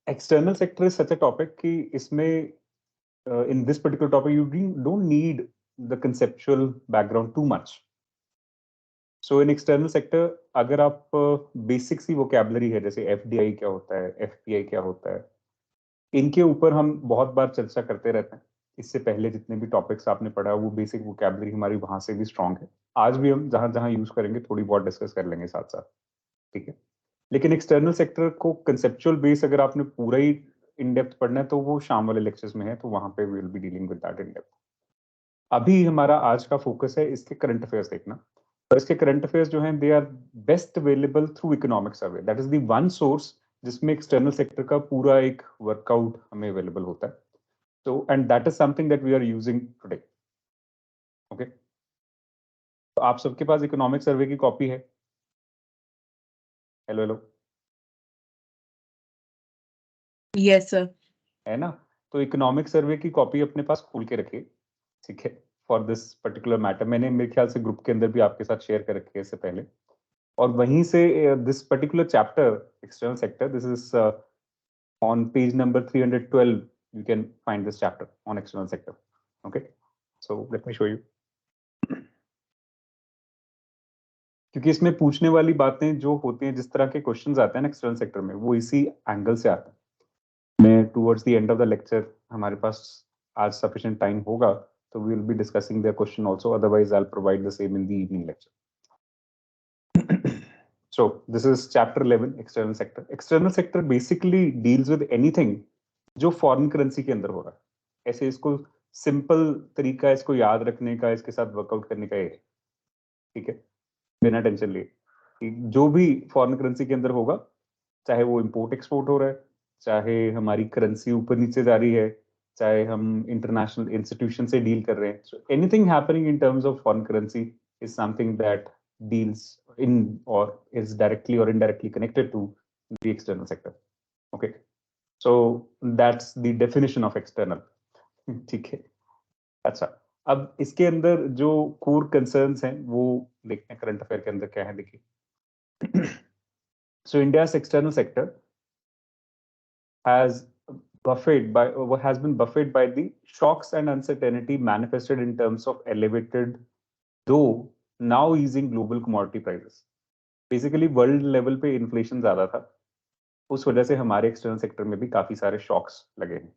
external sector is such a topic कि इसमें in this particular topic you don't need the conceptual background too much. So in external sector अगर आप basic सी vocabulary है, जैसे FDI क्या होता है, FPI क्या होता है, इनके ऊपर हम बहुत बार चर्चा करते रहते हैं. इससे पहले जितने भी टॉपिक्स आपने पढ़ा वो बेसिक वोकैबुलरी हमारी वहां से भी स्ट्रांग है. आज भी हम जहां जहां यूज करेंगे थोड़ी बहुत डिस्कस कर लेंगे साथ साथ, ठीक है. लेकिन एक्सटर्नल सेक्टर को कंसेप्चुअल बेस अगर आपने पूरा ही इन डेप्थ पढ़ना है तो वो शाम वाले लेक्चर्स में है, तो वहां पे we will be dealing with that in depth. अभी हमारा आज का फोकस है इसके करंट अफेयर्स देखना. और इसके करंट अफेयर्स जो हैं they are best available through economic survey. That is the one source जिसमें एक्सटर्नल सेक्टर का पूरा एक वर्कआउट हमें अवेलेबल होता है. तो and that is something that we are using today. Okay, तो आप सबके पास इकोनॉमिक सर्वे की कॉपी है? Hello hello, yes sir. है ना? तो इकोनॉमिक सर्वे की कॉपी अपने पास खोल के रखिए, ठीक है, फॉर दिस पर्टिकुलर मैटर. मैंने मेरे ख्याल से ग्रुप के अंदर भी आपके साथ शेयर कर रखी है इससे पहले. और वहीं से this particular chapter external sector, this is on page number 312. You can find this chapter on external sector. Okay, so let me show you. क्योंकि इसमें पूछने वाली बातें जो होती हैं, जिस तरह के क्वेश्चंस आते हैं ना एक्सटर्नल सेक्टर में, वो इसी एंगल से आते हैं. मैं towards the end of the lecture, हमारे पास आज सफिशिएंट टाइम होगा तो we will be discussing the question also, otherwise I will provide the same in the evening lecture. So this is chapter 11, external sector. External sector basically deals with anything जो foreign currency के अंदर हो रहा है. ऐसे इसको simple तरीका है इसको याद रखने का, इसके साथ वर्कआउट करने का, ये, ठीक है, बिना टेंशन लिए कि जो भी फॉरेन करेंसी के अंदर होगा, चाहे वो इंपोर्ट एक्सपोर्ट हो रहा है, चाहे हमारी करेंसी ऊपर नीचे जा रही है, चाहे हम इंटरनेशनल इंस्टीट्यूशन से डील कर रहे हैं, so anything happening in terms of foreign currency is something that deals in or is directly or indirectly connected to the external sector. Okay, so that's the definition of external. ठीक है. अच्छा, अब इसके अंदर जो कोर कंसर्न्स हैं वो देखते हैं करंट अफेयर के अंदर क्या है. देखिए, so India's external sector has has been buffeted by the shocks and uncertainty manifested in terms of elevated, though now easing, global commodity prices. Basically world level पे इन्फ्लेशन ज्यादा था, उस वजह से हमारे एक्सटर्नल सेक्टर में भी काफी सारे शॉक्स लगे हैं.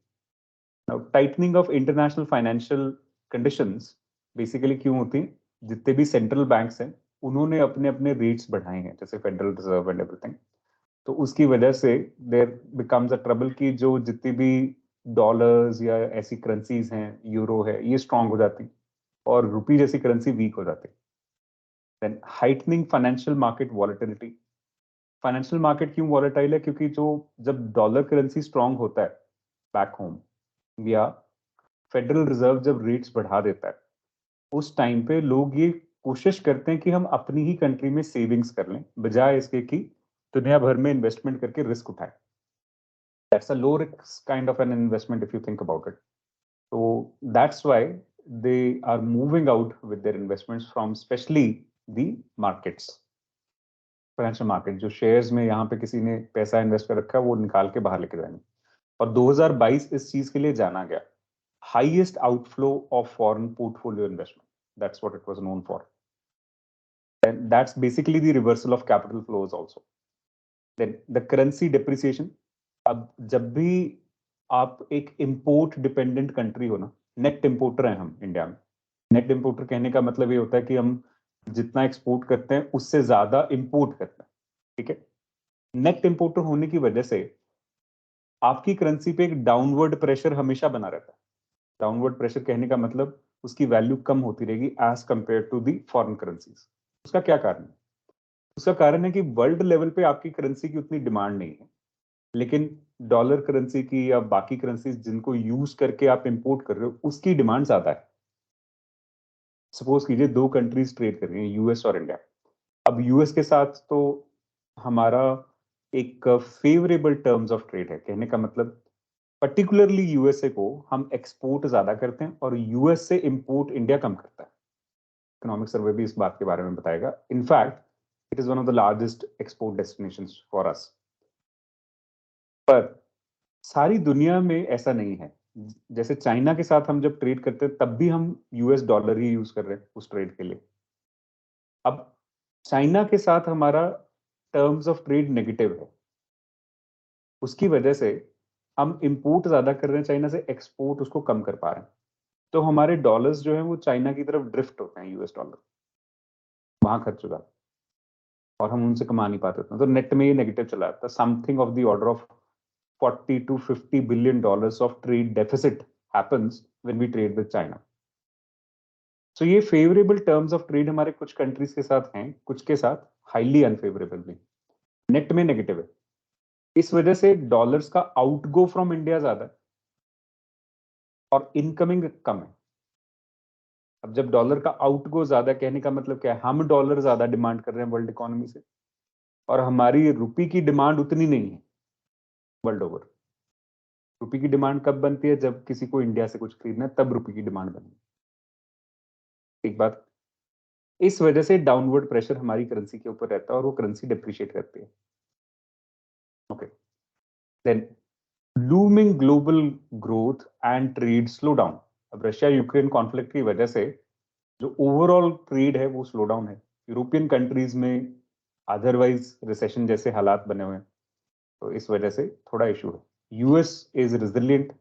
Now tightening of international financial conditions basically क्यों होती हैं? जितने भी सेंट्रल बैंक्स हैं उन्होंने अपने अपने रेट्स बढ़ाए हैं, जैसे फेडरल रिजर्व एंड एवरीथिंग. तो उसकी वजह से देयर बिकम्स अ ट्रबल कि जो जितनी भी डॉलर्स या ऐसी करेंसीज हैं, यूरो है, ये स्ट्रांग हो जाती और रुपी जैसी करेंसी वीक हो जाती. Then heightening financial market volatility. Financial market क्यों वॉलेटाइल है? क्योंकि जो जब डॉलर करेंसी स्ट्रांग होता है बैक होम, या फेडरल रिजर्व जब रेट्स बढ़ा देता है, उस टाइम पे लोग ये कोशिश करते हैं कि हम अपनी ही कंट्री में सेविंग्स कर लें, बजाय इसके कि दुनिया भर में इन्वेस्टमेंट करके रिस्क उठाएं. That's a low risk kind of an investment if you think about it. तो that's why they are moving out with their investments from specially the markets. Financial market, जो शेयर्स में यहाँ पे किसी ने पैसा इन्वेस्ट कर रखा है वो निकाल के बाहर लेके जाएंगे. और 2022 इस चीज के लिए जाना गया, highest outflow of foreign portfolio investment. That's what it was known for. And that's basically the reversal of capital flows also. Then the currency depreciation. अब जब भी आप एक इंपोर्ट डिपेंडेंट कंट्री हो ना, नेट इंपोर्टर हैं हम इंडिया में. नेट इंपोर्टर कहने का मतलब ये होता है कि हम जितना एक्सपोर्ट करते हैं उससे ज्यादा इंपोर्ट करते हैं, ठीक है. नेट इंपोर्टर होने की वजह से आपकी करेंसी पे एक डाउनवर्ड प्रेशर हमेशा बना रहता है. डाउनवर्ड प्रेशर कहने का मतलब उसकी वैल्यू कम होती रहेगी as compare to the foreign currencies. उसका क्या कारण है? उसका कारण है कि वर्ल्ड लेवल पे आपकी करेंसी की उतनी डिमांड नहीं है, लेकिन डॉलर करेंसी की या बाकी करेंसीज जिनको यूज करके आप इंपोर्ट कर रहे हो उसकी डिमांड ज्यादा है. सपोज कीजिए दो कंट्रीज ट्रेड कर रही हैं, यूएस और इंडिया. अब यूएस के साथ तो हमारा एक फेवरेबल टर्म्स ऑफ ट्रेड है. कहने का मतलब पर्टिकुलरली यूएसए को हम एक्सपोर्ट ज्यादा करते हैं और यूएस से इंपोर्ट इंडिया कम करता है. इकोनॉमिक सर्वे भी इस बात के बारे में बताएगा. In fact it is one of the largest export destinations for us. पर सारी दुनिया में ऐसा नहीं है। जैसे चाइना के साथ हम जब ट्रेड करते हैं तब भी हम यूएस डॉलर ही यूज कर रहे हैं उस ट्रेड के लिए। अब चाइना के साथ हमारा टर्म्स ऑफ ट्रेड नेगेटिव है, उसकी वजह से हम इंपोर्ट ज्यादा कर रहे हैं चाइना से, एक्सपोर्ट उसको कम कर पा रहे हैं। तो हमारे डॉलर्स जो है वो चाइना की तरफ ड्रिफ्ट होते हैं, यूएस डॉलर वहां खर्च हो जाता है और हम उनसे कमा नहीं पाते थे। तो नेट में ये नेगेटिव चला जाता है। Something of the order of 40 to 50 billion dollars of trade deficit happens when we trade with China. So ये फेवरेबल टर्म्स ऑफ ट्रेड हमारे कुछ कंट्रीज के साथ हैं, कुछ के साथ हाईली अनफेवरेबल भी, नेट में नेगेटिव है। इस वजह से डॉलर्स का आउटगो फ्रॉम इंडिया ज्यादा है और इनकमिंग कम है। अब जब डॉलर का आउटगो ज्यादा, कहने का मतलब क्या है, हम डॉलर ज्यादा डिमांड कर रहे हैं वर्ल्ड इकोनॉमी से और हमारी रुपी की डिमांड उतनी नहीं है वर्ल्ड ओवर। रुपी की डिमांड कब बनती है, जब किसी को इंडिया से कुछ खरीदना है तब रुपी की डिमांड बनती है। एक बात, इस वजह से डाउनवर्ड प्रेशर हमारी करेंसी के ऊपर रहता है और वो करेंसी डिप्रिशिएट करती है। Okay, then looming global growth and trade slow down. अब रशिया यूक्रेन कॉन्फ्लिक्ट की वजह से जो ओवरऑल ट्रेड है वो स्लो डाउन है यूरोपियन कंट्रीज में। अदरवाइज रिसेशन जैसे हालात बने हुए हैं, तो इस वजह से थोड़ा इशू है। US is resilient.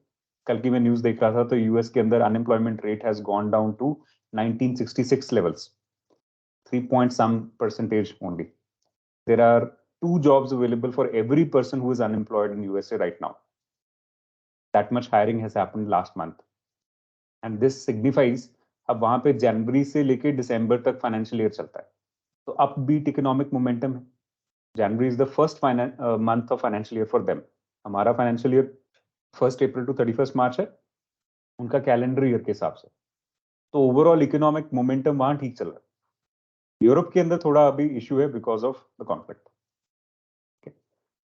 कल की मैं न्यूज देख रहा था तो यूएस के अंदर unemployment rate has gone down to 1966 levels, 3 point some percentage only. There are 2 jobs available for every person who is unemployed in USA right now. That much hiring has happened last month. And this signifies अब वहां पे जनवरी से लेके दिसंबर तक financial year चलता है, तो upbeat economic momentum है। जनवरी is the first month of financial year for them. हमारा फाइनेंशियल ईयर 1 अप्रैल टू 31 मार्च है, उनका कैलेंडर ईयर के हिसाब से। तो ओवरऑल इकोनॉमिक मोमेंटम वहां ठीक चल रहा है। यूरोप के अंदर थोड़ा अभी इशू है because of the conflict.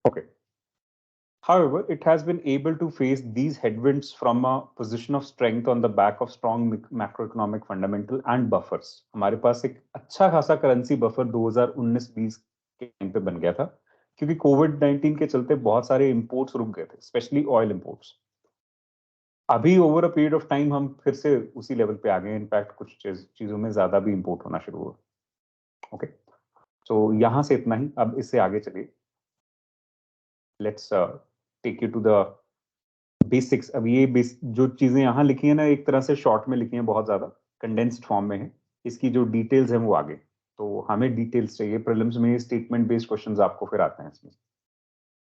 Okay. However, it has been able to face these headwinds from a position of strength on the back of strong macroeconomic fundamental and buffers. हमारे पास एक अच्छा खासा करेंसी बफर 2019-20 के time पे बन गया था, क्योंकि कोविड-19 के चलते बहुत सारे इंपोर्ट्स रुक गए थे, स्पेशली ऑयल इंपोर्ट्स। अभी over a period of time हम फिर से उसी लेवल पे आ गए। इनफैक्ट कुछ चीजों में ज्यादा भी इंपोर्ट होना शुरू हुआ। ओके, तो यहां से इतना ही। अब इससे आगे चलिए, let's take you to the basics. अब ये जो चीजें यहाँ लिखी है ना, एक तरह से शॉर्ट में लिखी है, बहुत ज्यादा कंडेंस्ड फॉर्म में है। इसकी जो डिटेल्स हैं वो आगे, तो हमें डिटेल्स चाहिए। प्रीलिम्स में स्टेटमेंट बेस्ड क्वेश्चंस आपको फिर आते हैं इसमें।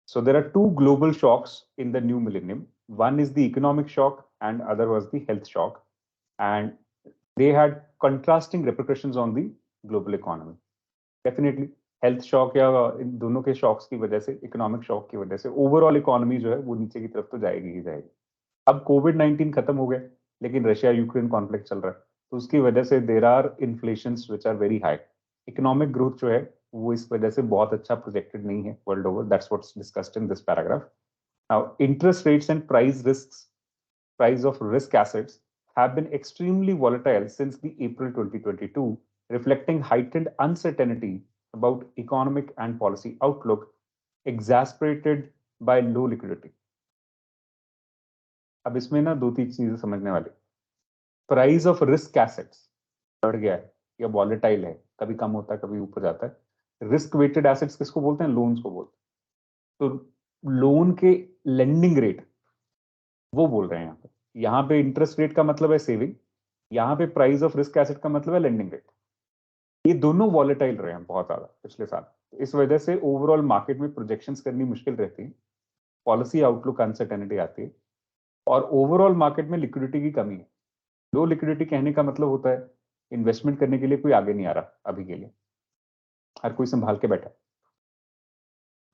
So there are two global shocks in the new millennium. One is the economic shock and other was the health shock. And they had contrasting repercussions on the global economy. Definitely health shock या इन दोनों के shocks की वजह से, economic shock की वजह से overall economy जो है वो नीचे की तरफ तो जाएगी ही जाएगी। अब कोविड-19 खत्म हो गया, लेकिन रशिया यूक्रेन कॉन्फ्लिक्ट चल रहा है, तो उसकी वजह से there are inflations which are very high. Economic growth जो है वो इस वजह से बहुत अच्छा प्रोजेक्टेड नहीं है world over. That's what's discussed in this paragraph. Now interest rates and price of risk assets have been extremely volatile since the April 2022, reflecting heightened uncertainty about economic and policy outlook, exacerbated by low liquidity. अब इसमें ना दो तीन चीजें समझने वाली। Price of risk assets बढ़ गया है या वॉलेटाइल है, कभी कम होता है कभी ऊपर जाता है। रिस्क वेटेड एसेट्स किसको बोलते हैं? लोन्स को बोलते हैं। तो लोन के लेंडिंग रेट वो बोल रहे हैं यहाँ पे। यहाँ पे इंटरेस्ट रेट का मतलब है सेविंग, यहाँ पे प्राइस ऑफ रिस्क एसेट का मतलब है लेंडिंग रेट। ये दोनों वॉलेटाइल रहे हैं बहुत ज्यादा पिछले साल। इस वजह से ओवरऑल मार्केट में प्रोजेक्शंस करनी मुश्किल रहती है, पॉलिसी आउटलुक अनसर्टेनिटी आती है और ओवरऑल मार्केट में लिक्विडिटी की कमी है। लो लिक्विडिटी कहने का मतलब होता है इन्वेस्टमेंट करने के लिए कोई आगे नहीं आ रहा अभी के लिए, हर कोई संभाल के बैठा।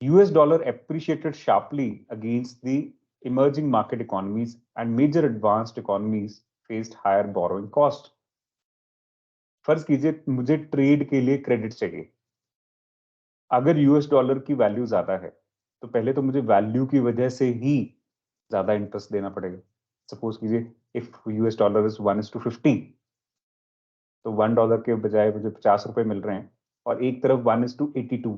US dollar appreciated sharply against the emerging market economies and major advanced economies faced higher borrowing cost. फर्ज कीजिए मुझे ट्रेड के लिए क्रेडिट चाहिए। अगर यूएस डॉलर की वैल्यू ज्यादा है तो पहले तो मुझे वैल्यू की वजह से ही ज्यादा इंटरेस्ट देना पड़ेगा। सपोज कीजिए इफ यूएस डॉलर इज 1:50, तो $1 के बजाय मुझे 50 रुपए मिल रहे हैं और एक तरफ 1:82,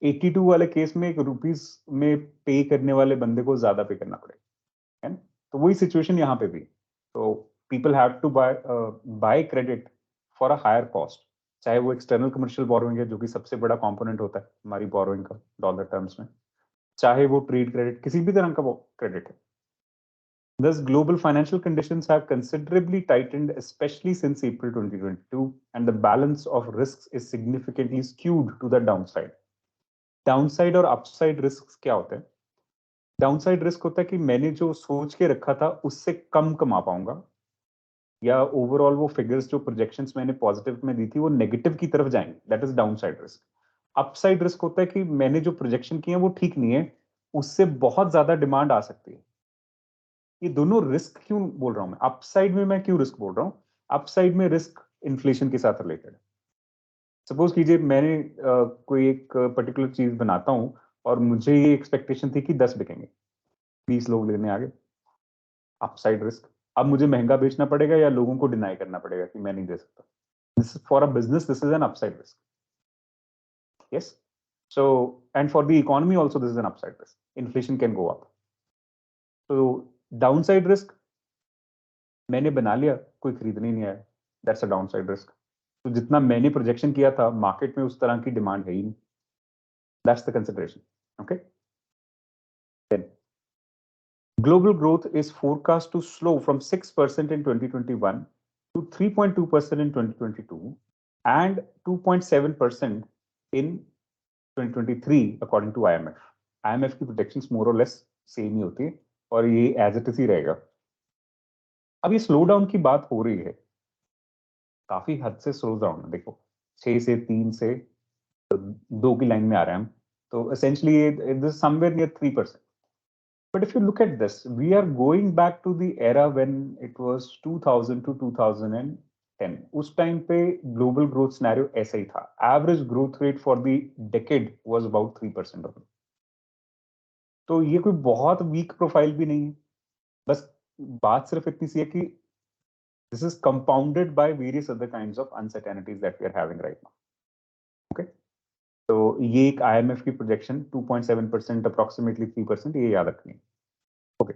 82 वाले केस में एक रुपीस में पे करने वाले बंदे को ज्यादा पे करना पड़ेगा, है ना? तो वही सिचुएशन यहाँ पे भी। तो people have to buy credit for a higher cost, चाहे वो एक्सटर्नल कमर्शियल बोरोइंग है जो कि सबसे बड़ा कंपोनेंट होता है हमारी बोरोइंग का डॉलर टर्म्स में, चाहे वो ट्रेड क्रेडिट किसी भी तरह का क्रेडिट है। Thus, global financial conditions have considerably tightened, especially since April 2022, and the balance of risks is significantly skewed to the downside. Downside और upside risks क्या होते हैं? Downside risk होता है कि मैंने जो सोच के रखा था उससे कम कमा पाऊंगा, या ओवरऑल वो फिगर्स जो प्रोजेक्शंस मैंने पॉजिटिव में दी थी वो नेगेटिव की तरफ जाएंगे, that is downside risk. Upside risk होता है कि मैंने जो प्रोजेक्शन किए हैं वो ठीक नहीं है, उससे बहुत ज्यादा डिमांड आ सकती है। ये दोनों रिस्क क्यों बोल रहा हूं मैं, अपसाइड में मैं क्यों रिस्क बोल रहा हूं? अपसाइड में रिस्क इन्फ्लेशन के साथ रिलेटेड है। सपोज कीजिए मैंने कोई एक पर्टिकुलर चीज बनाता हूं और मुझे ये एक्सपेक्टेशन थी कि 10 बिकेंगे, 20 लोग लेने आ गए, अपसाइड रिस्क। अब मुझे महंगा बेचना पड़ेगा या लोगों को डिनाई करना पड़ेगा कि मैं नहीं दे सकता। This is for a business, this is an upside risk, yes. So and for the economy also this is an upside risk, inflation can go up. तो डाउनसाइड रिस्क, मैंने बना लिया कोई खरीदने नहीं आया, दैट्स अ डाउनसाइड रिस्क। तो जितना मैंने प्रोजेक्शन किया था मार्केट में उस तरह की डिमांड है ही नहीं, that's the consideration, okay. Then global growth is forecast to slow from 6% in 2021 to 3.2% in 2022 and 2.7% in 2023 according to IMF. IMF की projections more or less same ही होती है और ये एज इट इज ही रहेगा। अब ये स्लो डाउन की बात हो रही है, काफी हद से स्लो डाउन है। देखो 6 से 3 से 2 की लाइन में आ रहे हैं हम, तो essentially it is somewhere near 3%. But if you look at this, we are going back to the era when it was 2000 to 2010. उस टाइम पे ग्लोबल ग्रोथ सिनेरियो ऐसा ही था। Average growth rate for the decade was about 3%। तो ये कोई बहुत week profile भी नहीं है, बस बात सिर्फ इतनी सी है कि this is compounded by various other kinds of uncertainties that we are having right now, okay. तो ये एक आईएमएफ की प्रोजेक्शन 2.7% अप्रोक्सीमेटली 3%, ये याद रखनी है, okay.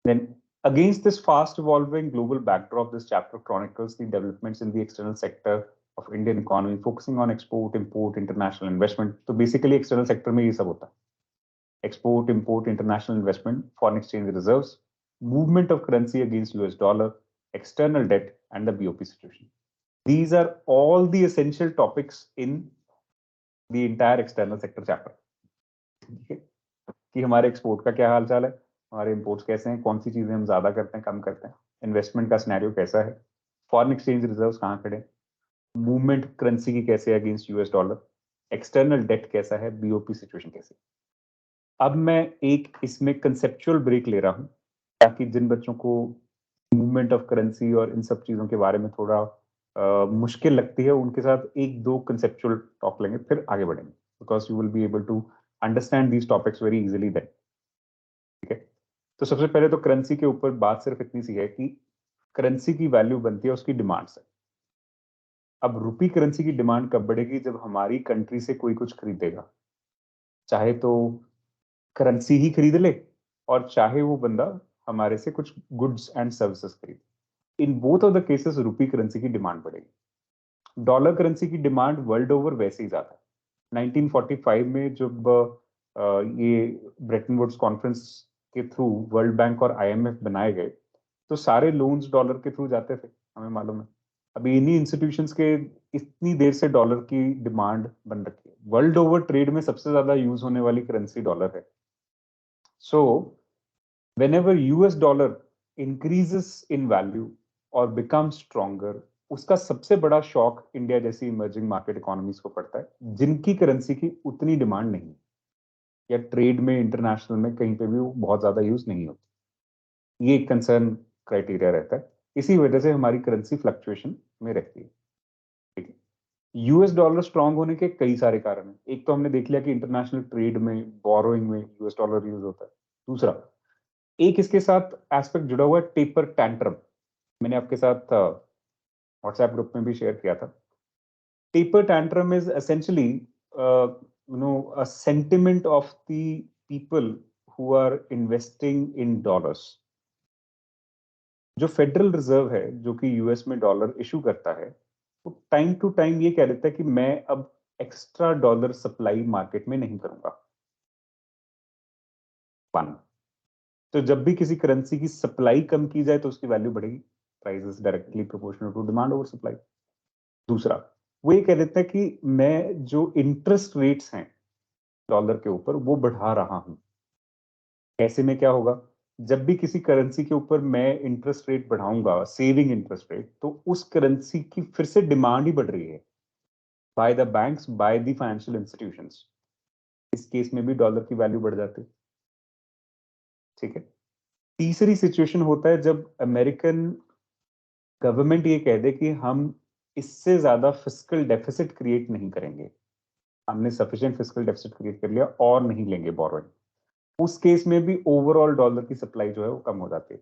Then, against this fast evolving global backdrop, this chapter chronicles the developments in the external sector of Indian economy, focusing on export, import, international investment. So basically, external sector में ये सब होता है: export, import, international investment, foreign exchange reserves, movement of currency against US dollar, external debt, and the BOP situation. These are all the essential topics in the entire external sector chapter. ठीक है कि हमारे export का क्या हाल चाल है, हमारे imports कैसे हैं, कौन सी चीजें हम ज्यादा करते हैं कम करते हैं, इन्वेस्टमेंट का सिनेरियो कैसा है, फॉरेन एक्सचेंज रिजर्व्स कहाँ खड़े, मूवमेंट करेंसी की कैसे है against US dollar, external debt कैसा है, बीओपी सिचुएशन कैसी। अब मैं एक इसमें कंसेप्चुअल ब्रेक ले रहा हूं ताकि जिन बच्चों को मूवमेंट ऑफ करेंसी और इन सब चीजों के बारे में थोड़ा मुश्किल लगती है उनके साथ एक दो कंसेप्चुअल टॉक लेंगे, फिर आगे बढ़ेंगे, because you will be able to understand these topics very easily then, ठीक है। तो सबसे पहले तो करेंसी के ऊपर बात सिर्फ इतनी सी है कि करेंसी की वैल्यू बनती है उसकी डिमांड से। अब रुपी करेंसी की डिमांड कब बढ़ेगी? जब हमारी कंट्री से कोई कुछ खरीदेगा, चाहे तो करेंसी ही खरीद ले और चाहे वो बंदा हमारे से कुछ गुड्स एंड सर्विसेज खरीदे। In both of the cases rupee currency की डिमांड बढ़ेगी। डॉलर करेंसी की डिमांड वर्ल्ड ओवर वैसे ही ज्यादा है। 1945 में जब ये ब्रेटन वुड्स कॉन्फ्रेंस के थ्रू वर्ल्ड बैंक और आईएमएफ बनाए गए तो सारे लोन्स डॉलर के थ्रू जाते थे, हमें मालूम है। अभी इन्हीं इंस्टीट्यूशंस के इतनी देर से डॉलर की डिमांड बन रखी है। वर्ल्ड ओवर ट्रेड में सबसे ज्यादा यूज होने वाली करेंसी डॉलर है। सो whenever US dollar increases in value और becomes stronger, उसका सबसे बड़ा शॉक इंडिया जैसी इमर्जिंग मार्केट इकोनॉमीज को पड़ता है जिनकी करेंसी की उतनी डिमांड नहीं या ट्रेड में इंटरनेशनल में कहीं पे भी वो बहुत ज्यादा यूज नहीं होती। ये एक कंसर्न क्राइटेरिया रहता है, इसी वजह से हमारी करेंसी फ्लक्चुएशन में रहती है, ठीक है। यूएस डॉलर स्ट्रांग होने के कई सारे कारण हैं। एक तो हमने देख लिया कि इंटरनेशनल ट्रेड में बोरोइंग में यूएस डॉलर यूज होता है। दूसरा, एक इसके साथ एस्पेक्ट जुड़ा हुआ है टेपर टैंट्रम, मैंने आपके साथ व्हाट्सएप ग्रुप में भी शेयर किया था। Taper tantrum is essentially a sentiment of the people who are investing in dollars. जो फेडरल रिजर्व है, जो कि यूएस में डॉलर इशू करता है, वो टाइम टू टाइम ये कह देता है कि मैं अब एक्स्ट्रा डॉलर सप्लाई मार्केट में नहीं करूंगा। वन, तो जब भी किसी करेंसी की सप्लाई कम की जाए तो उसकी वैल्यू बढ़ेगी, price directly proportional to demand over supply. दूसरा, वो ये कह देता है कि मैं जो इंटरेस्ट रेट्स हैं डॉलर के ऊपर वो बढ़ा रहा हूं। ऐसे में क्या होगा, जब भी किसी करेंसी के ऊपर मैं इंटरेस्ट रेट बढ़ाऊंगा, सेविंग इंटरेस्ट रेट, तो उस करेंसी की फिर से डिमांड ही बढ़ रही है by the banks, by the financial institutions. इस केस में भी डॉलर की वैल्यू बढ़ जाती है। ठीक है। तीसरी सिचुएशन होता है जब अमेरिकन गवर्नमेंट ये कह दे कि हम इससे ज्यादा फिस्कल डेफिसिट क्रिएट नहीं करेंगे, हमने सफिशिएंट फिस्कल डेफिसिट क्रिएट कर लिया और नहीं लेंगे बोरोइंग। उस केस में भी ओवरऑल डॉलर की सप्लाई जो है वो कम हो जाती है।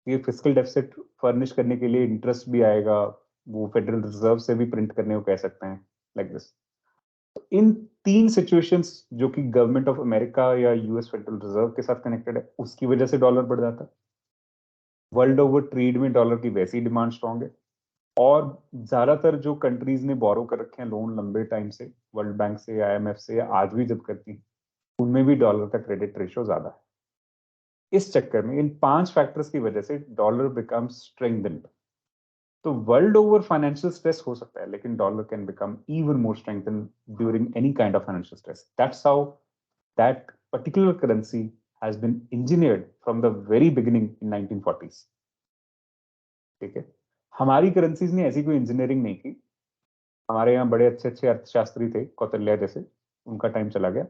ये फिस्कल डेफिसिट फर्निश करने के लिए इंटरेस्ट भी आएगा, वो फेडरल रिजर्व से भी प्रिंट करने को कह सकते हैं, लाइक दिस। इन तीन सिचुएशंस जो कि गवर्नमेंट ऑफ अमेरिका या यूएस फेडरल रिजर्व के साथ कनेक्टेड है, उसकी वजह से डॉलर बढ़ जाता है। वर्ल्ड ओवर ट्रेड में डॉलर की वैसी डिमांड स्ट्रांग है, और ज्यादातर जो कंट्रीज ने बोरो कर रखे हैं लोन लंबे टाइम से, वर्ल्ड बैंक से, आईएमएफ से, या आज भी जब करती हैं, उनमें भी डॉलर का क्रेडिट रेशियो ज्यादा है। इस चक्कर में इन पांच फैक्टर्स की वजह से डॉलर बिकम्स स्ट्रेंथेंड। तो वर्ल्ड ओवर फाइनेंशियल स्ट्रेस हो सकता है, लेकिन dollar can become even more strengthened during any kind of financial stress. That's how that particular currency has been engineered from the very beginning in 1940s। ठीक है। हमारी currencies ने ऐसी कोई इंजीनियरिंग नहीं की। हमारे यहाँ बड़े अच्छे अच्छे अर्थशास्त्री थे, कौटिल्य जैसे, उनका टाइम चला गया।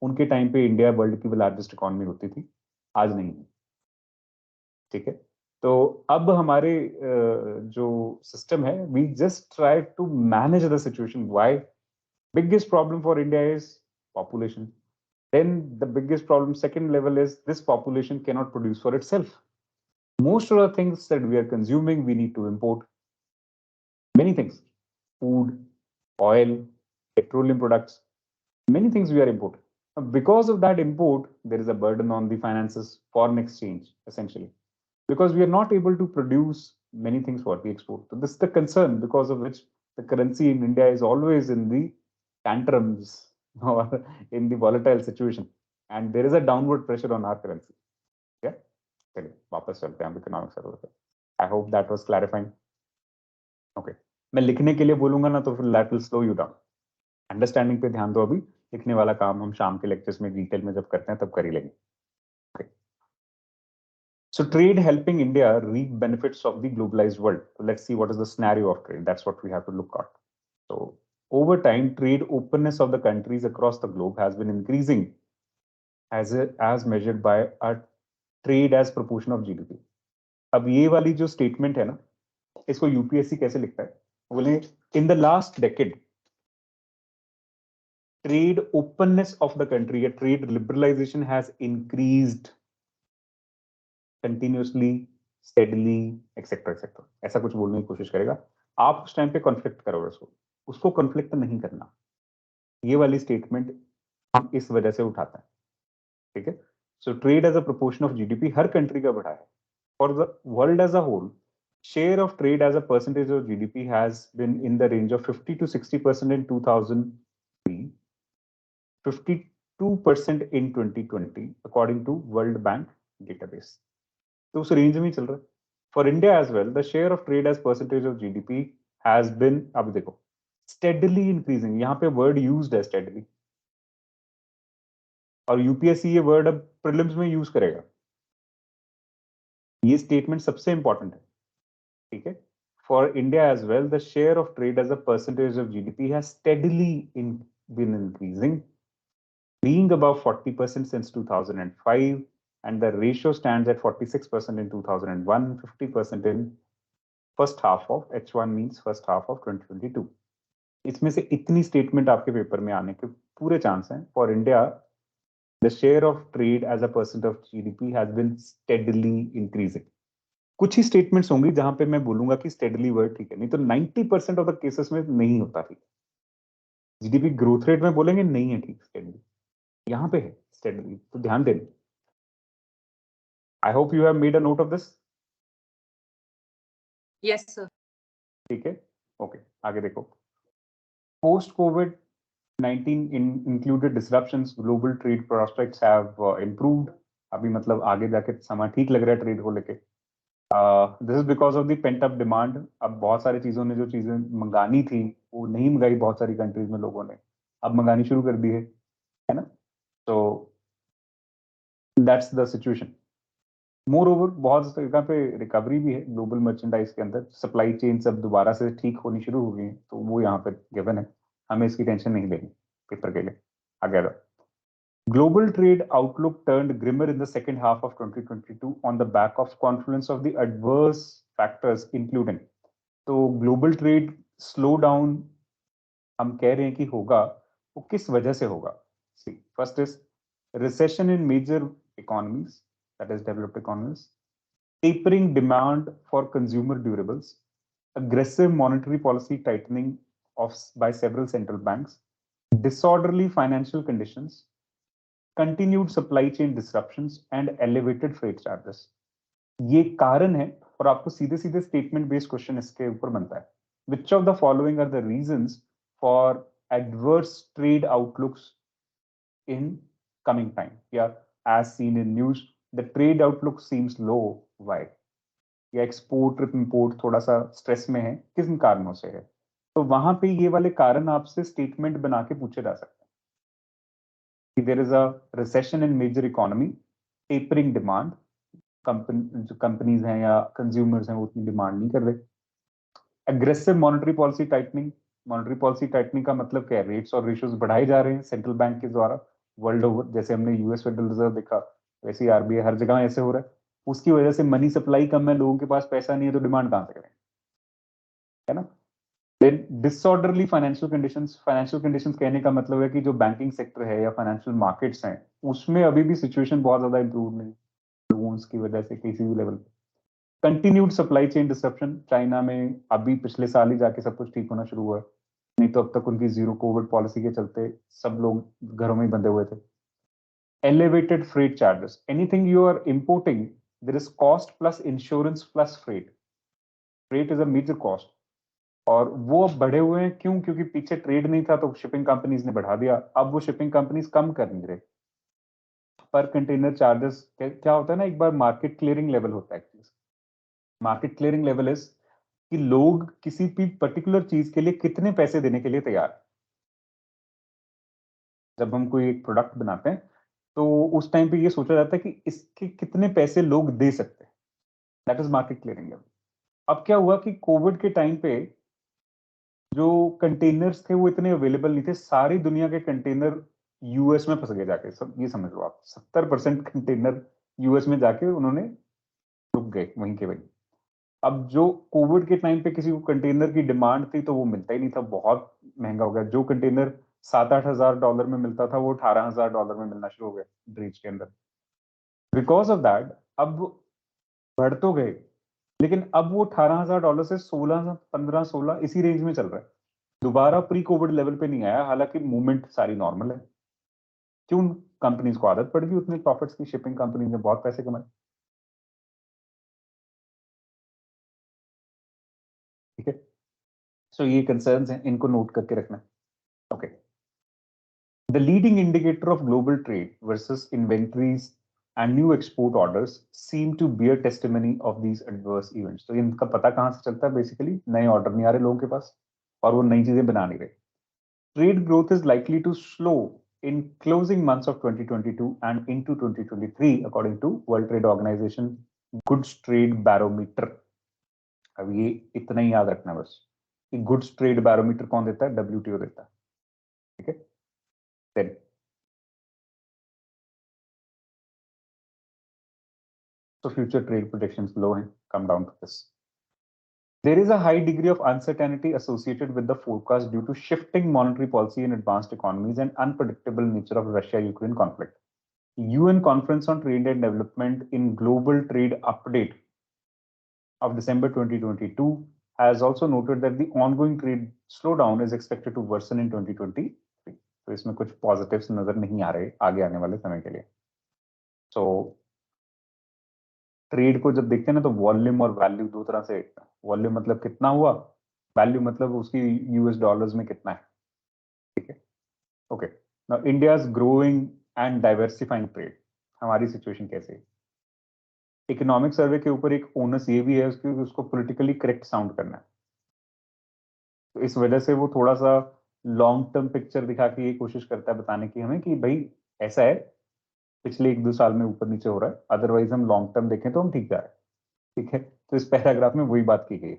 उनके टाइम पे इंडिया वर्ल्ड की लार्जेस्ट इकोनॉमी होती थी, आज नहीं है। ठीक है। तो अब हमारे जो सिस्टम है, we just try to manage the situation. Why? Biggest problem for India is population. Then the biggest problem, second level, is this population can not produce for itself. Most of the things that we are consuming, we need to import many things: food, oil, petroleum products, many things we are importing. Because of that import, there is a burden on the finances, foreign exchange, essentially, because we are not able to produce many things what we export. So this is the concern, because of which the currency in India is always in the tantrums or in the volatile situation, and there is a downward pressure on our currency. Yeah. चलिए वापस चलते हैं economic survey पे। I hope that was clarifying. Okay, मैं लिखने के लिए बोलूंगा ना तो फिर that will slow you down. Understanding पे ध्यान दो। अभी लिखने वाला काम हम शाम के लेक्चर्स में डिटेल में जब करते हैं तब कर ही लेंगे। Okay. So trade helping India reap benefits of the globalized world. So let's see what is the scenario of trade. That's what we have to look at. So over time, trade openness of the countries across the globe has been increasing as measured by a trade as proportion of GDP. अब ये वाली जो statement है ना, इसको UPSC कैसे लिखता है? बोले in the last decade trade openness of the country या trade liberalisation has increased continuously, steadily, etcetera etcetera, ऐसा कुछ बोलने की कोशिश करेगा। आप उस टाइम पे कॉन्फ्लिक्ट करोगे उसको कॉन्फ्लिक्ट नहीं करना। ये वाली स्टेटमेंट हम इस वजह से उठाते हैं। ठीक है। So trade as a proportion of GDP हर कंट्री का बढ़ा है। For the world as a whole, share of trade as a percentage of GDP has been in the range of 50 to 60% in 2003, 52% in 2020, according to World Bank database. तो उस range में ही चल रहा है। For India as well, the share of trade as percentage of GDP has been, अब देखो, steadily increasing. यहाँ पे word used है steadily, और यूपीएससी ये वर्ड अब प्रीलिम्स में यूज करेगा। ये स्टेटमेंट सबसे इंपॉर्टेंट है। ठीक है। For India as well, the share of trade as a percentage of GDP has been increasing, being above 40% since 2005, and the ratio stands at 46% in 2001, 50% in first half of H1, means first half of 2022. इसमें से इतनी statement आपके paper में आने के पूरे chance हैं। For India, the share of trade as a percent of GDP has been steadily increasing. कुछ ही स्टेटमेंट्स होंगी जहां पे मैं बोलूंगा कि स्टेडली वर्ड ठीक है, नहीं तो 90% ऑफ द केसेस में नहीं होता ठीक। जीडीपी ग्रोथ रेट में बोलेंगे नहीं है ठीक स्टेडली, यहाँ पे है स्टेडली, तो ध्यान देना। I hope you have made a note of this. Yes, sir. ठीक है, ओके, आगे देखो। Post Covid 19 included disruptions, global trade prospects have improved. अभी मतलब आगे जाके समय ठीक लग रहा है ट्रेड को लेके। This is because of the pent up demand. अब बहुत सारी चीजों ने जो चीजें मंगानी थी वो नहीं मंगाई, बहुत सारी कंट्रीज में लोगों ने अब मंगानी शुरू कर दी है ना। तो that's the situation. More over बहुत जगह पे रिकवरी भी है ग्लोबल मर्चेंडाइज के अंदर, सप्लाई चेन सब दोबारा से ठीक होनी शुरू हो गई है, तो वो यहाँ पे गिवन है, हमें इसकी टेंशन नहीं लेनी पेपर के लिए। आगे global trade outlook turned grimmer in the second half of 2022 on the back of confluence of the adverse factors including, तो global trade slow down हम कह रहे हैं कि होगा, वो किस वजह से होगा। See, first is recession in major economies, that is developed economies, tapering demand for consumer durables, aggressive monetary policy tightening of by several central banks, disorderly financial conditions, continued supply chain disruptions and elevated freight charges। ये कारण है, और आपको सीधे सीधे statement based question इसके ऊपर बनता है। Which of the following are the reasons for adverse trade outlooks in coming time, या as seen in news the trade outlook seems low, why, या एक्सपोर्ट इंपोर्ट थोड़ा सा स्ट्रेस में है, किन कारणों से है। तो वहां पे ये वाले कारण आपसे स्टेटमेंट बना के पूछे जा सकते हैं। There is a recession in major economy, tapering demand, जो कंपनीज हैं या कंज्यूमर्स हैं वो उतनी डिमांड नहीं कर रहे। Aggressive monetary policy tightening, monetary policy tightening का मतलब क्या है, रेट्स और रेशियोज बढ़ाए जा रहे हैं सेंट्रल बैंक के द्वारा वर्ल्ड ओवर, जैसे हमने यूएस फेडरल रिजर्व देखा, वैसे ही आरबीआई हर जगह ऐसे हो रहा है। उसकी वजह से मनी सप्लाई कम है, लोगों के पास पैसा नहीं है, तो डिमांड कहां से करें, है ना। देन डिसऑर्डरली फाइनेंशियल कंडीशंस कहने का मतलब है कि जो बैंकिंग सेक्टर है या फाइनेंशियल मार्केट्स हैं उसमें अभी भी सिचुएशन बहुत ज्यादा इंप्रूव नहीं, लोन्स की वजह से किसी भी लेवल पे। Continued supply chain disruption, China में अभी पिछले साल ही जाके सब कुछ ठीक होना शुरू हुआ है, नहीं तो अब तक उनकी जीरो कोविड पॉलिसी के चलते सब लोग घरों में ही बंधे हुए थे। Elevated freight charges, anything you are importing there is cost plus insurance plus freight, freight is a major cost, और वो अब बढ़े हुए हैं क्यों, क्योंकि पीछे ट्रेड नहीं था तो शिपिंग कंपनीज ने बढ़ा दिया, अब वो शिपिंग कंपनीज कम कर नहीं रहे। पर कंटेनर चार्जेस क्या होता है ना, एक बार मार्केट क्लियरिंग लेवल होता है, मार्केट क्लियरिंग लेवल इज कि लोग किसी भी पर्टिकुलर चीज के लिए कितने पैसे देने के लिए तैयार हैं। जब हम कोई एक प्रोडक्ट बनाते हैं तो उस टाइम पे ये सोचा जाता है कि इसके कितने पैसे लोग दे सकते हैं, that is market clearing level. अब क्या हुआ कि कोविड के टाइम पे जो कंटेनर्स थे वो इतने अवेलेबल नहीं थे, सारी दुनिया के कंटेनर यूएस में फंस गए जाके, सब ये समझ लो आप 70% कंटेनर यूएस में जाके उन्होंने रुक गए वहीं के वहीं। अब जो कोविड के टाइम पे किसी को कंटेनर की डिमांड थी तो वो मिलता ही नहीं था, बहुत महंगा हो गया। जो कंटेनर 7-8 हज़ार डॉलर में मिलता था वो 18 हज़ार डॉलर में मिलना शुरू हो गया ब्रिज के अंदर। बिकॉज ऑफ दैट अब बढ़ तो गए, लेकिन अब वो 18 हज़ार डॉलर से 16, 15, 16 इसी रेंज में चल रहा है, दोबारा प्री कोविड लेवल पे नहीं आया, हालांकि मूवमेंट सारी नॉर्मल है। क्यों, कंपनीज को आदत पड़ गई उतने प्रॉफिट्स की, शिपिंग कंपनीज ने बहुत पैसे कमाए। ठीक है, सो ये कंसर्न्स हैं, इनको नोट करके रखना। Okay, the leading indicator of global trade versus inventories and new export orders seem to bear testimony of these adverse events। तो इनका पता कहां से चलता है, बेसिकली नए ऑर्डर नहीं आ रहे लोगों के पास और वो नई चीजें बना नहीं रहे। Trade growth is likely to slow in closing months of 2022 and into 2023 according to World Trade Organization Goods Trade Barometer। अब ये इतना ही याद रखना बस कि गुड्स ट्रेड बैरोमीटर कौन देता है, डब्ल्यूटीओ देता है। ठीक है, then so future trade predictions low हैं, come down to this। There is a high degree of uncertainty associated with the forecast due to shifting monetary policy in advanced economies and unpredictable nature of Russia-Ukraine conflict। UN Conference on Trade and Development in Global Trade Update of December 2022 has also noted that the ongoing trade slowdown is expected to worsen in 2023. तो इसमें कुछ positives नजर नहीं आ रहे आगे आने वाले समय के लिए. So ट्रेड को जब देखते हैं ना तो वॉल्यूम और वैल्यू दो तरह से. वॉल्यूम मतलब कितना हुआ, वैल्यू मतलब उसकी यूएस डॉलर्स में कितना है. ठीक है, okay. Now India is growing and diversifying trade. हमारी सिचुएशन कैसे है? इकोनॉमिक सर्वे के ऊपर एक ओनस ये भी है उसको पॉलिटिकली करेक्ट साउंड करना है. तो इस वजह से वो थोड़ा सा लॉन्ग टर्म पिक्चर दिखा के ये कोशिश करता है बताने की हमें कि भाई ऐसा है, पिछले 1-2 साल में ऊपर नीचे हो रहा है, अदरवाइज हम लॉन्ग टर्म देखें तो हम ठीक जा रहे हैं. ठीक है, तो इस पैराग्राफ में वही बात की गई.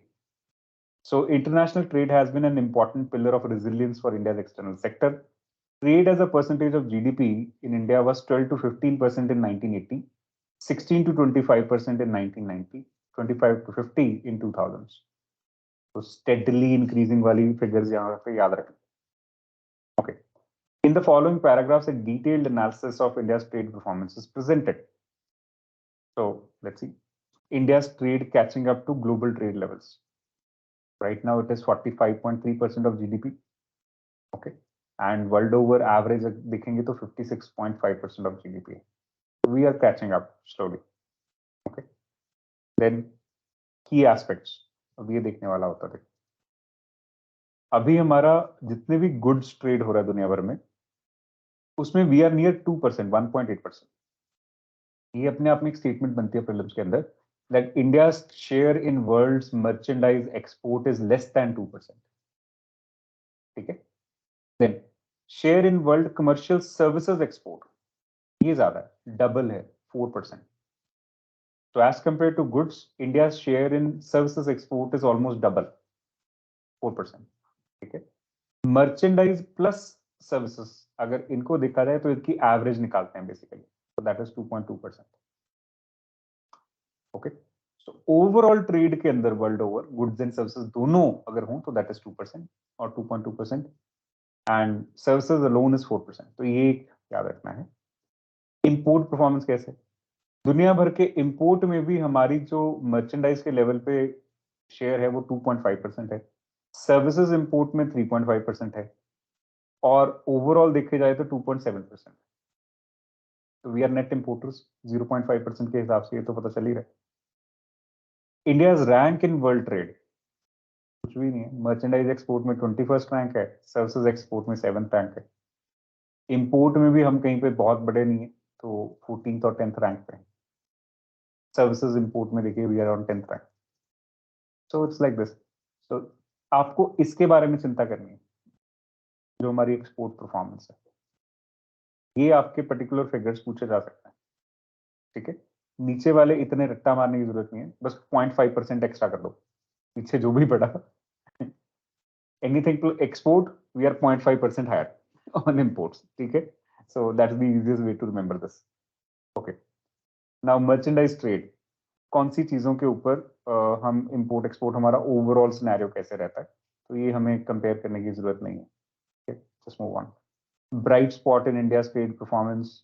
So international trade has been an important pillar of resilience for India's external sector. Trade as a percentage of GDP in India was 12 to 15% in 1980, 16 to 25% in 1990, 25 to 50 in 2000s. So steadily increasing wali figures yahan pe yaad rakhein. Okay. In the following paragraphs, a detailed analysis of India's trade performance is presented. So let's see. India's trade catching up to global trade levels. Right now, it is 45.3% of GDP. Okay. And world over average देखेंगे तो 56.5% of GDP. We are catching up slowly. Okay. Then key aspects. अब ये देखने वाला होता है. अभी हमारा जितने भी गुड्स ट्रेड हो रहा है दुनिया भर में, उसमें वी आर नियर 2%, 1.8%. ये अपने आप में एक स्टेटमेंट बनती है प्रीलिम्स के अंदर that India's share in world's merchandise export is less than 2%. ठीक है. Then share in world commercial services export ये ज्यादा है, डबल है, 4%. So as compared to goods, India's share in services export is almost double, 4%. ठीक है. Merchandise plus services अगर इनको देखा जाए तो इनकी एवरेज निकालते हैं basically, so that is 2.2%. Okay. So overall trade के अंदर world over goods and services दोनों अगर हों तो दैट इज 2% और 2.2%, एंड सर्विसेज अलोन इज 4%. तो ये याद रखना है. इंपोर्ट परफॉर्मेंस कैसे? दुनिया भर के इंपोर्ट में भी हमारी जो मर्चेंडाइज के लेवल पे शेयर है वो 2.5% है, सर्विसेज इंपोर्ट में 3.5% है, और ओवरऑल देखे जाए तो 2.7%. तो वी आर नेट इंपोर्टर्स 0.5% के हिसाब से, ये तो पता चल ही रहा है. India's rank in world trade कुछ भी नहीं है. मर्चेंडाइज एक्सपोर्ट में 21st रैंक है, सर्विसेज एक्सपोर्ट में 7th रैंक है. इंपोर्ट में भी हम कहीं पे बहुत बड़े नहीं है, तो 14th और 10th रैंक पे. सर्विसेज इंपोर्ट में देखिए we are on 10th rank. So it's like this. तो आपको इसके बारे में चिंता करनी है जो हमारी एक्सपोर्ट परफॉर्मेंस है. ये आपके पर्टिकुलर फिगर्स पूछे जा सकते हैं. ठीक है. नीचे वाले इतने रट्टा मारने की जरूरत नहीं है, बस 0.5% एक्स्ट्रा कर दो पीछे जो भी पड़ा. Anything to export, we are 0.5% higher on imports. ठीक है. So that's the easiest way to remember this. Okay. Now merchandise trade. कौन सी चीजों के ऊपर हम इंपोर्ट एक्सपोर्ट हमारा ओवरऑल सिनेरियो कैसे रहता है, तो ये हमें कंपेयर करने की जरूरत नहीं है. Okay. Just move on. Bright spot in India's trade performance.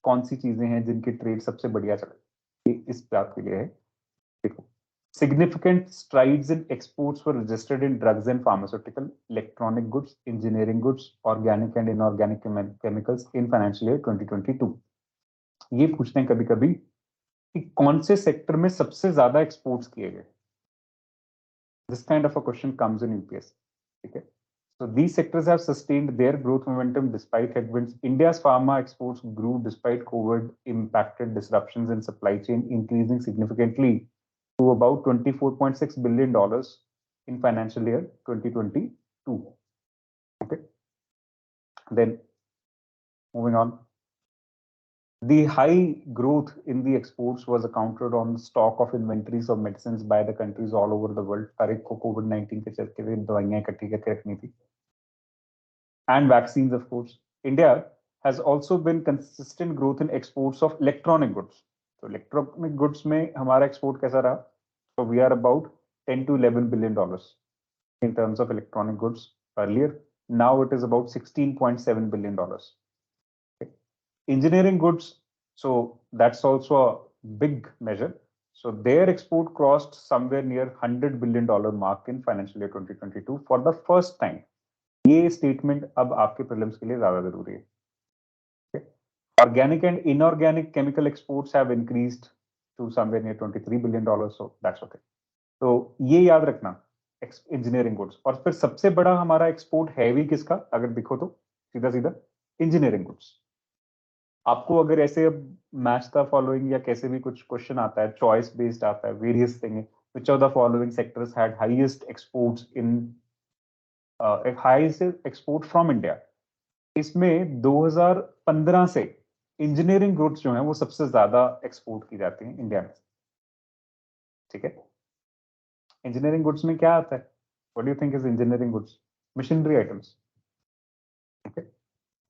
कौन सी चीजें हैं जिनकी ट्रेड सबसे बढ़िया चले, इस बात के लिए है. देखो, significant strides in exports were registered in drugs and pharmaceutical, electronic goods, engineering goods, organic and inorganic chemicals in financial year 2022. ये पूछते हैं कभी कभी कि कौन से सेक्टर में सबसे ज्यादा एक्सपोर्ट्स किए गए. This kind of a question comes in UPSC. ठीक है. So these sectors have sustained their growth momentum despite headwinds. India's pharma exports grew despite COVID impacted disruptions in supply chain, increasing significantly to about $24.6 billion in financial year 2022. Okay. Then moving on. The high growth in the exports was accounted on stock of inventories of medicines by the countries all over the world. हर एक को COVID-19 के चलते हुए दवाइयां इकट्ठी करके रखनी थी. And vaccines, of course. India has also been consistent growth in exports of electronic goods. So electronic goods में हमारा export कैसा रहा? So we are about 10 to 11 billion dollars in terms of electronic goods earlier. Now it is about 16.7 billion dollars. Okay. Engineering goods, so that's also a big measure. So their export crossed somewhere near $100 billion mark in financial year 2022 for the first time. ये statement अब आपके prelims के लिए ज़्यादा ज़रूरी है. Okay? Organic and inorganic chemical exports have increased to somewhere near $23 billion, so that's okay. तो ये याद रखना इंजीनियरिंग गुड्स. और फिर सबसे बड़ा हमारा एक्सपोर्ट है भी किसका, अगर देखो तो सीधा सीधा इंजीनियरिंग गुड्स. आपको अगर ऐसे मैच द फॉलोइंग या कैसे भी कुछ क्वेश्चन आता है, चॉइस बेस्ड आता है, various thing, which of the following sectors had highest exports in highest export from India, इसमें 2015 से इंजीनियरिंग गुड्स जो है वो सबसे ज्यादा एक्सपोर्ट की जाती हैं इंडिया में. ठीक है. इंजीनियरिंग गुड्स में क्या आता है? What do you think is engineering goods? Machinery items. Okay.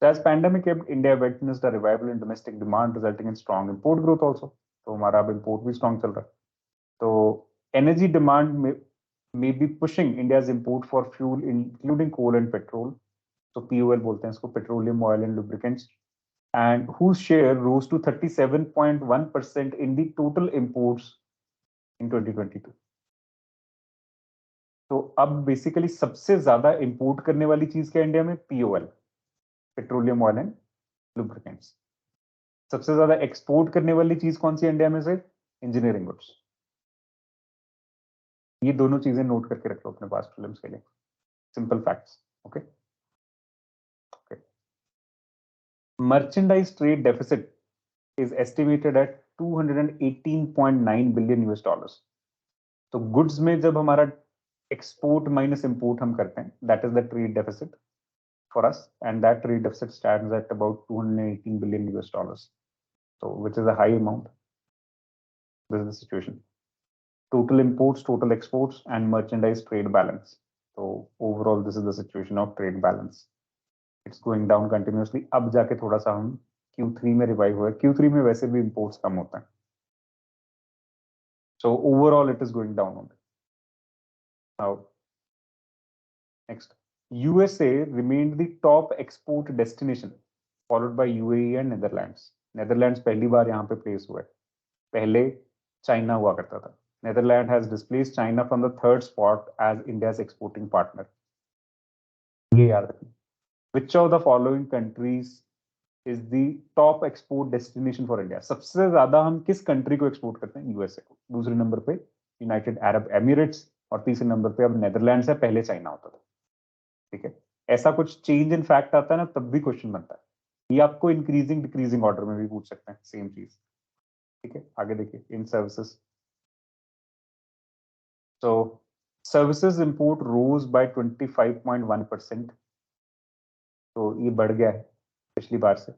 So as pandemic hit, India witnessed a revival in domestic demand, resulting in strong import growth also. तो हमारा अब import भी strong चल रहा है. तो energy demand may be pushing India's import for fuel, including coal and petrol. So POL बोलते हैं इसको, petroleum, oil and lubricants, and whose share rose to 37.1% in the total imports in 2022. तो अब बेसिकली सबसे ज्यादा इंपोर्ट करने वाली चीज क्या इंडिया में? POL, petroleum oil and lubricants. सबसे ज्यादा एक्सपोर्ट करने वाली चीज कौन सी इंडिया में से? Engineering goods. ये दोनों चीजें नोट करके रख लो अपने पास प्रीलिम्स के लिए. Simple facts. Okay. Merchandise trade deficit is estimated at 218.9 billion US dollars. तो गुड्स में जब हमारा एक्सपोर्ट माइनस इंपोर्ट हम करते हैं, that is the trade deficit for us, and that trade deficit stands at about 218 billion US dollars. So, which is a high amount. This is the situation. Total imports, total exports, and merchandise trade balance. So, overall, this is the situation of trade balance. It's going down continuously. अब जाके थोड़ा सा हम Q3 में revive हुआ. Q3 में वैसे भी imports कम होता है. So, overall, it is going down only. Now, next. USA remained the top export destination, followed by UAE and Netherlands. Netherlands पहली बार यहाँ पे प्लेस हुआ है. पहले चाइना हुआ करता था. Netherlands has displaced China from the third spot as India's exporting partner. ये याद रखना. Which of the following countries is the top export destination for India? सबसे ज्यादा हम किस कंट्री को एक्सपोर्ट करते हैं? यूएसए को. दूसरे नंबर पे यूनाइटेड अरब एमिरेट्स, और तीसरे नंबर पे अब नेदरलैंड्स है. पहले चाइना होता था. ठीक है. ऐसा कुछ चेंज इन फैक्ट आता है ना, तब भी क्वेश्चन बनता है. ये आपको इंक्रीजिंग डिक्रीजिंग ऑर्डर में भी पूछ सकते हैं, सेम चीज. ठीक है. आगे देखिए. इन services, so services import rose by 25.1%. तो ये बढ़ गया है पिछली बार से.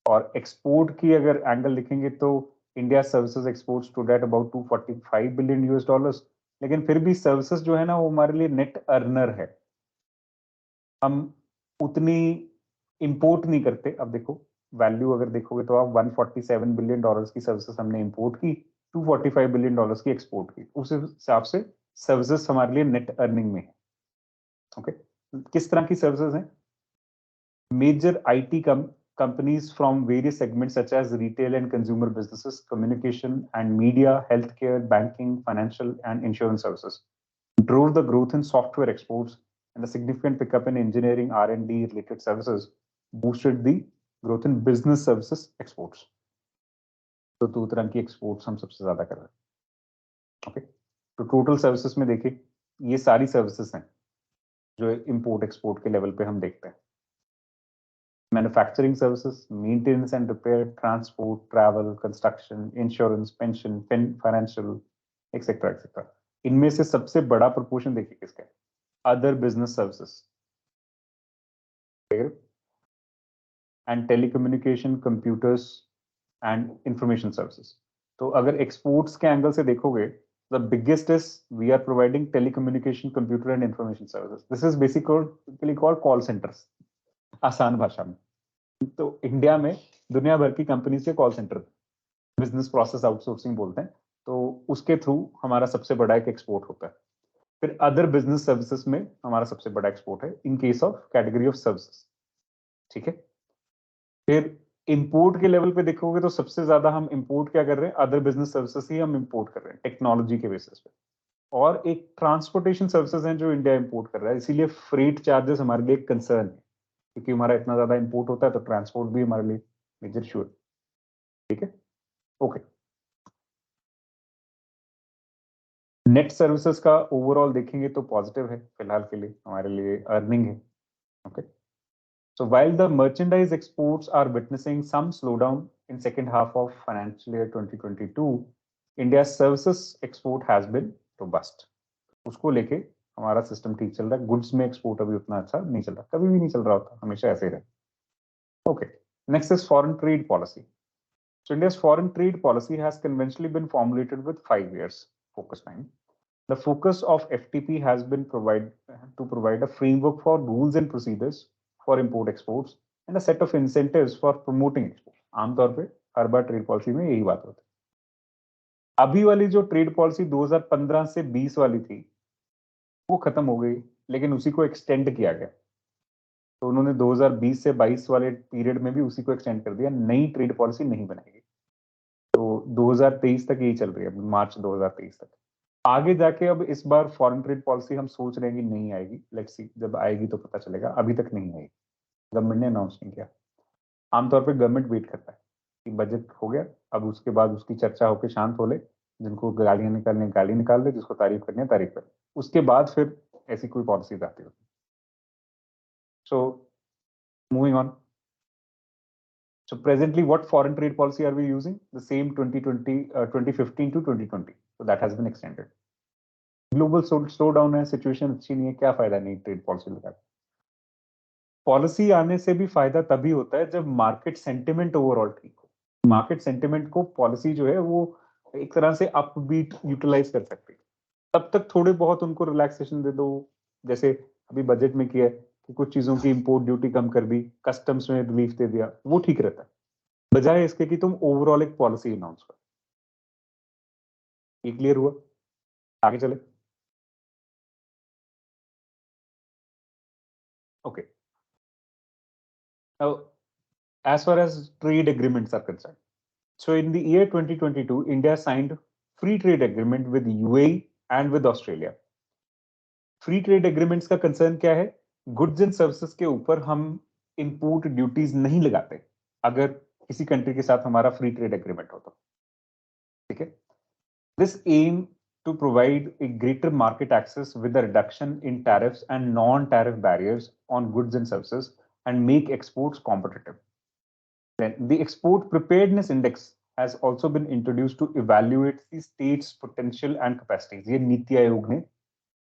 और एक्सपोर्ट की अगर एंगल लिखेंगे तो India services export stood at about 245 billion US dollars. लेकिन फिर भी सर्विसेज जो है ना वो हमारे लिए नेट अर्नर है. हम उतनी इंपोर्ट नहीं करते. अब देखो वैल्यू अगर देखोगे तो आप 147 बिलियन डॉलर्स की सर्विसेज हमने इंपोर्ट की, 245 बिलियन डॉलर्स की एक्सपोर्ट की. उस हिसाब से सर्विसेज हमारे लिए नेट अर्निंग में है. ओके. किस तरह की सर्विसेज हैं? Major IT companies from various segments such as retail and consumer businesses, communication and media, healthcare, banking, financial and insurance services drove the growth in software exports, and a significant pickup in engineering R&D related services boosted the growth in business services exports. तो दो तरह की exports हम सबसे ज्यादा कर रहे हैं. ओके. तो टोटल सर्विसेज में देखिए ये सारी सर्विसेज हैं जो इंपोर्ट एक्सपोर्ट के लेवल पे हम देखते हैं. Manufacturing services, maintenance and repair, transport, travel, construction, insurance, pension, financial, etc., etc. इनमें से सबसे बड़ा proportion देखिए किसका है? Other business services and telecommunication, computers and information services. तो अगर exports के angle से देखोगे, the biggest is we are providing telecommunication, computer and information services. This is basically called call centers. आसान भाषा में. तो इंडिया में दुनिया भर की कंपनी से call centre, business process outsourcing बोलते हैं. तो उसके थ्रू हमारा सबसे बड़ा एक एक्सपोर्ट होता है. फिर अदर बिजनेस सर्विसेज में हमारा सबसे बड़ा एक्सपोर्ट है in case of category of services. ठीक है. फिर इंपोर्ट के लेवल पे देखोगे तो सबसे ज्यादा हम इंपोर्ट क्या कर रहे हैं, अदर बिजनेस सर्विसेज ही हम इंपोर्ट कर रहे हैं टेक्नोलॉजी के बेसिस पे, और एक ट्रांसपोर्टेशन सर्विसेज हैं जो इंडिया इंपोर्ट कर रहा है, इसीलिए फ्रेट चार्जेस हमारे लिए एक कंसर्न है, क्योंकि हमारा इतना ज्यादा इंपोर्ट होता है तो ट्रांसपोर्ट भी हमारे लिए मेजर इशू है। ठीक है, ओके। नेट सर्विसेज का ओवरऑल देखेंगे तो पॉजिटिव है फिलहाल के लिए, हमारे लिए अर्निंग है। Okay, so while the merchandise exports are witnessing some slowdown in second half of financial year 2022, India's services export has been robust. उसको लेके हमारा सिस्टम ठीक चल रहा है, गुड्स में एक्सपोर्ट अभी उतना अच्छा नहीं चल रहा, कभी भी नहीं चल रहा होता, हमेशा ऐसे ही रहे। Okay, next is foreign trade policy. So India's foreign trade policy has conventionally been formulated with 5 years focus time. The focus of FTP has been to provide a framework for rules and procedures for import exports and a set of incentives for promoting exports. आमतौर पे हर बार trade policy में यही बात होती है। अभी वाली जो ट्रेड पॉलिसी 2015 से 20 वाली थी वो खत्म हो गई, लेकिन उसी को एक्सटेंड किया गया, तो उन्होंने 2020 से 22 वाले पीरियड में भी उसी को एक्सटेंड कर दिया, नई ट्रेड पॉलिसी नहीं बनाएगी। तो 2023 तक यही चल रही है, मार्च 2023 तक। आगे जाके अब इस बार फॉरेन ट्रेड पॉलिसी हम सोच रहे हैं कि नहीं आएगी, लेट्स सी, जब आएगी तो पता चलेगा, अभी तक नहीं आई, गवर्नमेंट ने अनाउंस नहीं किया। आमतौर पे गवर्नमेंट वेट करता है कि बजट हो गया, अब उसके बाद उसकी चर्चा होकर शांत हो ले, जिनको गालियां निकालनी गाली निकाल ले, जिसको तारीफ करनी है तारीफ कर, उसके बाद फिर ऐसी कोई पॉलिसी आती होती। So moving on, so presently what foreign trade policy are we using? The same 2020 2015 to 2020, so that has been extended. Global slow down है, सिचुएशन अच्छी नहीं है, क्या फायदा नहीं ट्रेड पॉलिसी लगा। पॉलिसी आने से भी फायदा तभी होता है जब मार्केट सेंटिमेंट ओवरऑल ठीक हो। मार्केट सेंटिमेंट को पॉलिसी जो है वो एक तरह से अपबीट यूटिलाइज कर सकती है, तब तक थोड़े बहुत उनको रिलैक्सेशन दे दो, जैसे अभी बजट में किया है कि कुछ चीजों की इंपोर्ट ड्यूटी कम कर दी, कस्टम्स में रिलीफ दे दिया, वो ठीक रहता है, बजाय इसके कि तुम ओवरऑल एक पॉलिसी अनाउंस करो। ये क्लियर हुआ? आगे चले। Okay, now as far as trade agreements are concerned, so in the year 2022 India signed free trade agreement with UAE and with Australia. Free trade agreements का कंसर्न क्या है? Goods and services के ऊपर हम import duties नहीं लगाते अगर किसी कंट्री के साथ हमारा फ्री ट्रेड एग्रीमेंट हो तो। ठीक है, this aim to provide a greater market access with a reduction in tariffs and non-tariff barriers on goods and services and make exports competitive. Then the Export Preparedness Index has also been introduced to evaluate the state's potential and capacities. ये नीति आयोग ने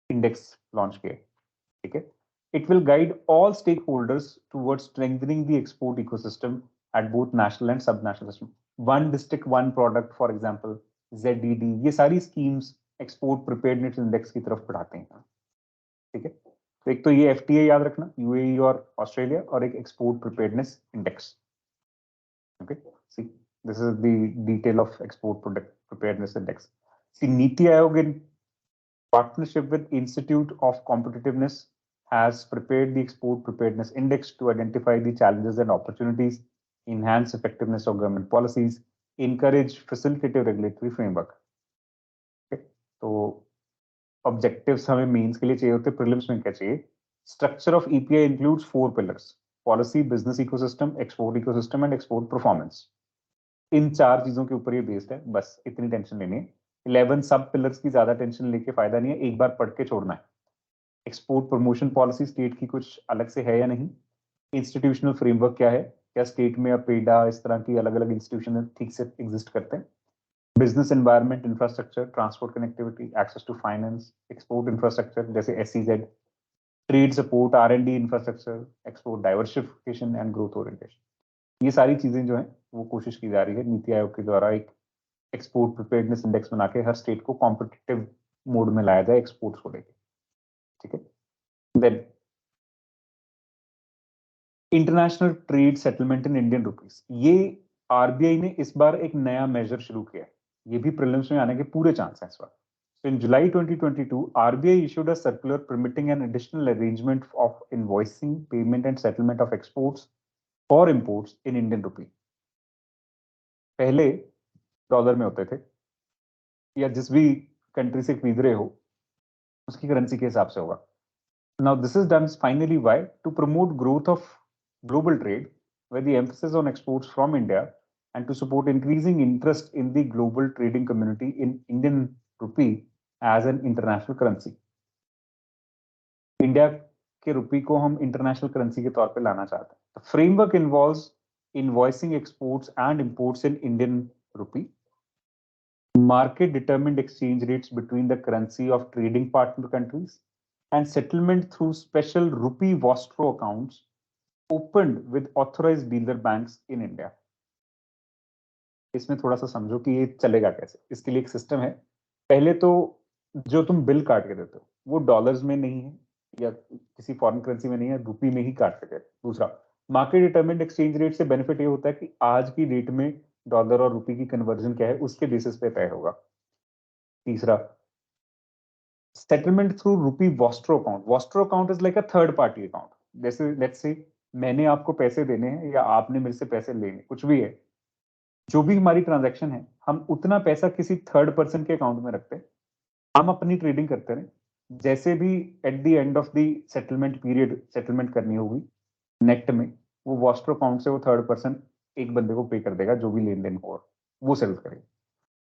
index launch किया, ठीक है। It will guide all stakeholders towards strengthening the export ecosystem at both national and subnational system. One district, one product, for example, ZDD, ये सारी schemes export preparedness index की तरफ बढ़ाते हैं। ठीक है, तो एक तो ये एफटीए याद रखना, यूएई और ऑस्ट्रेलिया, और एक export preparedness index. Okay, see, this is the detail of export product preparedness index. See, Niti Aayog in partnership with Institute of Competitiveness has prepared the export preparedness index to identify the challenges and opportunities, enhance effectiveness of government policies, encourage facilitative regulatory framework. Okay, तो objectives हमें mains के लिए चाहिए होते, prelims में क्या चाहिए? Structure of EPI includes 4 pillars: policy, business ecosystem, export ecosystem, and export performance. इन 4 चीजों के ऊपर ये बेस्ड है, बस इतनी टेंशन लेनी है। 11 सब पिलर्स की ज्यादा टेंशन लेके फायदा नहीं है, एक बार पढ़ के छोड़ना है। एक्सपोर्ट प्रमोशन पॉलिसी स्टेट की कुछ अलग से है या नहीं, इंस्टीट्यूशनल फ्रेमवर्क क्या है, क्या स्टेट में अपेडा इस तरह की अलग अलग इंस्टीट्यूशन ठीक से एग्जिस्ट करते हैं, business environment, infrastructure, transport connectivity, access to finance, export infrastructure जैसे SEZ, trade support, R&D infrastructure, export diversification and growth orientation. ये सारी चीजें जो है वो कोशिश की जा रही है नीति आयोग के द्वारा, एक एक्सपोर्ट प्रिपेयर्डनेस इंडेक्स बना के हर स्टेट को कॉम्पिटिटिव मोड में लाया जाए एक्सपोर्ट्स को लेकर। ठीक है, then international trade settlement in Indian rupees, ये आरबीआई ने इस बार एक नया मेजर शुरू किया है, ये भी प्रीलिम्स में आने के पूरे चांस हैं इस बार। So in July 2022, RBI issued a circular permitting an additional arrangement of invoicing, payment and settlement of exports or imports in Indian rupee. पहले डॉलर में होते थे, या जिस भी कंट्री से खरीद रहे हो उसकी करेंसी के हिसाब से होगा. Now this is done finally why? To promote growth of global trade, where the emphasis on exports from India, and to support increasing interest in the global trading community in Indian rupee as an international currency. India के रुपी को हम international currency के तौर पे लाना चाहते हैं. The framework involves invoicing exports and imports in Indian rupee, market determined exchange rates between the currency of trading partner countries, and settlement through special rupee vostro accounts opened with authorized dealer banks in India. इसमें थोड़ा सा समझो कि ये चलेगा कैसे. इसके लिए एक सिस्टम है. पहले तो जो तुम बिल काट के देते हो वो डॉलर्स में नहीं है या किसी फॉरेन करेंसी में नहीं है, रुपी में ही काट सके. दूसरा, मार्केट डिटरमिन्ड एक्सचेंज रेट से बेनिफिट ये होता है कि आज की डेट में डॉलर और रुपी की कन्वर्जन क्या है उसके बेसिस पे तय होगा. तीसरा, settlement through rupee vostro account. Vostro account is like a third party account. जैसे लेट्स से मैंने आपको पैसे देने हैं या आपने मेरे से पैसे लेने, कुछ भी है, जो भी हमारी ट्रांजैक्शन है हम उतना पैसा किसी थर्ड पर्सन के अकाउंट में रखते हैं, हम अपनी ट्रेडिंग करते रहे. जैसे भी at the end of the settlement period settlement करनी होगी नेट में, वो वॉस्ट्रो अकाउंट से वो थर्ड पर्सन एक बंदे को पे कर देगा जो भी लेन देन हो, वो सेटल करेगा.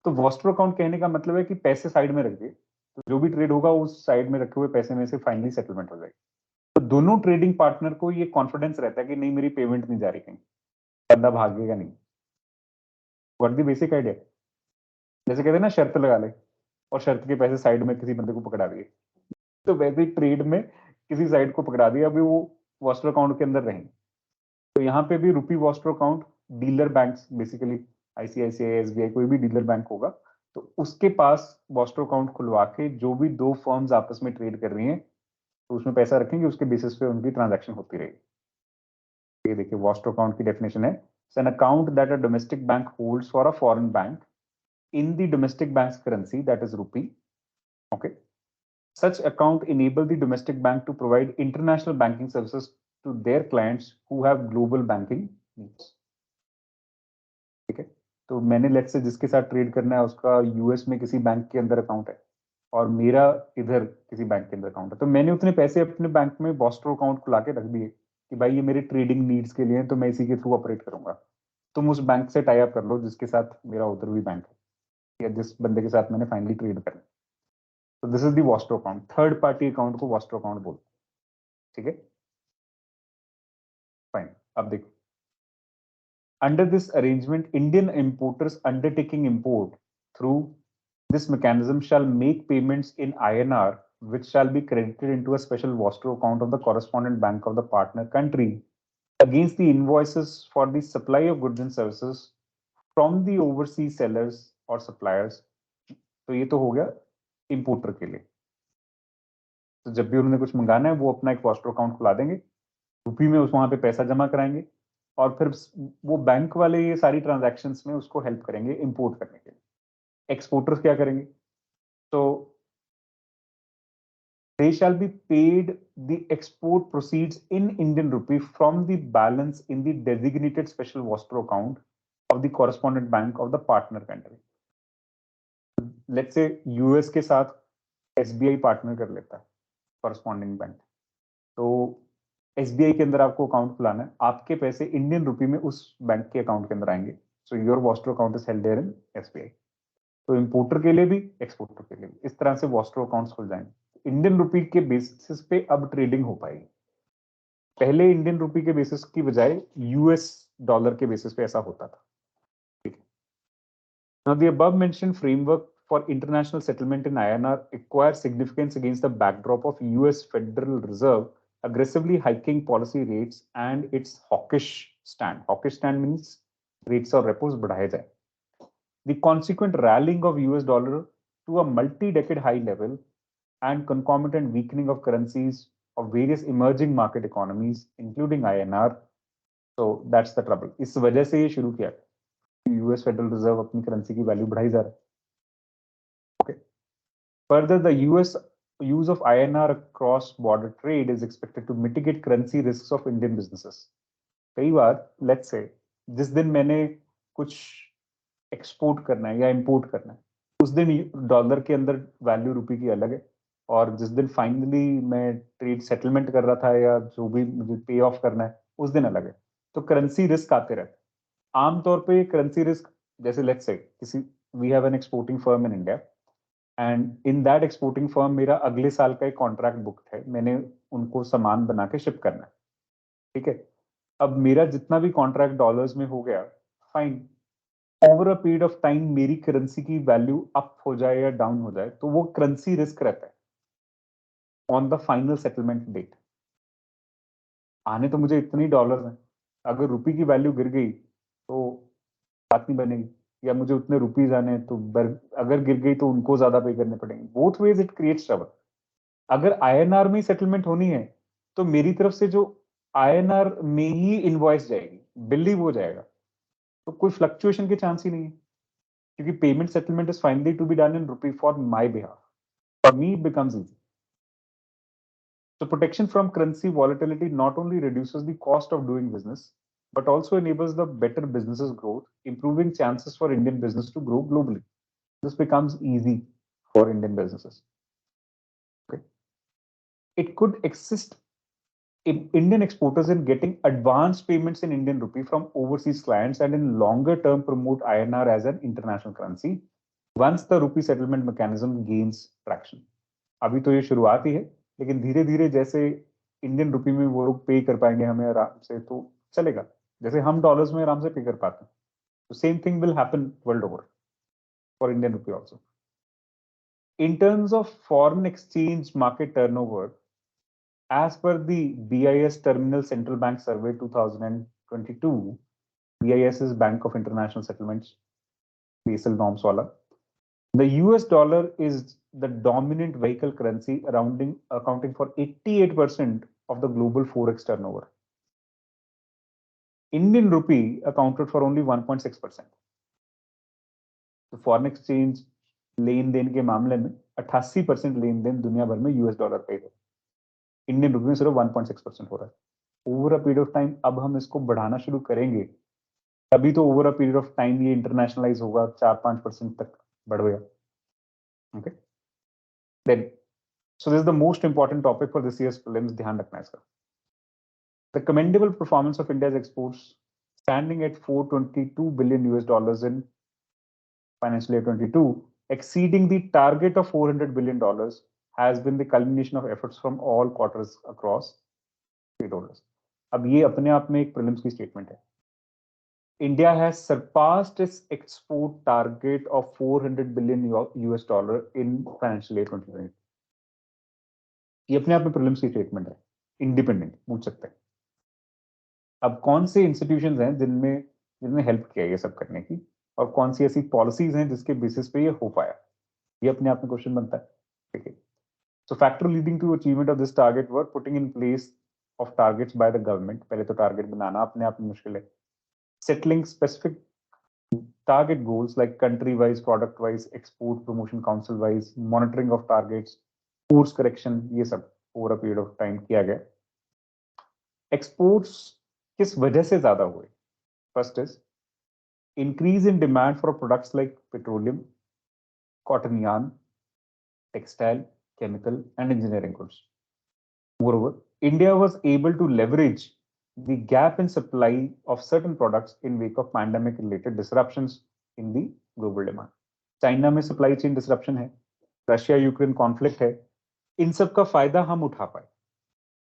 तो वॉस्ट्रो अकाउंट कहने का मतलब है कि पैसे साइड में रख दिए, तो जो भी ट्रेड होगा उस साइड में रखे हुए पैसे में से फाइनली सेटलमेंट हो जाएगी. तो दोनों ट्रेडिंग पार्टनर को ये कॉन्फिडेंस रहता है कि नहीं मेरी पेमेंट नहीं जा रही, कहीं बंदा भागेगा नहीं. What the basic idea. जैसे कहते हैं ना शर्त लगा ले, और शर्त के पैसे साइड में किसी बंदे को पकड़ा दिए, तो वैसे ही ट्रेड में किसी साइड को पकड़ा दिया, अभी वो वॉस्ट्रो अकाउंट के अंदर रहेंगे. तो यहाँ पे भी rupee vostro account dealer banks, basically ICICI SBI कोई भी डीलर बैंक होगा, तो उसके पास वॉस्ट्रो अकाउंट खुलवा के जो भी दो फर्म्स आपस में ट्रेड कर रही हैं तो उसमें पैसा रखेंगे, उसके बेसिस पे उनकी ट्रांजैक्शन होती रहेगी. ये देखिए वॉस्ट्रो अकाउंट की डेफिनेशन है, an account that a domestic bank holds for a foreign bank in the domestic bank's currency, that is rupee. Okay. Such account enable the domestic bank to provide international banking services to their clients who have global banking needs. ठीक है. तो मैंने let's say जिसके साथ trade करना है उसका US में किसी बैंक के अंदर अकाउंट है और मेरा इधर किसी बैंक के अंदर अकाउंट है, तो मैंने उतने पैसे अपने बैंक में वॉस्ट्रो अकाउंट खुला के रख दिए कि भाई ये मेरे ट्रेडिंग नीड्स के लिए है, तो मैं इसी के थ्रू ऑपरेट करूंगा. तुम उस बैंक से टाई अप कर लो जिसके साथ मेरा उधर भी बैंक है या जिस बंदे के साथ मैंने फाइनली ट्रेड करना. तो this is the Vostro account. Third party account को वॉस्ट्रो अकाउंट बोलते हैं. ठीक है, फाइन. अब देखो, under this arrangement Indian importers undertaking import through this mechanism shall make payments in INR which shall be credited into a special Vostro account of the correspondent bank of the partner country against the invoices for the supply of goods and services from the overseas sellers or suppliers. तो ये तो हो गया importer के लिए. तो जब भी उन्होंने कुछ मंगाना है वो अपना एक वॉस्ट्रो अकाउंट खुला देंगे, रुपी में उस वहां पे पैसा जमा कराएंगे और फिर वो बैंक वाले ये सारी ट्रांजैक्शंस में उसको हेल्प करेंगे इंपोर्ट करने के लिए. एक्सपोर्टर्स क्या करेंगे, तो they shall be paid the export proceeds in Indian rupee from the balance in the designated special Vostro account of the correspondent bank of the partner country. Let's say US के साथ SBI partner कर लेता है corresponding bank, तो SBI के अंदर आपको account खुलाना है, आपके पैसे इंडियन रुपी में उस बैंक के अकाउंट के अंदर आएंगे. So your vostro account is held there in SBI. तो इंपोर्टर के लिए भी एक्सपोर्टर के लिए भी इस तरह से वॉस्ट्रो अकाउंट्स खुल जाएंगे. इंडियन रुपी के बेसिस पे अब ट्रेडिंग हो पाएगी. पहले इंडियन रुपी के बेसिस की बजाय यूएस डॉलर के बेसिस पे ऐसा होता था. ठीक है. Now the above mentioned framework for international settlement in INR acquires significance against the backdrop of US Federal Reserve aggressively hiking policy rates and its hawkish stand. Hawkish stand means rates or repos बढ़ाए जाए. The consequent rallying of US dollar to a multi-decade high level and concomitant weakening of currencies of various emerging market economies, including INR. So that's the trouble. इस वजह से ये शुरू किया. US federal reserve अपनी currency की value बढ़ाई जा रहा है. Okay. Further, the US use of INR across border trade is expected to mitigate currency risks of Indian businesses. कई बार, let's say, जिस दिन मैंने कुछ एक्सपोर्ट करना है या इंपोर्ट करना है, उस दिन डॉलर के अंदर वैल्यू रुपए की अलग है, और जिस दिन फाइनली मैं ट्रेड सेटलमेंट कर रहा था या जो भी मुझे पे ऑफ करना है उस दिन अलग है। तो करेंसी रिस्क आते रहते हैं आमतौर पे। करेंसी रिस्क जैसे लेट्स से किसी, we have an exporting firm in India, and in that exporting firm मेरा अगले साल का एक कॉन्ट्रैक्ट बुक है, मैंने उनको सामान बना के शिप करना है, ठीक है। अब मेरा जितना भी कॉन्ट्रैक्ट डॉलर्स में हो गया, fine, over a period of time मेरी करेंसी की वैल्यू अप हो जाए या डाउन हो जाए तो वो करेंसी रिस्क रहता है on the final settlement date. आने तो मुझे इतने डॉलर हैं, अगर रुपए की वैल्यू गिर गई तो बात नहीं बनेगी, या मुझे उतने रुपीज आने हैं तो अगर गिर गई तो उनको ज्यादा पे करने पड़ेंगे। Both ways it creates trouble. अगर आईएनआर में सेटलमेंट होनी है तो मेरी तरफ से जो आईएनआर में ही इनवॉइस जाएगी, बिल ही वो जाएगा, तो कोई फ्लक्चुएशन के चांस ही नहीं है, क्योंकि payment settlement is finally to be done in rupee for my behalf. For me it becomes easy. So protection from currency volatility not only reduces the cost of doing business, but also enables the better businesses growth, improving chances for Indian business to grow globally. This becomes easy for Indian businesses. Okay. It could assist Indian exporters in getting advance payments in Indian rupee from overseas clients, and in longer term promote INR as an international currency once the rupee settlement mechanism gains traction. अभी तो ये शुरुआत ही है, लेकिन धीरे धीरे जैसे Indian rupee में वो लोग पे कर पाएंगे हमें आराम से तो चलेगा, जैसे हम डॉलर्स में आराम से पे कर पाते हैं, तो same thing will happen world over for Indian rupee also. In terms of foreign exchange market turnover, as per the BIS Terminal Central Bank Survey 2022, BIS is Bank of International Settlements, Basel norms wala. The US dollar is the dominant vehicle currency, accounting for 88% of the global forex turnover. Indian rupee accounted for only 1.6%. तो foreign exchange लेन then के मामले में 88% लेन then दुनिया भर में US dollar पे है, Indian rupee में सिर्फ 1.6% हो रहा है। Over a period of time अब हम इसको बढ़ाना शुरू करेंगे, तभी तो over a period of time ये इंटरनेशनलाइज होगा, 4-5% तक बढ़ गया। Okay, then so this is the most important topic for this year's prelims, ध्यान रखना है इसका। The commendable performance of India's exports, standing at 422 billion US dollars in financial year 22, exceeding the target of 400 billion dollars, has been the culmination of efforts from all quarters across stakeholders. अब ये अपने आप में एक prelims की statement है। India has surpassed its export target of 400 billion US dollar in financial year 2020. ये अपने आप में प्रीलिम्स की स्टेटमेंट है, इंडिपेंडेंट पूछ सकते हैं। अब कौन से इंस्टीट्यूशंस हैं जिनने हेल्प किया ये सब करने की, और कौन सी ऐसी पॉलिसीज हैं जिसके बेसिस पे ये हो पाया, ये अपने आप में क्वेश्चन बनता है। ठीक है, so factor leading to achievement of this target were putting in place of targets by the government. पहले तो टारगेट बनाना अपने आप में मुश्किल है, settling specific target goals like country wise, product wise, export promotion council wise, monitoring of targets, course correction, ये सब over a period of time किया गया। Exports किस वजह से ज्यादा हुए? First is increase in demand for products like petroleum, cotton yarn, textile, chemical, and engineering goods. Moreover, India was able to leverage the gap in supply of certain products in wake of pandemic-related disruptions in the global demand. China में supply chain disruption है, Russia Ukraine conflict है, इन सब का फायदा हम उठा पाए,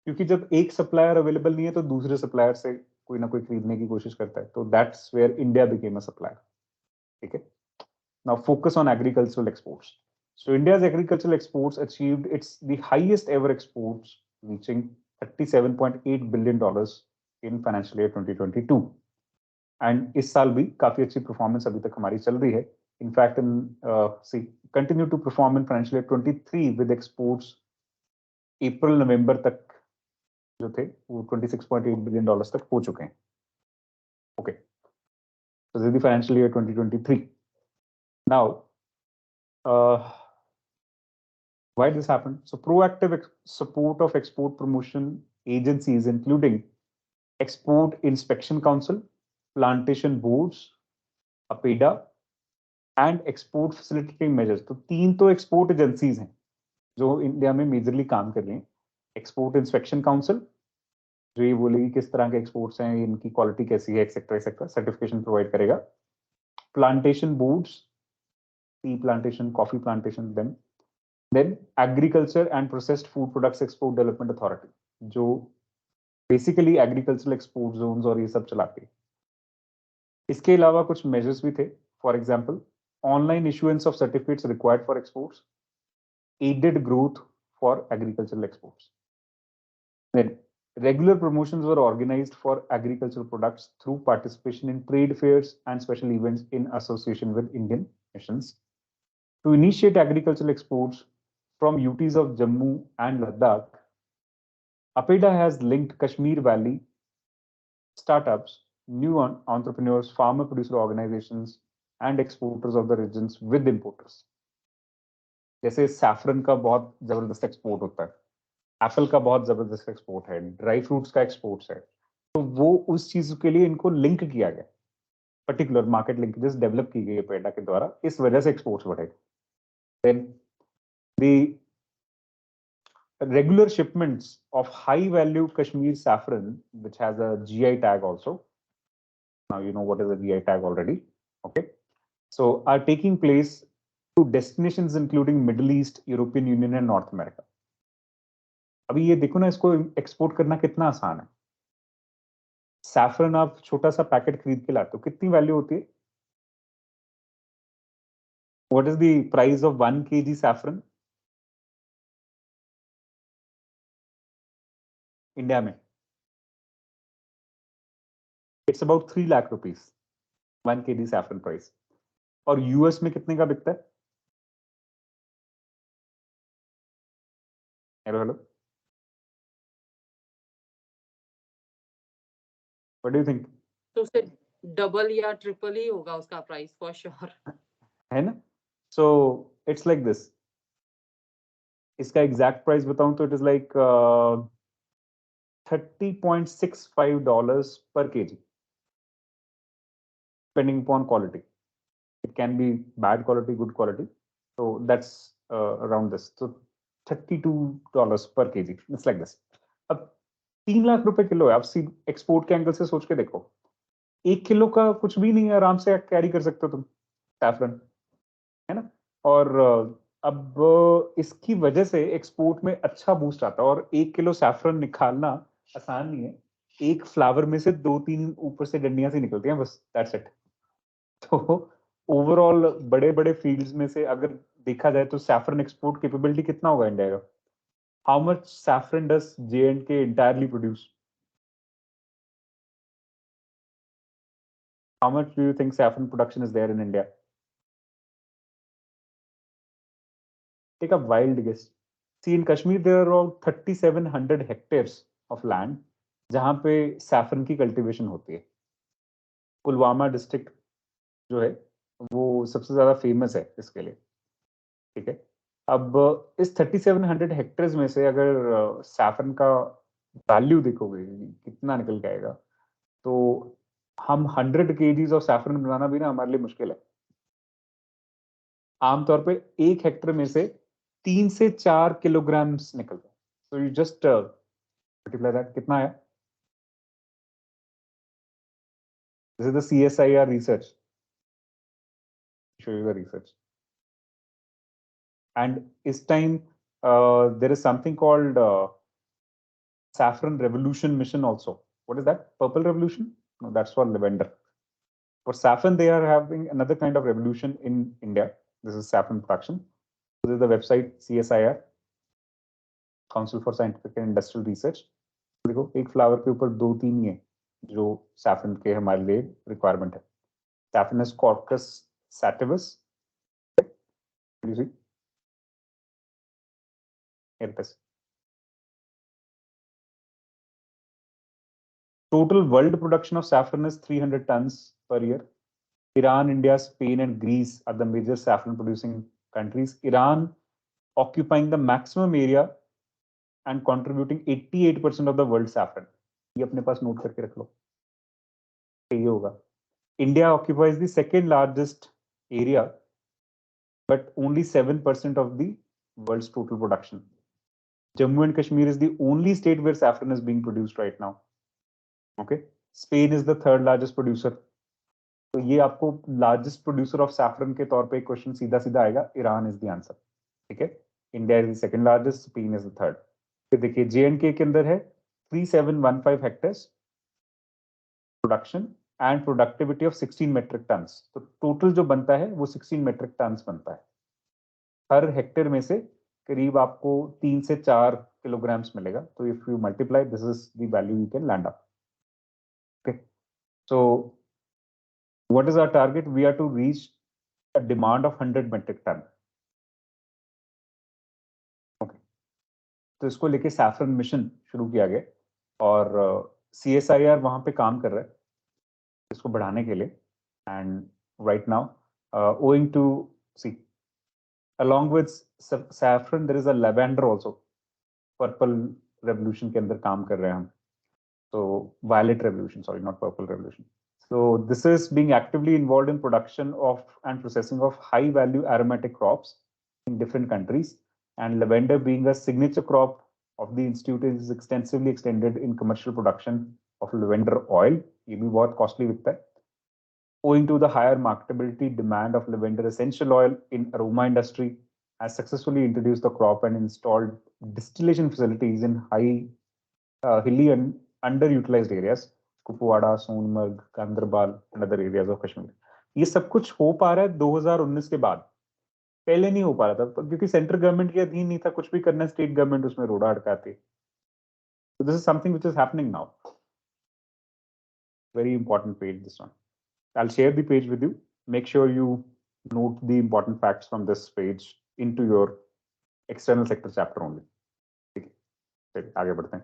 क्योंकि जब एक सप्लायर अवेलेबल नहीं है तो दूसरे सप्लायर से कोई ना कोई खरीदने की कोशिश करता है, तो that's where India became a supplier. ठीक है, now focus on agricultural exports. So India's agricultural exports achieved the highest ever exports, reaching $37.8 billion in financial year 2022. And इस साल भी काफी अच्छी परफॉर्मेंस अभी तक हमारी चल रही है। In fact, continue to perform in financial year 23 with exports अप्रैल नवंबर तक जो थे वो $26.8 billion तक हो चुके हैं। Okay, so this is the financial year 2023. Now, why this happened? So proactive support of export promotion agencies, including Export Inspection Council, Plantation Boards, APEDA, and export facilitating measures. तो 3 तो एक्सपोर्ट एजेंसीज हैं जो India में majorly काम कर रही हैं। Export inspection council, जो ये बोलेगी किस तरह के एक्सपोर्ट्स हैं, इनकी क्वालिटी कैसी है, एक्सेट्रा एक्सेट्रा, सर्टिफिकेशन प्रोवाइड करेगा। Plantation boards, tea plantation, coffee plantation, then agriculture and processed food products export development authority, जो बेसिकली एग्रीकल्चरल एक्सपोर्ट जोन्स और ये सब चलाती है। इसके अलावा कुछ मेजर्स भी थे, for example online issuance of certificates required for exports, aided growth for agricultural exports. Then regular promotions were organized for agricultural products through participation in trade fairs and special events in association with Indian nations. To initiate agricultural exports from UTs of Jammu and Ladakh, APEDA has linked Kashmir Valley startups, new entrepreneurs, farmer producer organizations, and exporters of the regions with importers. जैसे saffron का बहुत जबरदस्त export होता है, Apple का बहुत जबरदस्त export है, ड्राई फ्रूट्स का एक्सपोर्ट्स है, तो वो उस चीज के लिए इनको लिंक किया गया, पर्टिकुलर मार्केट लिंकेजेस डेवलप की गई है पेडा के द्वारा, इस वजह से एक्सपोर्ट्स बढ़े। Then the regular shipments of high value Kashmir saffron, which has a GI tag also, now you know what is a GI tag already, okay, so are taking place to destinations including Middle East, European Union and North America. अभी ये देखो ना, इसको export करना कितना आसान है। Saffron आप छोटा सा पैकेट खरीद के लाते हो, कितनी वैल्यू होती है? What is the price of 1 kg saffron India में? It's about 3 lakh rupees 1 kg saffron price. और यूएस में कितने का बिकता है? Hello hello, what do you think? तो उससे डबल या ट्रिपल ही होगा उसका प्राइस फॉर श्योर, है ना? सो इट्स लाइक दिस। इसका एग्जैक्ट प्राइस बताऊं तो it is like $30.65 per kg, depending upon quality. It can be bad quality, good quality. So that's around this. So $32 per kg. It's like this. अब 3 लाख रुपए kilo है। आप सी export के angle से सोच के देखो, 1 किलो का कुछ भी नहीं है, आराम से कैरी कर सकते हो तुम सैफरन, है ना? और अब इसकी वजह से एक्सपोर्ट में अच्छा बूस्ट आता है। और 1 किलो सैफरन निकालना आसान नहीं है। एक फ्लावर में से 2-3 ऊपर से डंडियां सी निकलती हैं, बस दैट्स इट। तो ओवरऑल बड़े बड़े फील्ड्स में से अगर देखा जाए तो सैफरन एक्सपोर्ट कैपेबिलिटी कितना होगा इंडिया का? How much saffron does J&K entirely produce? How much do you think saffron production is there in India? Take a wild guess. See, in Kashmir, there are around 3,700 hectares of land जहाँ पे saffron की cultivation होती है। Pulwama district जो है वो सबसे ज्यादा फेमस है इसके लिए, ठीक है? अब इस 3,700 हेक्टेयर्स में से अगर सैफरन का वैल्यू देखोगे कितना निकल के आएगा, तो हम 100 kgs ऑफ सैफरन बनाना भी ना हमारे लिए मुश्किल है। आमतौर पे 1 हेक्टेयर में से 3 से 4 किलोग्राम्स निकलते हैं। So you just multiply that, कितना है? This is the CSIR research. Show you the research. And this time there is something called saffron revolution mission also. What is that? Purple revolution? No, that's for lavender. For saffron, they are having another kind of revolution in India. This is saffron production. This is the website CSIR, Council for Scientific and Industrial Research. देखो, एक flower के ऊपर 2-3 ही है जो saffron के हमारे लिए requirement है। Saffronus caucus sativus. You see? Here it is. Total world production of saffron is 300 tons per year. Iran, India, Spain, and Greece are the major saffron producing countries. Iran occupying the maximum area and contributing 88% of the world saffron. ये अपने पास note करके रख लो, ये होगा। India occupies the second largest area but only 7% of the world's total production. Jammu and Kashmir is the only state where saffron is being produced right now. Okay, Spain is the third largest producer. तो ये आपको largest producer of saffron के तौर पे question सीधा सीधा आएगा, Iran is the answer. ठीक है, India is the second largest, Spain is the third. फिर देखिए J&K के अंदर है 3715 hectares production and productivity of 16 metric tons. तो टोटल जो बनता है वो 16 मेट्रिक टन्स बनता है. हर हेक्टेयर में से करीब आपको 3 से 4 किलोग्राम्स मिलेगा. तो if you multiply, this is the value you can land up. Okay, so what is our target? We are to reach a demand of 100 metric ton. Okay. तो इसको लेके सैफरन मिशन शुरू किया गया और CSIR वहां पे काम कर रहा है इसको बढ़ाने के लिए. And right now owing to see along with saffron there is a lavender also. Purple revolution के अंदर काम कर रहे हैं हम. So violet revolution, sorry, not purple revolution. So this is being actively involved in production of and processing of high value aromatic crops in different countries, and lavender being a signature crop of the institute is extensively extended in commercial production of lavender oil. ये भी बहुत costly बिकता है. Owing to the higher marketability demand of lavender essential oil in aroma industry, has successfully introduced the crop and installed distillation facilities in high hilly and underutilized areas, Kupwara, Sonamarg, Ganderbal and other areas of Kashmir. ये सब कुछ हो पा रहा है 2019 के बाद. पहले नहीं हो पा रहा था क्योंकि सेंट्रल गवर्नमेंट के अधीन नहीं था. कुछ भी करना स्टेट गवर्नमेंट उसमें रोड़ा अटकाती. So this is something which is happening now. Very important page, this one. I'll share the page with you. Make sure you note the important facts from this page into your external sector chapter only. ठीक है, चलिए आगे बढ़ते हैं.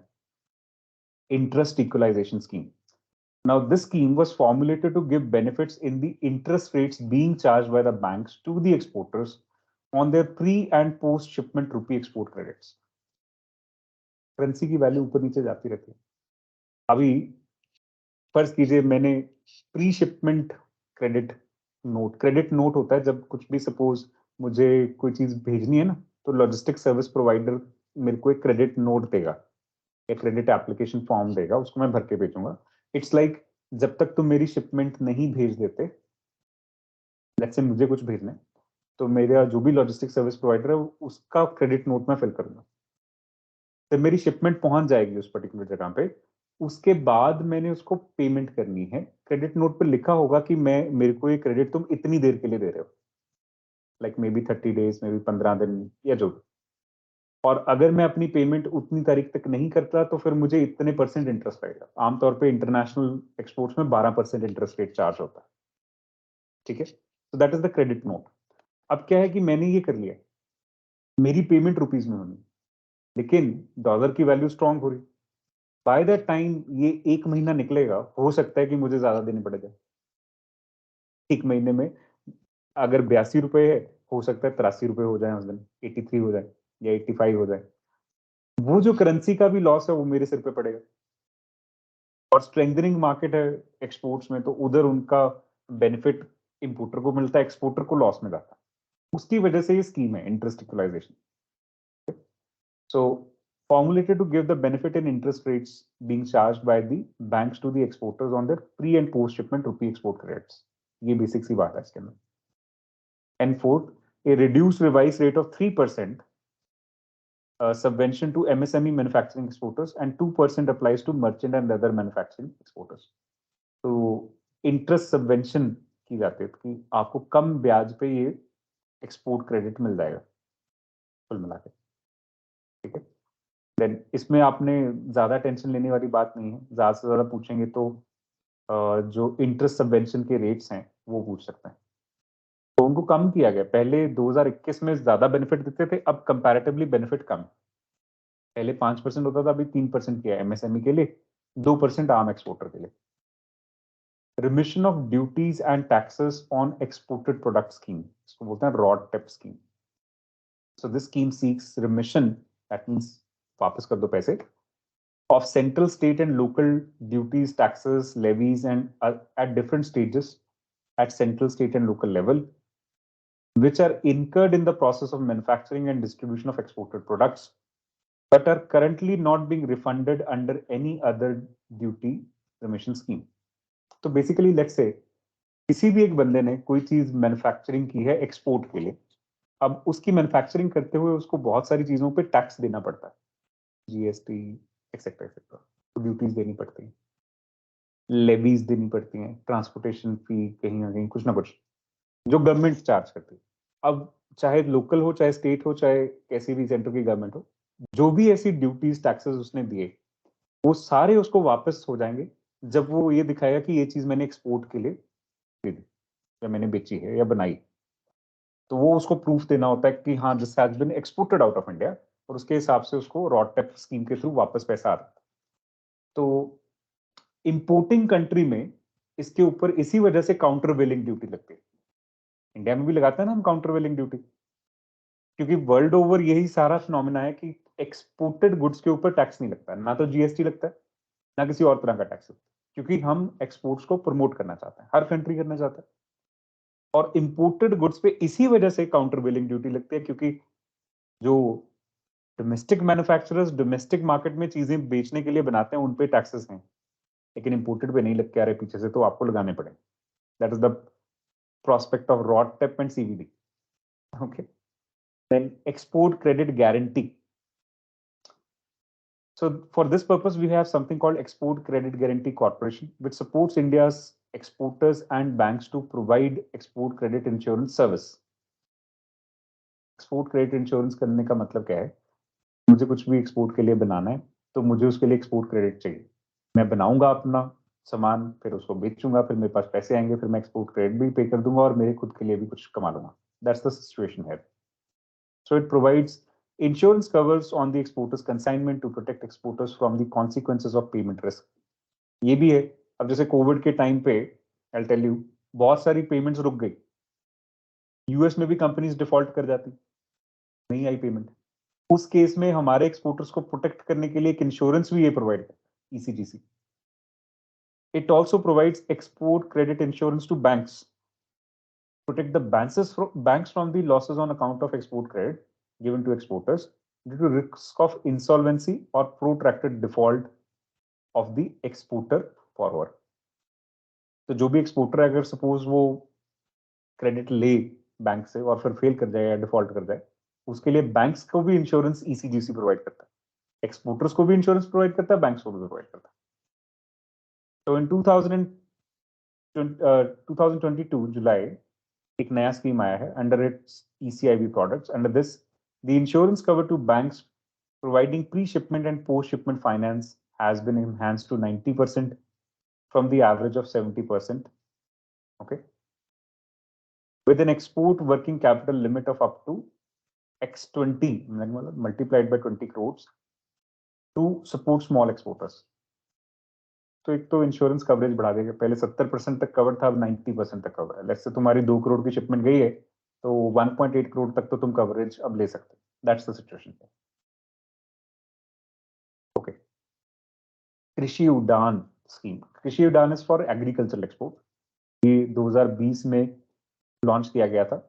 Interest equalization scheme. Now, this scheme was formulated to give benefits in the interest rates being charged by the banks to the exporters on their pre and post shipment rupee export credits. Currency की value ऊपर नीचे जाती रहती है. अभी फर्ज कीजिए मैंने प्री शिपमेंट क्रेडिट नोट होता है जब कुछ भी सपोज मुझे कोई चीज भेजनी है ना, तो लॉजिस्टिक सर्विस प्रोवाइडर मेरे को एक क्रेडिट नोट देगा, एक क्रेडिट एप्लीकेशन फॉर्म देगा, उसको मैं भर के भेजूंगा. इट्स लाइक जब तक तुम मेरी शिपमेंट नहीं भेज देते, लेट्स से मुझे कुछ भेजना है, तो मेरा जो भी लॉजिस्टिक सर्विस प्रोवाइडर है उसका क्रेडिट नोट मैं फिल करूंगा. तो मेरी शिपमेंट पहुंच जाएगी उस पर्टिकुलर जगह पे, उसके बाद मैंने उसको पेमेंट करनी है. क्रेडिट नोट पे लिखा होगा कि मेरे को ये क्रेडिट तुम इतनी देर के लिए दे रहे हो, like may be 30 days, may be 15 दिन या जो भी. और अगर मैं अपनी पेमेंट उतनी तारीख तक नहीं करता तो फिर मुझे इतने % इंटरेस्ट आएगा. आमतौर पे इंटरनेशनल एक्सपोर्ट्स में 12% इंटरेस्ट रेट चार्ज होता है. ठीक है, तो that is the credit note. अब क्या है कि मैंने ये कर लिया, मेरी पेमेंट रुपीज में होनी, लेकिन डॉलर की वैल्यू स्ट्रांग हो रही. बाय द टाइम ये एक महीना निकलेगा, हो सकता है कि मुझे ज्यादा देने पड़ जाए. एक महीने में अगर 82 रुपए है, हो सकता है 83 रुपए हो जाए उस दिन, 83 हो जाए या 85 हो जाए. वो जो करेंसी का भी लॉस है वो मेरे सिर पे पड़ेगा. और स्ट्रेंथनिंग मार्केट है एक्सपोर्ट्स में, तो उधर उनका बेनिफिट इंपोर्टर को मिलता है, एक्सपोर्टर को लॉस में जाता है. उसकी वजह से ये स्कीम है interest equalisation. So formulated to give the benefit in interest rates being charged by the banks to the exporters on their pre and post shipment rupee export credits. ये बेसिक सी बात है इसके अंदर. And fourth, a reduced revised rate of 3% subvention to MSME manufacturing exporters and 2% applies to merchant and other manufacturing exporters. तो interest subvention की जाती है कि आपको कम ब्याज पे ये एक्सपोर्ट क्रेडिट मिल जाएगा कुल मिला के. ठीक है, देन इसमें आपने ज्यादा टेंशन लेने वाली बात नहीं है. ज्यादा से ज्यादा पूछेंगे तो जो इंटरेस्ट सबवेंशन के रेट्स हैं वो पूछ सकते हैं. तो उनको कम किया गया. पहले 2021 में ज्यादा बेनिफिट देते थे, अब कंपैरेटिवली बेनिफिट कम. पहले 5% होता था, अभी 3% किया एमएसएमई के लिए, 2% आम एक्सपोर्टर के लिए. Remission of duties and taxes on exported product scheme, इसको बोलते हैं rod tape scheme. So this scheme seeks remission, that means वापस कर दो पैसे, of central, state and local duties, taxes, levies and at different stages at central, state and local level which are incurred in the process of manufacturing and distribution of exported products, but are currently not being refunded under any other duty remission scheme. तो basically let's say किसी भी एक बंदे ने कोई चीज manufacturing की है एक्सपोर्ट के लिए, अब उसकी मैन्युफैक्चरिंग करते हुए उसको बहुत सारी चीजों पे टैक्स देना पड़ता है, जीएसटी एक्सेट्रा एक्सेट्रा, ड्यूटीज देनी पड़ती हैं, लेवीज देनी पड़ती हैं, ट्रांसपोर्टेशन फी कहीं ना कहीं कुछ ना कुछ जो गवर्नमेंट चार्ज करती है। अब चाहे लोकल हो, चाहे स्टेट हो, चाहे कैसी भी सेंटर की गवर्नमेंट हो, जो भी ऐसी ड्यूटीज टैक्सेस उसने दिए वो सारे उसको वापस हो जाएंगे जब वो ये दिखाएगा कि ये चीज मैंने एक्सपोर्ट के लिए खरीदी या मैंने बेची है या बनाई। तो वो उसको प्रूफ देना होता है कि हाँ this has been exported out of India, और उसके हिसाब से उसको रॉड टेप स्कीम के थ्रू वापस पैसा आता है। तो इंपोर्टिंग कंट्री में इसके ऊपर इसी वजह से काउंटर वेलिंग ड्यूटी लगती है। इंडिया में भी लगाते हैं ना हम काउंटर वेलिंग ड्यूटी, क्योंकि वर्ल्ड ओवर यही सारा फिनोमिना है कि एक्सपोर्टेड गुड्स के ऊपर टैक्स नहीं लगता है, ना तो जीएसटी लगता है ना किसी और तरह का टैक्स लगता है, क्योंकि हम एक्सपोर्ट्स को प्रमोट करना चाहते हैं, हर कंट्री करना चाहता है। और इंपोर्टेड गुड्स पे इसी वजह से काउंटर वेलिंग ड्यूटी लगती है, क्योंकि जो डोमेस्टिक मैन्युफैक्चरर्स डोमेस्टिक मार्केट में चीजें बेचने के लिए बनाते हैं उन पे टैक्सेस हैं, लेकिन इंपोर्टेड पे नहीं लग के आ रहे पीछे से, तो आपको लगाने पड़ेंगे। That is the prospect of RODTEP and CVD. Okay. Then export credit guarantee. So for this purpose, we have something called Export Credit Guarantee Corporation, which supports India's exporters and banks to provide export credit insurance service. Export credit insurance करने का मतलब क्या है? मुझे कुछ भी export के लिए बनाना है तो मुझे उसके लिए एक्सपोर्ट क्रेडिट चाहिए। मैं बनाऊंगा अपना सामान, फिर उसको बेचूंगा, फिर मेरे पास पैसे आएंगे, फिर मैं एक्सपोर्ट क्रेडिट भी पे कर दूंगा और मेरे खुद के लिए भी कुछ कमा लूंगा। दैट्स द सिचुएशन है। So it provides insurance covers on the exporter's consignment to protect exporters from the consequences of payment risk. ये भी है, अब जैसे कोविड के टाइम पे I'll tell you बहुत सारी पेमेंट्स रुक गई, यूएस में भी कंपनीज डिफॉल्ट कर जाती, नहीं आई पेमेंट। उस केस में हमारे एक्सपोर्टर्स को प्रोटेक्ट करने के लिए एक इंश्योरेंस भी ये प्रोवाइड करता है, ECGC. It also provides export credit insurance to banks, protect the banks from the losses on account of export credit given to exporters due to risk of insolvency or protracted default of the exporter forward. तो जो भी exporter है, अगर suppose वो credit ले bank से और फिर फेल कर जाए या डिफॉल्ट कर जाए, उसके लिए बैंक्स को भी इंश्योरेंस ईसीजीसी प्रोवाइड करता है, एक्सपोर्टर्स को भी इंश्योरेंस प्रोवाइड करता है, बैंक्स को भी प्रोवाइड करता है। तो इन 2022 जुलाई एक नया स्कीम आया है under its ECIB products. Under this, the insurance cover to banks providing pre-shipment and post-shipment finance has been enhanced to 90% from the average of 70%. Okay, with an export working capital limit of up to X20 multiplied by 20 crores to support small exporters. तो एक तो insurance coverage बढ़ा देगा, पहले 70% तक cover था, अब 90% तक कवर है। लेट्स से तुम्हारी 2 करोड़ की शिपमेंट गई है तो 1.8 करोड़ तक तो तुम कवरेज अब ले सकते हो। That's the situation. ओके, कृषि उड़ान स्कीम। कृषि उड़ान इज फॉर एग्रीकल्चरल एक्सपोर्ट। ये 2020 में लॉन्च किया गया था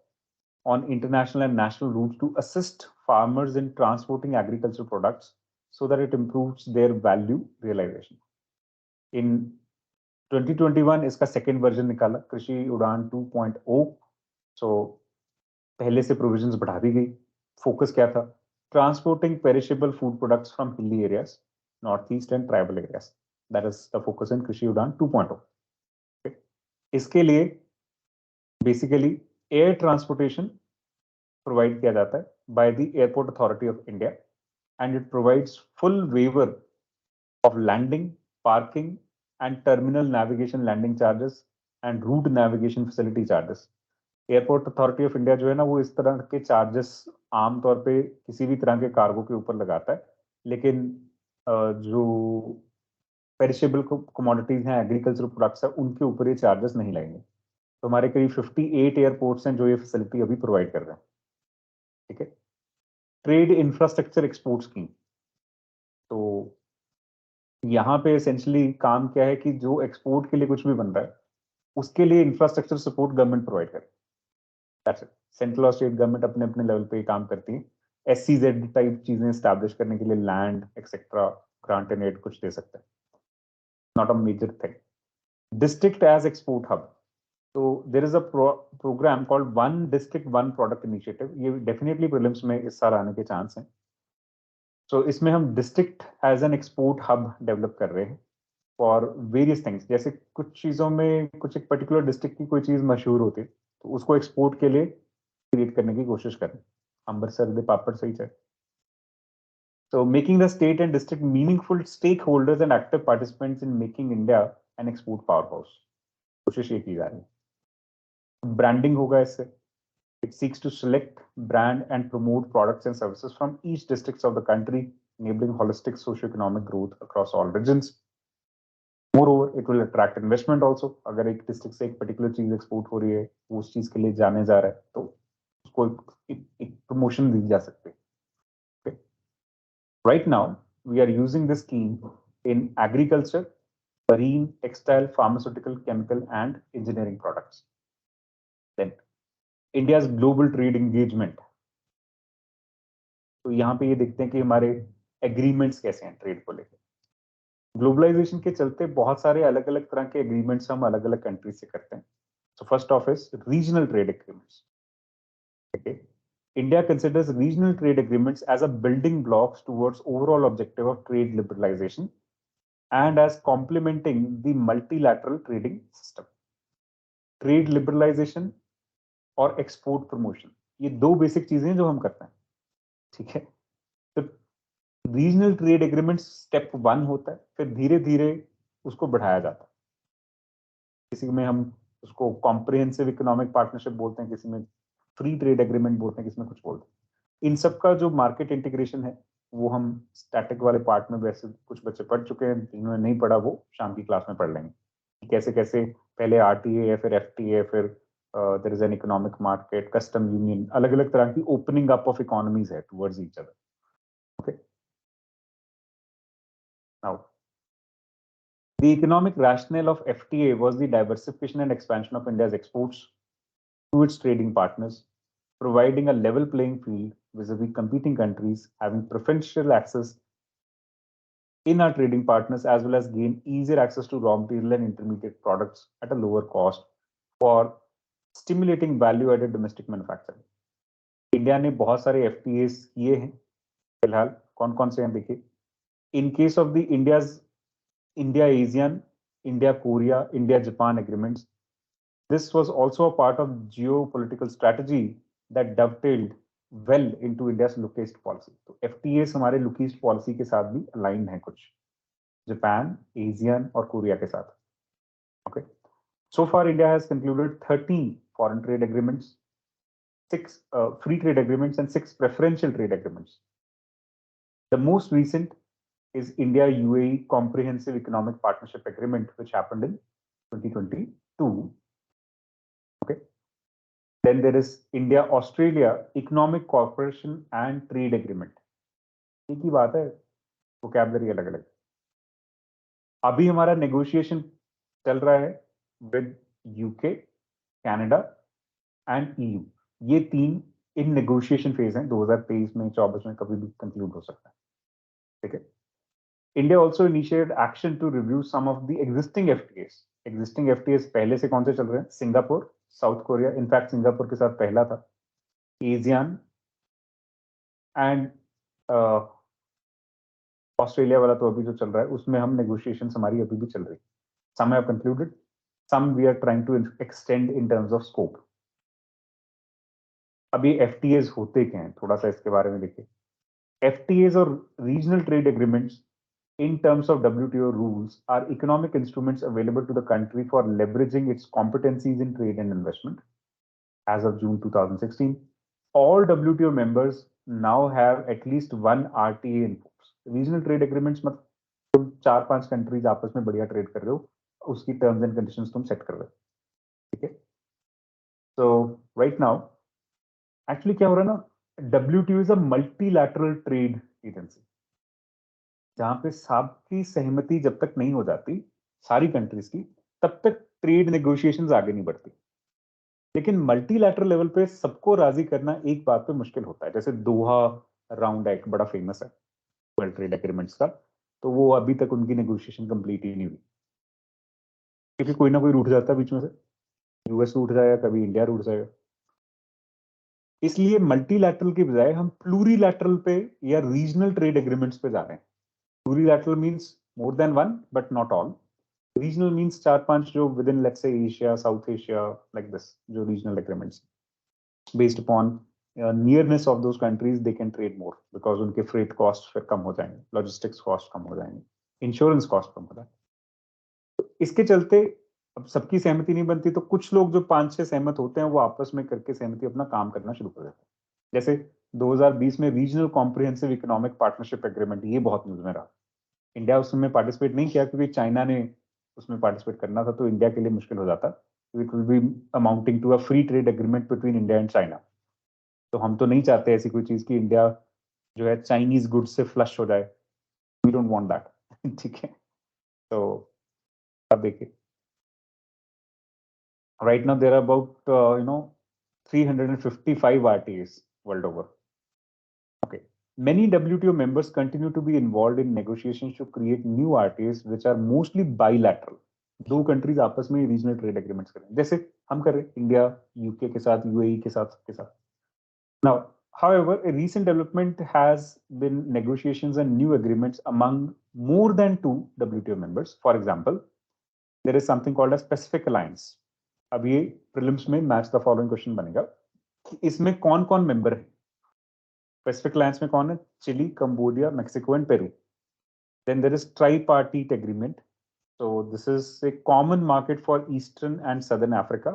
on international and national route to assist farmers in transporting agriculture products so that it improves their value realisation. In 2021 इसका सेकेंड वर्जन निकाला, कृषि उड़ान 2.0। सो पहले से प्रोविजंस बढ़ा दी गई। फोकस क्या था? Transporting perishable food products from hilly areas, north east and tribal areas. That is the focus in कृषि उड़ान 2.0। इसके लिए बेसिकली एयर ट्रांसपोर्टेशन प्रोवाइड किया जाता है by the airport authority of India, and it provides full waiver of landing, parking, and terminal navigation landing charges and route navigation facility charges. Airport authority of India जो है ना, वो इस तरह के चार्जेस आमतौर पे किसी भी तरह के कार्गो के ऊपर लगाता है, लेकिन जो पेरिशेबल कमोडिटीज हैं, एग्रीकल्चर प्रोडक्ट्स है, उनके ऊपर ये चार्जेस नहीं लगेंगे। तो हमारे करीब 58 एयरपोर्ट्स हैं जो ये फैसिलिटी अभी प्रोवाइड कर रहे हैं। ठीक है, ट्रेड इंफ्रास्ट्रक्चर एक्सपोर्ट स्कीम। तो यहाँ पे एसेंशियली काम क्या है कि जो एक्सपोर्ट के लिए कुछ भी बन रहा है उसके लिए इंफ्रास्ट्रक्चर सपोर्ट गवर्नमेंट प्रोवाइड करे। That's it. सेंट्रल और स्टेट गवर्नमेंट अपने अपने लेवल पे काम करती है। SCZ टाइप चीजें स्टैब्लिश करने के लिए land etcetera grant and aid कुछ दे सकते हैं, not a major thing. District as export hub, तो there is a programme called one district one product initiative, ये डेफिनेटली प्रीलिम्स में इस साल आने के चांस हैं। तो इसमें हम district as an export hub develop कर रहे हैं फॉर वेरियस थिंग्स। जैसे कुछ चीज़ों में कुछ एक पर्टिकुलर डिस्ट्रिक्ट की कोई चीज़ मशहूर होती है तो उसको एक्सपोर्ट के लिए क्रिएट करने की कोशिश करें। अमृतसर दे पापड़ सही है। So making the state and district meaningful stakeholders and active participants in making India an export powerhouse, कोशिश ये की जा रही है। ब्रांडिंग होगा इससे। It seeks to select, brand, and promote products and services from each districts of the country, enabling holistic socio-economic growth across all regions. Moreover, it will attract investment also. अगर एक district से एक particular चीज export हो रही है, वो उस चीज के लिए जाने जा रहा है, तो उसको एक promotion दी जा सकती है। Okay. Right now, we are using this scheme in agriculture, marine, textile, pharmaceutical, chemical, and engineering products. Then, India's global trade engagement. तो यहाँ पे ये देखते हैं कि हमारे एग्रीमेंट्स कैसे हैं ट्रेड को लेकर। ग्लोबलाइजेशन के चलते बहुत सारे अलग अलग तरह के एग्रीमेंट्स हम अलग अलग कंट्रीज से करते हैं। So first of is regional trade agreements. India considers regional trade agreements as a building blocks towards overall objective of trade liberalization and as complementing the multilateral trading system. Trade liberalisation और export promotion, ये दो basic चीजें हैं जो हम करते हैं। ठीक है, तो रीजनल ट्रेड एग्रीमेंट स्टेप 1 होता है, फिर धीरे धीरे उसको बढ़ाया जाता है। किसी में हम उसको कॉम्प्रिहेंसिव इकोनॉमिक पार्टनरशिप बोलते हैं, किसी में फ्री ट्रेड एग्रीमेंट बोलते हैं, किसी में कुछ बोलते हैं। इन सब का जो मार्केट इंटीग्रेशन है वो हम स्टैटिक वाले पार्ट में वैसे कुछ बच्चे पढ़ चुके हैं, जिन्होंने नहीं पढ़ा वो शाम की क्लास में पढ़ लेंगे। कैसे कैसे पहले RTA है, फिर FTA, फिर there is an economic market, custom union, अलग अलग तरह की ओपनिंग अप ऑफ इकोनॉमीज है towards each other. Okay, now the economic rationale of FTA was the diversification and expansion of India's exports to its trading partners, providing a level playing field vis-a-vis competing countries, having preferential access in our trading partners, as well as gain easier access to raw material and intermediate products at a lower cost for stimulating value-added domestic manufacturing. India ने बहुत सारे FTAs किए हैं। फिलहाल कौन कौन से हैं देखिए। In case of the India ASEAN, India Korea, India Japan agreements, this was also a part of geopolitical strategy that dovetailed well into India's look-east policy. तो FTAs हमारे look-east policy के साथ भी aligned हैं कुछ, जापान, ASEAN और Korea के साथ। Okay. So far, India has concluded 13 foreign trade agreements, 6 free trade agreements, and 6 preferential trade agreements. The most recent is India UAE Comprehensive Economic Partnership Agreement, which happened in 2022. Okay. Then there is India Australia Economic Cooperation and Trade Agreement. एक ही बात है, vocabulary अलग अलग। अभी हमारा negotiation चल रहा है with UK, Canada and EU। ये 3 इन नेगोशिएशन फेज हैं, 2023 में 24 में कभी भी कंक्लूड हो सकता है। ठीक है। India also initiated action to review some of the existing FTAs. Existing FTAs पहले से कौन से चल रहे हैं? Singapore, south Korea, in fact Singapore के साथ पहला था, एशियन एंड ऑस्ट्रेलिया वाला तो अभी जो चल रहा है उसमें हम नेगोशिएशन हमारी अभी भी चल रही है। Some have concluded, some we are trying to extend in terms of scope. अभी FTAs होते क्या हैं, थोड़ा सा इसके बारे में देखिए। FTAs और regional trade agreements in terms of WTO rules are economic instruments available to the country for leveraging its competencies in trade and investment. As of June 2016, all WTO members now have at least one RTA in force. Regional trade agreements मतलब तुम 4-5 countries आपस में बढ़िया trade कर रहे हो, उसकी terms and conditions तुम सेट कर रहे हो। ठीक है। So right now एक्चुअली क्या हो रहा है ना, WTO is a multilateral trade agency, जहां पे सबकी सहमति जब तक नहीं हो जाती सारी कंट्रीज की, तब तक ट्रेड नेगोशिएशंस आगे नहीं बढ़ती। लेकिन मल्टीलैटरल लेवल पे सबको राजी करना एक बात पे मुश्किल होता है। जैसे दोहा राउंड एक बड़ा फेमस है वर्ल्ड ट्रेड एग्रीमेंट्स का, तो वो अभी तक उनकी नेगोशिएशन कंप्लीट ही नहीं हुई, क्योंकि कोई ना कोई रूठ जाता है बीच में से, यूएस रूठ जाएगा, कभी इंडिया रूठ जाएगा। इसलिए मल्टीलैटरल के बजाय हम प्लूरीलैटरल पे या रीजनल ट्रेड एग्रीमेंट्स पे जा रहे हैं। Plurilateral means more than one but not all. Regional means चार पांच जो within let's say Asia, South Asia, like this, जो regional agreements based upon nearness of those countries they can trade more, because उनके freight cost फिर कम हो जाएंगे, logistics cost कम हो जाएंगे, इंश्योरेंस कॉस्ट कम हो जाएंगे। इसके चलते अब सबकी सहमति नहीं बनती, तो कुछ लोग जो पांच छह सहमत होते हैं वो आपस में करके सहमति अपना काम करना शुरू कर देते हैं। जैसे 2020 में regional comprehensive economic partnership agreement, ये बहुत न्यूज में रहा। इंडिया उसमें पार्टिसिपेट नहीं किया क्योंकि चाइना ने उसमें पार्टिसिपेट करना था, तो इंडिया के लिए मुश्किल हो जाता। It will be amounting to a free trade agreement between India and China. तो हम तो नहीं चाहते ऐसी कोई चीज कि इंडिया जो है चाइनीज गुड्स से फ्लश हो जाए। We don't want that. ठीक है, तो अब देखिए, right now there are about 355 RTAs world over. Okay, many WTO members continue to be involved in negotiations to create new RTAs which are mostly bilateral. दो countries आपस में regional trade agreements करें, जैसे हम कर रहे हैं इंडिया यूके के साथ, यूएई के साथ, सबके साथ। Now however, a recent development has been negotiations and new agreements among more than two WTO members. For example, there is something called a specific alliance. अब ये प्रीलिम्स में मैच द फॉलोइंग क्वेश्चन बनेगा कि इसमें कौन कौन member है। Pacific alliance में कौन है? Chile, Cambodia, Mexico and Peru. Then there is tripartite agreement, so this is a common market for eastern and southern Africa,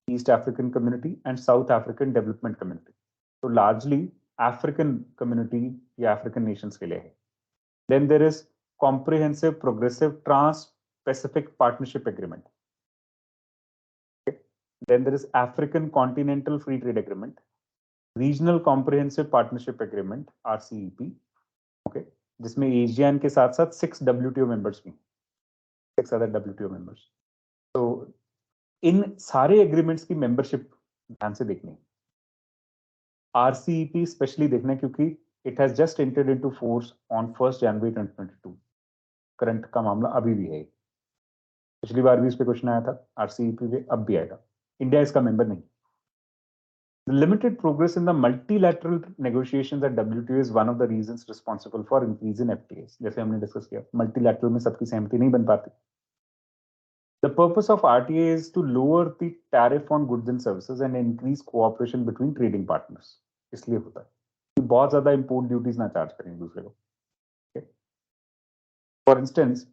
East African community and South African development community. So largely African community या African nations के लिए है। Then there is comprehensive progressive trans-Pacific partnership agreement. Then there is African Continental Free Trade Agreement, Regional Comprehensive Partnership Agreement (RCEP), okay, जिसमें Asian के साथ साथ 6 WTO members भी, 6 other WTO members. तो इन सारे एग्रीमेंट्स की मेंबरशिप ध्यान से देखनी है। RCEP स्पेशली देखना है क्योंकि it has just entered into force on 1 January 2022। Current का मामला अभी भी है, पिछली बार भी इस पे क्वेश्चन आया था, RCEP पे अब भी आएगा। इंडिया इसका मेंबर नहीं। The limited progress in the multilateral negotiations at WTO is one of the reasons responsible for increase in FTAs. जैसे हमने डिस्कस किया, multilateral में सबकी सहमति नहीं बन पाती। The purpose of RTA is to lower the tariff on goods and services and increase cooperation between trading partners. इसलिए होता है कि बहुत ज्यादा import duties ना चार्ज करें दूसरे को। Okay? For instance,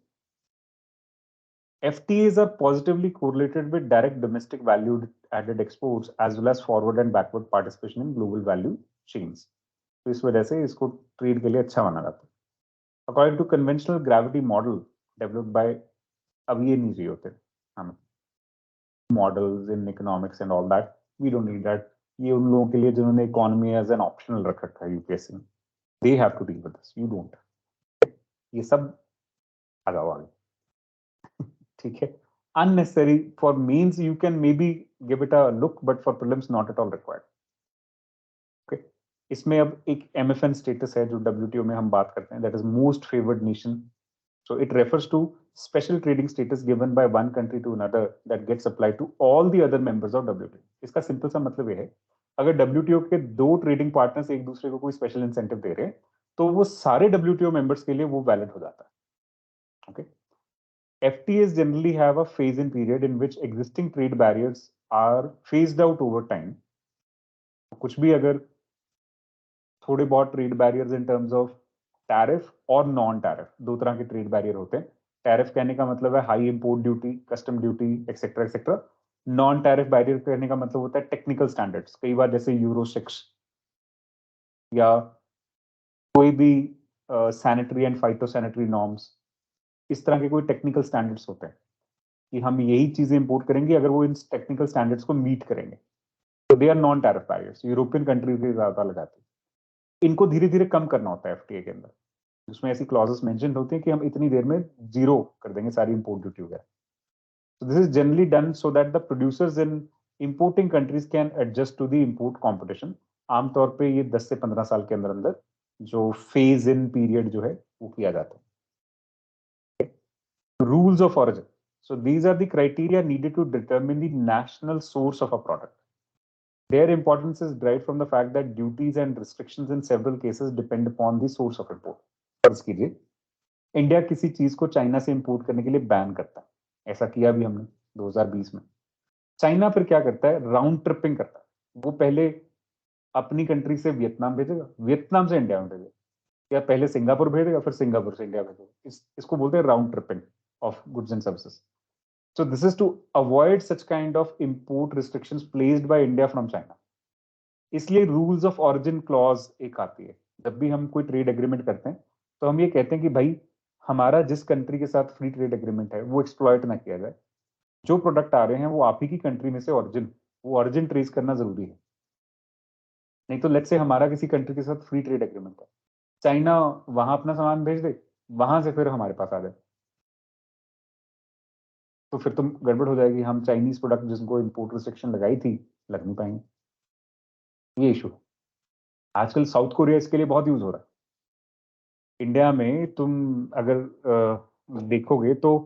FTAs are positively correlated with direct domestic value added exports as well as forward and backward participation in global value chains. तो इस वजह से इसको ट्रेड के लिए अच्छा माना जाता है। According to conventional gravity model developed by, अब ये नहीं चाहिए होते हमें models in economics and all that, we don't need that. ये उन लोगों के लिए जिन्होंने इकोनॉमी एज एन ऑप्शनल रख रखा है यूपीएससी में, they have to deal with this, you don't. ये सब आ जाओ आगे। ठीक है, unnecessary for means you can maybe give it a look but for prelims not at all required. Okay, इसमें अब एक MFN स्टेटस है जो WTO में हम बात करते हैं, that is most favored nation. So it refers to special trading status given by one country to another that gets applied to all the other members of WTO. इसका simple सा मतलब ये है, अगर WTO के दो ट्रेडिंग पार्टनर्स एक दूसरे को कोई स्पेशल इंसेंटिव दे रहे हैं तो वो सारे WTO मेंबर्स के लिए वो वैलिड हो जाता है। Okay, FTAs generally have a phase-in period in which existing trade barriers are phased out over time. कुछ भी अगर थोड़े बहुत trade barriers in terms of tariff और नॉन टैरिफ, दो तरह के ट्रेड बैरियर होते हैं। टैरिफ कहने का मतलब है high import duty, custom duty, etcetera etcetera. Non tariff barrier कहने का मतलब होता है टेक्निकल स्टैंडर्ड्स, कई बार जैसे यूरो 6 या कोई भी sanitary and phyto sanitary norms, इस तरह के कोई टेक्निकल स्टैंडर्ड्स होते हैं कि हम यही चीजें इंपोर्ट करेंगे अगर वो इन टेक्निकल स्टैंडर्ड्स को मीट करेंगे, तो they are non tariff barriers. European countries के ज्यादा लगाती है, इनको धीरे धीरे कम करना होता है एफटीए के अंदर। उसमें ऐसी क्लॉजेस मेंशन होती है कि हम इतनी देर में जीरो कर देंगे सारी इंपोर्ट ड्यूटी वगैरह। So this is generally done so that the producers in importing countries can adjust to the import competition. आमतौर पे ये 10 से 15 साल के अंदर अंदर जो फेज इन पीरियड जो है वो किया जाता है। Rules of origin. So these are the criteria needed to determine the national source of a product. Their importance is derived from the fact that duties and restrictions in several cases depend upon the source of import. फर्ज कीजिए India किसी चीज को China से import करने के लिए ban करता है, ऐसा किया भी हमने 2020 में। चाइना फिर क्या करता है, राउंड ट्रिपिंग करता है। वो पहले अपनी कंट्री से वियतनाम भेजेगा, वियतनाम से इंडिया में भेजेगा, या पहले सिंगापुर भेजेगा फिर सिंगापुर से इंडिया भेजेगा। इसको बोलते हैं round tripping of goods and services. So this is to avoid such kind of import restrictions placed by India from China. इसलिए रूल्स ऑफ ऑरिजिन क्लॉज एक आती है। जब भी हम कोई ट्रेड एग्रीमेंट करते हैं तो हम ये कहते हैं कि भाई हमारा जिस कंट्री के साथ फ्री ट्रेड एग्रीमेंट है वो एक्सप्लॉइट ना किया जाए। जो प्रोडक्ट आ रहे हैं वो आप ही की कंट्री में से ऑरिजिन ट्रेस करना जरूरी है। नहीं तो लेट्स से हमारा किसी कंट्री के साथ फ्री ट्रेड एग्रीमेंट है, चाइना वहां अपना सामान भेज दे, वहां से फिर हमारे पास आ जाए, तो फिर तुम गड़बड़ हो जाएगी। हम चाइनीज प्रोडक्ट जिनको इंपोर्ट रिस्ट्रिक्शन लगाई थी लग नहीं पाएंगे। ये इशू है। आजकल साउथ कोरिया इसके लिए बहुत यूज हो रहा है। इंडिया में तुम अगर देखोगे तो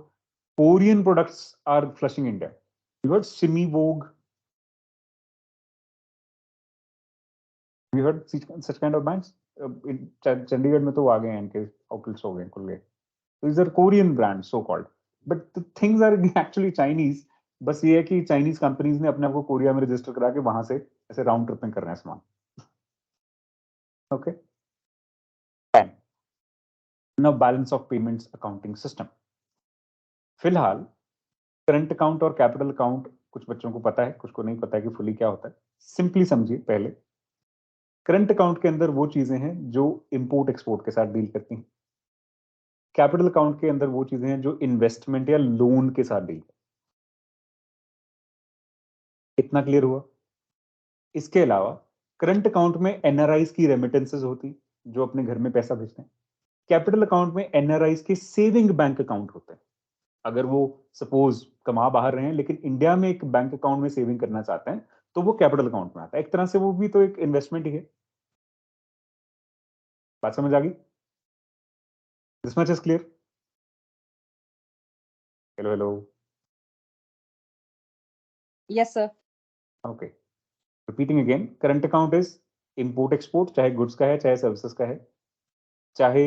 Korean products are flushing India. You heard Simi Vogue, you heard such kind of brands. Chandigarh में तो आ गए हैं, इनके आउटलेट्स हो गए, खुल गए। These are Korean brands so called, but the things are actually Chinese. बस ये है कि चाइनीज कंपनीज ने अपने आप को कोरिया में रजिस्टर करा के वहां से ऐसे राउंड ट्रिपिंग कर रहे हैं सामान। Okay, now balance of payments accounting system. फिलहाल करंट अकाउंट और कैपिटल अकाउंट कुछ बच्चों को पता है, कुछ को नहीं पता है कि फुली क्या होता है। सिंपली समझिए, पहले करंट अकाउंट के अंदर वो चीजें हैं जो इंपोर्ट एक्सपोर्ट के साथ डील करती हैं। कैपिटल अकाउंट के अंदर वो चीजें हैं जो इन्वेस्टमेंट या लोन के साथ डील करती हैं। इतना क्लियर हुआ? इसके अलावा करंट अकाउंट में एनआरआईज की रेमिटेंसेज होती, जो अपने घर में पैसा भेजते हैं। कैपिटल अकाउंट में एनआरआईज के सेविंग बैंक अकाउंट होते हैं। अगर वो सपोज कमा बाहर रहे हैं लेकिन इंडिया में एक बैंक अकाउंट में सेविंग करना चाहते हैं तो वो कैपिटल अकाउंट में आता है। एक तरह से वो भी तो एक इन्वेस्टमेंट ही है। बात समझ आ गई? This much is clear? Hello hello. Yes, sir. Okay, repeating again, current account is import export, चाहे गुड्स का है चाहे सर्विसेज का है, चाहे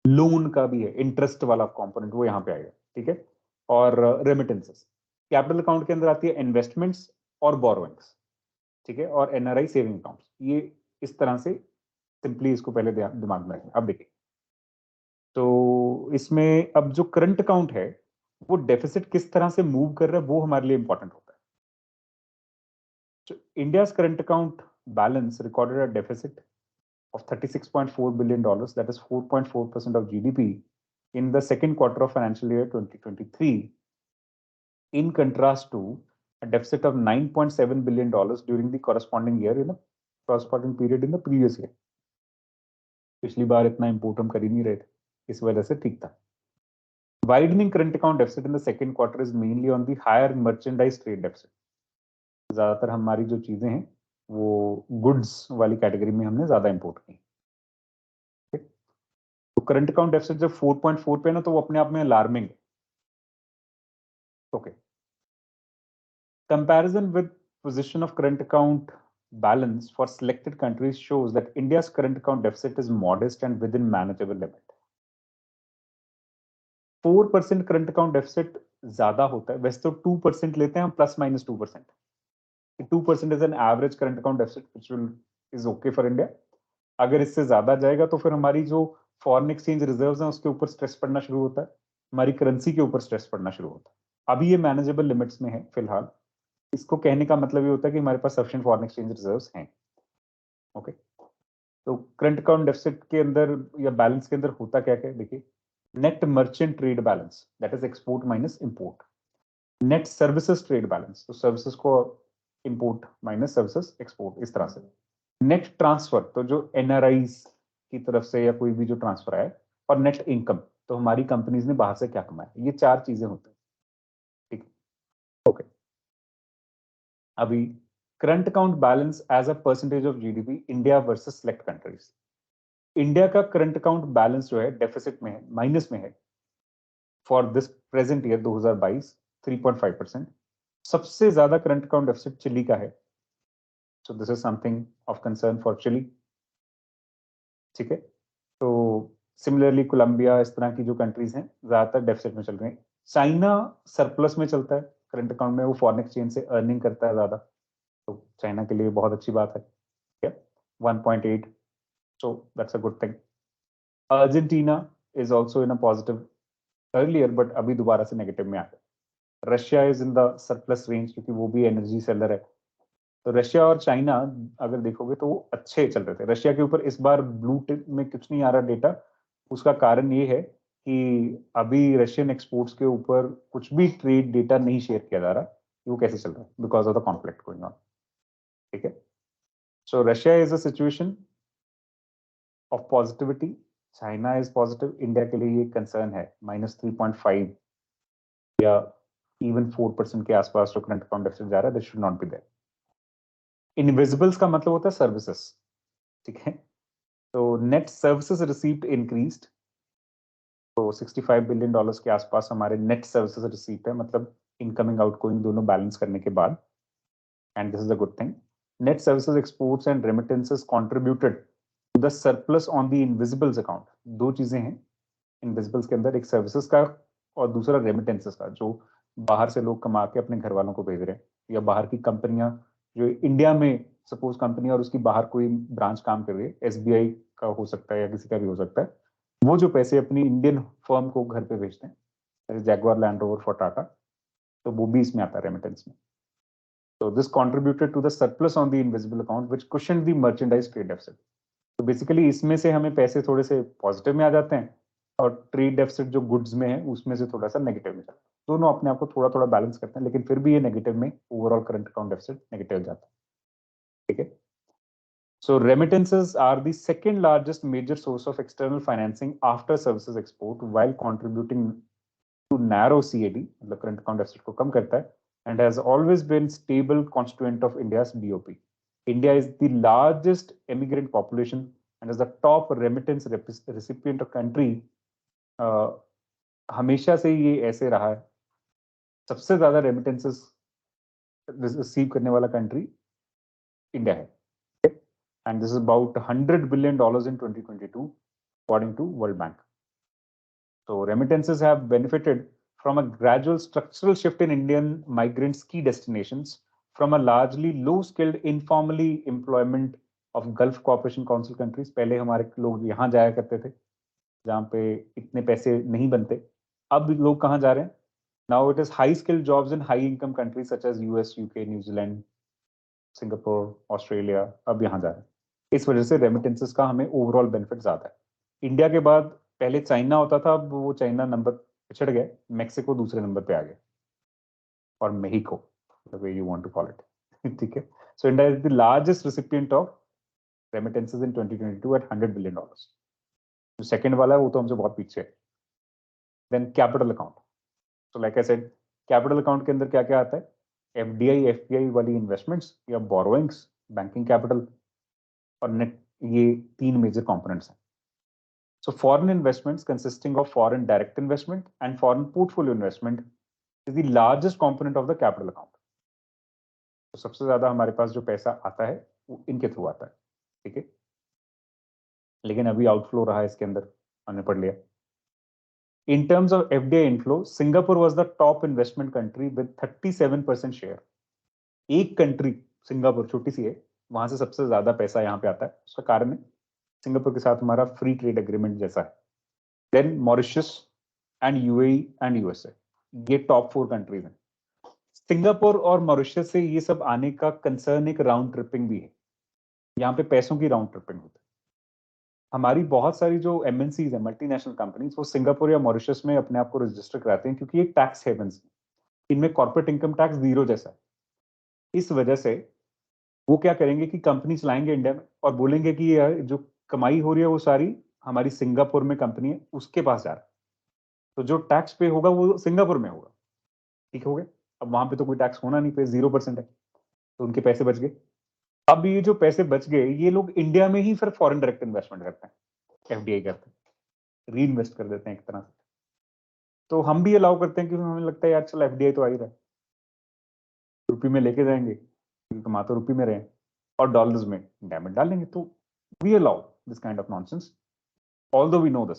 लोन का भी है, इंटरेस्ट वाला कंपोनेंट वो यहां पे आएगा, ठीक है। और रेमिटेंसेस कैपिटल अकाउंट के अंदर आती है, इन्वेस्टमेंट्स और बोरोइंग्स, ठीक है, और एनआरआई सेविंग अकाउंट्स। ये इस तरह से सिंपली इसको पहले दिमाग में रखें। अब देखिए, तो इसमें अब जो करंट अकाउंट है वो डेफिसिट किस तरह से मूव कर रहा है वो हमारे लिए इंपॉर्टेंट होता है। India's current account balance recorded a deficit of $36.4 billion, that is 4.4% of GDP in the second quarter of financial year 2023, in contrast to a deficit of $9.7 billion during the corresponding year in a corresponding period in the previous year. पिछली बार इतना import हम कर ही नहीं रहे थे, इस वजह से ठीक था। Widening current account deficit in the second quarter is mainly on the higher merchandise trade deficit. ज्यादातर हमारी जो चीजें हैं वो गुड्स वाली कैटेगरी में हमने ज्यादा इंपोर्ट की। तो करंट अकाउंट डेफिसिट जब 4.4 पे ना तो वो अपने आप में अलार्मिंग है। Okay, comparison with position of current account balance for selected countries shows that India's current account deficit is modest and with in manageable limit. 4% current account deficit ज्यादा होता है, वैसे तो 2% लेते हैं हम, plus minus 2%। 2% is an average current account deficit which will is okay for India. अगर इससे ज्यादा जाएगा तो फिर हमारी जो फॉरेन एक्सचेंज रिजर्व्स हैं उसके ऊपर स्ट्रेस पड़ना शुरू होता है, हमारी करेंसी के ऊपर स्ट्रेस पड़ना शुरू होता है। अभी ये मैनेजेबल लिमिट्स में है फिलहाल। इसको कहने का मतलब ये होता है कि हमारे पास सफिशिएंट फॉरेन एक्सचेंज रिजर्व्स हैं। ओके, तो करंट अकाउंट डेफिसिट के अंदर या बैलेंस के अंदर होता क्या क्या देखिए, net merchant trade balance, that is export minus import. Net services trade balance, तो सर्विसेज को इंपोर्ट माइनस सर्विसेज एक्सपोर्ट, इस तरह से। नेट ट्रांसफर, तो जो एनआरआईज की तरफ से या कोई भी जो ट्रांसफर है, और नेट इनकम, तो हमारी कंपनीज ने बाहर से क्या कमाया। ये चार चीजें होती हैं, ठीक है। ओके, अभी current account balance as a percentage of GDP, India versus select countries. India का करंट अकाउंट बैलेंस जो है डेफिसिट में है, माइनस में है फॉर दिस प्रेजेंट ईयर 2022, 3.5%। सबसे ज्यादा करंट अकाउंट डेफिसिट चिली का है, so this is something of concern for Chile. ठीक है, तो सिमिलरली कोलंबिया, इस तरह की जो कंट्रीज हैं ज्यादातर डेफिसिट में चल रहे हैं। चाइना सरप्लस में चलता है करंट अकाउंट में, वो फॉरेन एक्सचेंज से अर्निंग करता है ज्यादा, तो चाइना के लिए बहुत अच्छी बात है। ठीक है, 1.8, so that's a good thing. Argentina is also in a positive earlier, but अभी दोबारा से नेगेटिव में आ गया। Russia is in the surplus range, क्योंकि वो भी एनर्जी सेलर है। तो रशिया और चाइना अगर देखोगे तो वो अच्छे चल रहे थे। रशिया के ऊपर इस बार ब्लू टिक में कुछ नहीं आ रहा डेटा। उसका कारण ये है कि अभी रशियन एक्सपोर्ट्स के ऊपर कुछ भी ट्रेड डेटा नहीं शेयर किया जा रहा कि वो कैसे चल रहा है, because of the conflict going on. ठीक है, सो Russia is a situation of positivity, China is positive. India के लिए ये कंसर्न है, -3.5 या इवन 4% के आसपास जो करंट अकाउंट डेफिसिट जा रहा है, this should not be there. Invisibles का मतलब होता है सर्विसेज। ठीक है, तो नेट सर्विसेज रिसीव्ड इंक्रीज्ड, तो $65 बिलियन के आसपास हमारे नेट सर्विसेज रिसीव्ड है, मतलब इनकमिंग आउटगोइंग दोनों बैलेंस करने के बाद, and this is a good thing. Net services exports and remittances contributed to the surplus on the invisibles account. दो चीजें हैं इनविजिबल्स के अंदर, एक सर्विसेज का और दूसरा रेमिटेंसेस का, जो बाहर से लोग कमा के अपने घर वालों को भेज रहे हैं, या बाहर की कंपनियां जो इंडिया में, सपोज कंपनी और उसकी बाहर कोई ब्रांच काम कर रही है, एसबीआई का हो सकता है या किसी का भी हो सकता है, वो जो पैसे अपनी इंडियन फर्म को घर पे भेजते हैं, Jaguar Land Rover for Tata, तो वो भी इसमें आता है रेमिटेंस में। तो this contributed to the surplus on the invisible account which cushioned the merchandise trade deficit. तो बेसिकली इसमें से हमें पैसे थोड़े से पॉजिटिव में आ जाते हैं, और ट्रेड डेफिसिट जो गुड्स में है उसमें से थोड़ा सा नेगेटिव में जाता है। दोनों अपने आप को थोड़ा थोड़ा बैलेंस करते हैं, लेकिन फिर भी ये नेगेटिव में, overall current account deficit negative जाता है। ठीक है, so remittances are the second largest major source of external financing after services export, while contributing to narrow CAD, मतलब current account deficit को कम करता है, and has always been stable constituent of India's BOP. India is the largest immigrant population and is the top remittance recipient of country. हमेशा से ये ऐसे रहा है, सबसे ज्यादा रेमिटेंसेस रिसीव करने वाला कंट्री इंडिया है, and this is about $100 billion in 2022 according to World Bank. So remittances have benefited from a gradual structural shift in Indian migrants' key destinations from a largely low-skilled informally employment of Gulf Cooperation Council countries. पहले हमारे लोग यहाँ जाया करते थे जहाँ पे इतने पैसे नहीं बनते, अब लोग कहाँ जा रहे हैं? Now it is high-skilled jobs in high-income countries such as US, UK, New Zealand, Singapore, Australia, अब यहाँ जा रहे हैं। इस वजह से रेमिटेंसेस का हमें ओवरऑल बेनिफिट ज्यादा है। इंडिया के बाद पहले चाइना होता था, अब वो चाइना नंबर पिछड़ गया, मैक्सिको दूसरे नंबर पे आ गया, और Mexico, the way you want to call it. ठीक है, so India is the largest recipient of remittances in 2022 at $100 billion. जो सेकंड वाला है वो तो हमसे बहुत पीछे है। Then capital account, so like I said, capital account के अंदर क्या क्या आता है? एफडीआई, एफपीआई वाली इन्वेस्टमेंट्स या बोरोइंग्स, बैंकिंग कैपिटल और नेट, ये तीन मेजर कंपोनेंट्स हैं। So foreign investments consisting of foreign direct investment and foreign portfolio investment is the largest component of the capital account. तो सबसे ज्यादा हमारे पास जो पैसा आता है वो इनके थ्रू आता है। ठीक है, लेकिन अभी आउटफ्लो रहा है इसके अंदर, हमने पढ़ लिया। In terms of FDI inflow, Singapore was the top investment country with 37% share. एक कंट्री सिंगापुर, छोटी सी है, वहां से सबसे ज्यादा पैसा यहाँ पे आता है। उसका कारण है सिंगापुर के साथ हमारा फ्री ट्रेड एग्रीमेंट जैसा है। Then Mauritius and UAE and USA, ये टॉप 4 कंट्रीज हैं। सिंगापुर और मॉरिशस से ये सब आने का कंसर्न एक राउंड ट्रिपिंग भी है, यहाँ पे पैसों की राउंड ट्रिपिंग होती है। हमारी बहुत सारी जो एमएनसीज है, मल्टीनेशनल कंपनीज, वो सिंगापुर या मॉरिशस में अपने आप को रजिस्टर कराते हैं, क्योंकि ये टैक्स हेवन्स, इनमें कॉर्पोरेट इनकम टैक्स जीरो जैसा है। इस वजह से वो क्या करेंगे कि कंपनी चलाएंगे इंडिया में और बोलेंगे कि यार जो कमाई हो रही है वो सारी हमारी सिंगापुर में कंपनी है, उसके पास जा रहा है, तो जो टैक्स पे होगा वो सिंगापुर में होगा। ठीक हो गया, अब वहां पे तो कोई टैक्स होना नहीं पे, 0% है। तो उनके पैसे बच गए। अब ये जो पैसे बच गए, ये लोग इंडिया में ही फिर फॉरेन डायरेक्ट इन्वेस्टमेंट करते हैं, एफडीआई करते हैं, री इन्वेस्ट कर देते हैं एक तरह से। तो हम भी अलाउ करते हैं क्योंकि हमें लगता है यार चल एफडीआई तो आ ही रहा है, रुपये में लेके जाएंगे क्योंकि कमा तो रुपये में रहे, और डॉलर्स में इंडिया में डालेंगे। तो we allow this kind of nonsense, although we know this.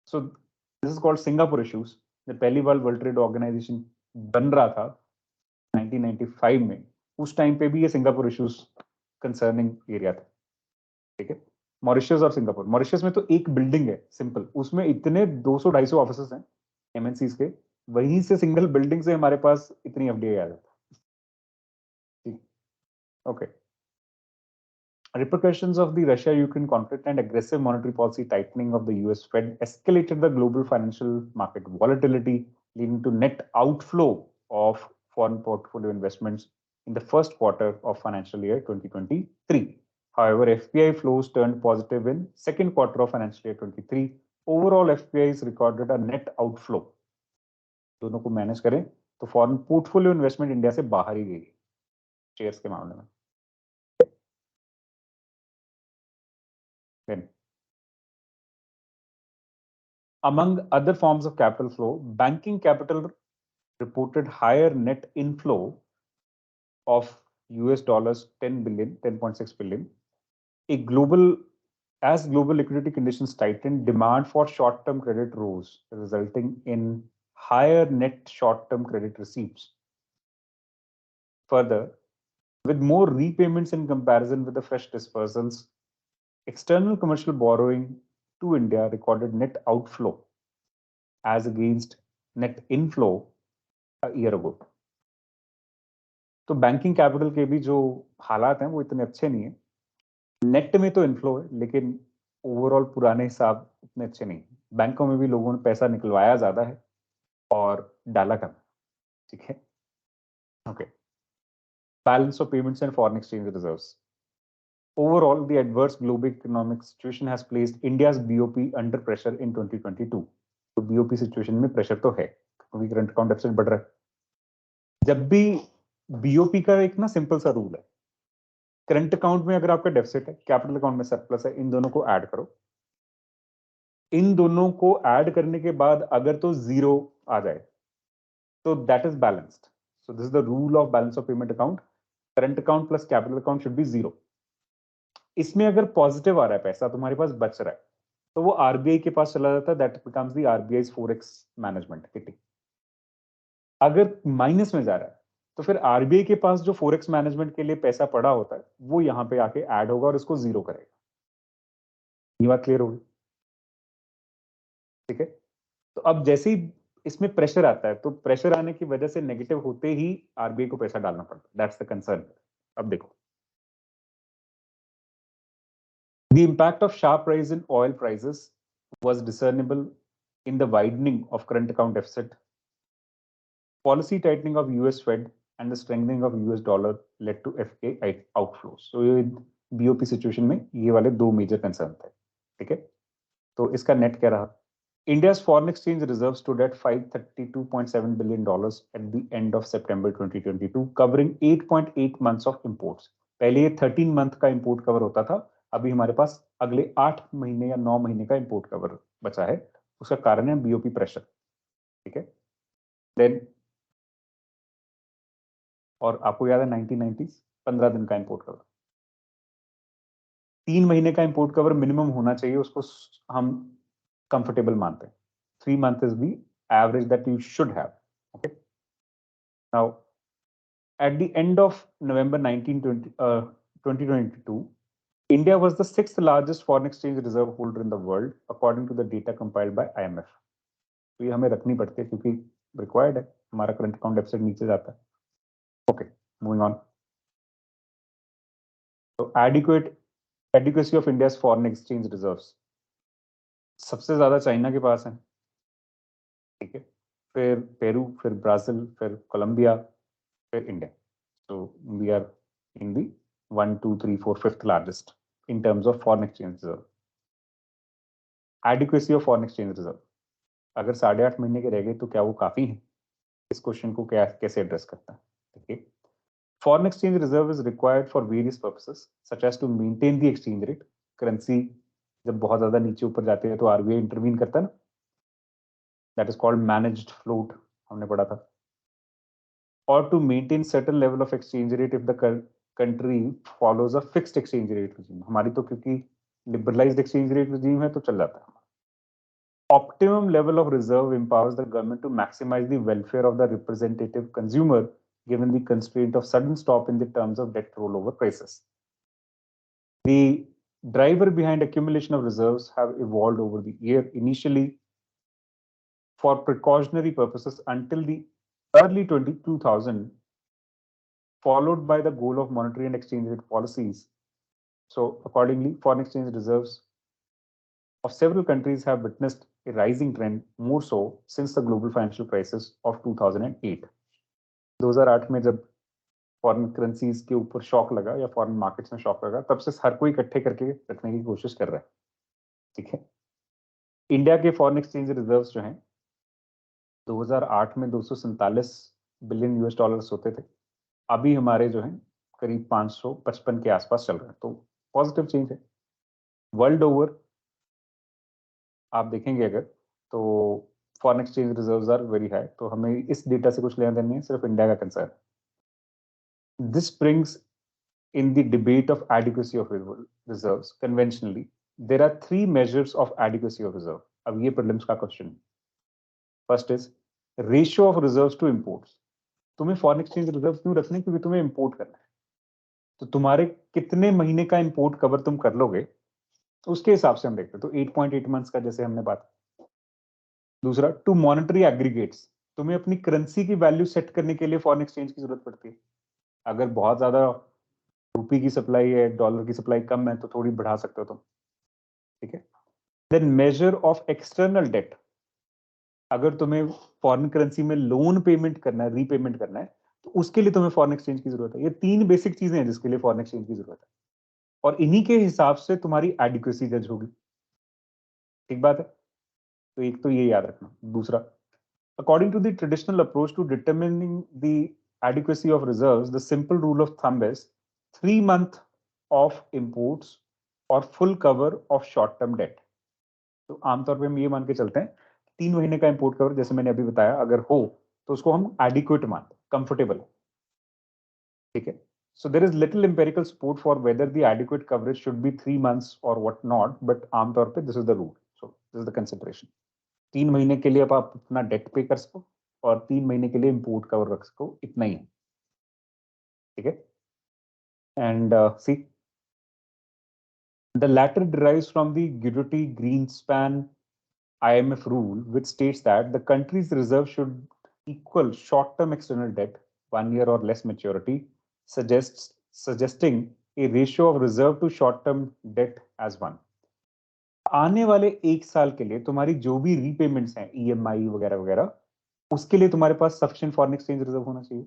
So this is called Singapore issues. जब पहली बार वर्ल्ड ट्रेड ऑर्गेनाइजेशन बन रहा था 1995 में, उस टाइम पे भी ये सिंगापुर इश्यूज कंसर्निंग एरिया था। ठीक है, मॉरिशस और सिंगापुर, मॉरिशस में तो एक बिल्डिंग है सिंपल, उसमें इतने 200-250 ऑफिस हैं एमएनसीज के, वहीं से सिंगल बिल्डिंग से हमारे पास इतनी एफडीआई आ जाता है। Okay, repercussions of the Russia-Ukraine conflict and aggressive monetary policy tightening of the US Fed escalated the global financial market volatility, leading to net outflow of foreign portfolio investments in the first quarter of financial year 2023. However, FPI flows turned positive in second quarter of financial year 23. Overall, FPIs recorded a net outflow. दोनों को manage करें तो foreign portfolio investment India से बाहर ही गई shares के मामले में। Then, among other forms of capital flow, banking capital reported higher net inflow of US dollars 10 billion, 10.6 billion. As global liquidity conditions tightened, demand for short-term credit rose, resulting in higher net short-term credit receipts. Further, with more repayments in comparison with the fresh dispersals, external commercial borrowing to India recorded net outflow as against net inflow a year ago. तो banking capital के भी जो हालात हैं वो इतने अच्छे नहीं है। नेट में तो इनफ्लो है, लेकिन ओवरऑल पुराने हिसाब इतने अच्छे नहीं। बैंकों में भी लोगों ने पैसा निकलवाया ज्यादा है और डाला कम। ठीक है, okay. Balance of payments and foreign exchange reserves. Overall, the adverse global economic situation has placed India's BOP under pressure in 2022. तो BOP सिचुएशन में प्रेशर तो है क्योंकि करंट अकाउंट डेफिसिट बढ़ रहा है। जब भी BOP का एक ना सिंपल सा रूल है, करंट अकाउंट में अगर आपका डेफिसिट है, कैपिटल अकाउंट में सरप्लस है, इन दोनों को ऐड करो। इन दोनों को ऐड करने के बाद अगर तो जीरो आ जाए तो that is balanced. So this is the rule of balance of payment account, current account plus capital account should be zero. इसमें अगर पॉजिटिव आ रहा है, पैसा तुम्हारे पास बच रहा है, तो वो आरबीआई के पास चला जाता है, that becomes the RBI's forex management kitty. अगर माइनस में जा रहा है तो फिर आरबीआई के पास जो फोरेक्स मैनेजमेंट के लिए पैसा पड़ा होता है वो यहां पे आके ऐड होगा और इसको जीरो करेगा। ये बात क्लियर होगी? ठीक है, तो अब जैसे ही इसमें प्रेशर आता है, तो प्रेशर आने की वजह से नेगेटिव होते ही आरबीआई को पैसा डालना पड़ता है, दैट्स द कंसर्न। अब देखो, the impact of sharp rise in oil prices was discernible in the widening of current account deficit. Policy tightening of US Fed and the strengthening of US dollar led to FK outflows. So ये BOP situation में ये वाले दो major concern थे। ठीक है, तो इसका नेट क्या रहा? India's foreign exchange reserves stood at $532.7 billion at the end of September 2022, covering 8.8 months of imports. पहले ये 13 मंथ का इंपोर्ट कवर होता था, अभी हमारे पास अगले 8 महीने या 9 महीने का इंपोर्ट कवर बचा है। उसका कारण है बीओपी प्रेशर। ठीक है, देन और आपको याद है 1990s 15 दिन का इंपोर्ट कवर, 3 महीने का इंपोर्ट कवर मिनिमम होना चाहिए, उसको हम कंफर्टेबल मानते हैं। 3 months is the average that you should have. Okay, now at the end of November 2022, India was the 6th largest foreign exchange reserve holder in the world according to the data compiled by IMF. तो ये हमें रखनी पड़ती है क्योंकि required है, हमारा current account deficit नीचे जाता है। Okay, moving on. तो adequacy of India's foreign exchange reserves सबसे ज्यादा चाइना के पास है। ठीक है, फिर पेरू, फिर ब्राजील, फिर कोलंबिया, फिर India. So we are in the 1, 2, 3, 4, 5th largest in terms of foreign exchange reserve. Adequacy of foreign exchange reserve. अगर 8.5 महीने के रह गए तो क्या वो काफी है? इस क्वेश्चन को क्या कैसे एड्रेस करता है? ठीक है, Foreign exchange reserve is required for various purposes, such as to maintain the exchange rate. Currency जब बहुत ज्यादा नीचे ऊपर जाती है तो आरबीआई इंटरवीन करता है ना, that is called managed float, हमने पढ़ा था. Or to maintain certain level of exchange rate if the country follows a fixed exchange rate regime. हमारी तो क्योंकि liberalized exchange rate regime है तो चल जाता है. Optimum level of reserve empowers the government to maximize the welfare of the representative consumer given the constraint of sudden stop in the terms of debt rollover prices. The driver behind accumulation of reserves have evolved over the year, initially for precautionary purposes until the early 2000, followed by the goal of monetary and exchange rate policies. So accordingly, foreign exchange reserves of several countries have witnessed a rising trend, more so since the global financial crisis of 2008. 2008 में जब foreign currencies के ऊपर shock लगा या foreign markets में shock लगा, तब से हर कोई इकट्ठे करके रखने की कोशिश कर रहा है. ठीक है. इंडिया के फॉरेन एक्सचेंज रिजर्व्स जो हैं 2008 में 247 बिलियन यूएस डॉलर्स होते थे. अभी हमारे जो हैं करीब 555 के आसपास चल रहे हैं. तो पॉजिटिव चेंज है. वर्ल्ड ओवर आप देखेंगे अगर तो foreign exchange reserves are very high. तो हमें इस डेटा से कुछ लेना देना नहीं है, सिर्फ इंडिया का concern. This brings in the debate of adequacy of reserves. Conventionally, there are three measures of adequacy of reserve. अब ये prelims का question है. First is ratio of reserves to imports. तुम्हें foreign exchange reserves क्यों रखने, क्योंकि तुम्हें import करना है. तो तुम्हारे कितने महीने का import cover तुम कर लोगे, तो उसके हिसाब से हम देखते हैं. तो 8.8 months का जैसे हमने बात. दूसरा, to monetary aggregates. तुम्हें अपनी करेंसी की वैल्यू सेट करने के लिए फॉरेन एक्सचेंज की जरूरत पड़ती है. अगर बहुत ज्यादा रुपये की सप्लाई है, डॉलर की सप्लाई कम है, तो थोड़ी बढ़ा सकते हो तुम. ठीक है. Then measure of external debt. अगर तुम्हें फॉरेन करेंसी में लोन पेमेंट करना है, रीपेमेंट करना है, तो उसके लिए तुम्हें फॉरेन एक्सचेंज की जरूरत है. ये तीन बेसिक चीजें हैं जिसके लिए फॉरेन एक्सचेंज की जरूरत है, और इन्हीं के हिसाब से तुम्हारी एडिक्वेसी जज होगी. ठीक बात है. तो एक तो ये याद रखना. दूसरा, according to the traditional approach to determining the adequacy of reserves, the simple rule of thumb is 3 months of imports or full cover of short term debt. तो आमतौर पे हम ये मान के चलते हैं 3 महीने का इंपोर्ट कवर, जैसे मैंने अभी बताया, अगर हो तो उसको हम एडिक्वेट मानते, कंफर्टेबल. ठीक है. So there is little empirical support for whether the adequate coverage should be 3 months or what not, but आमतौर पे this is the rule. So this is the consideration. 3 महीने के लिए आप अपना डेट पे कर सको और 3 महीने के लिए इंपोर्ट कवर रख सको, इतना ही है. ठीक है. And see, the latter derives from the Guidotti-Greenspan IMF rule, which states that the country's reserve should equal short-term external debt, 1 year or less maturity, suggesting a ratio of reserve to short-term debt as 1. आने वाले 1 साल के लिए तुम्हारी जो भी repayments हैं, EMI वगैरह वगैरह, उसके लिए तुम्हारे पास सफिशिएंट फॉरेन एक्सचेंज रिजर्व होना चाहिए.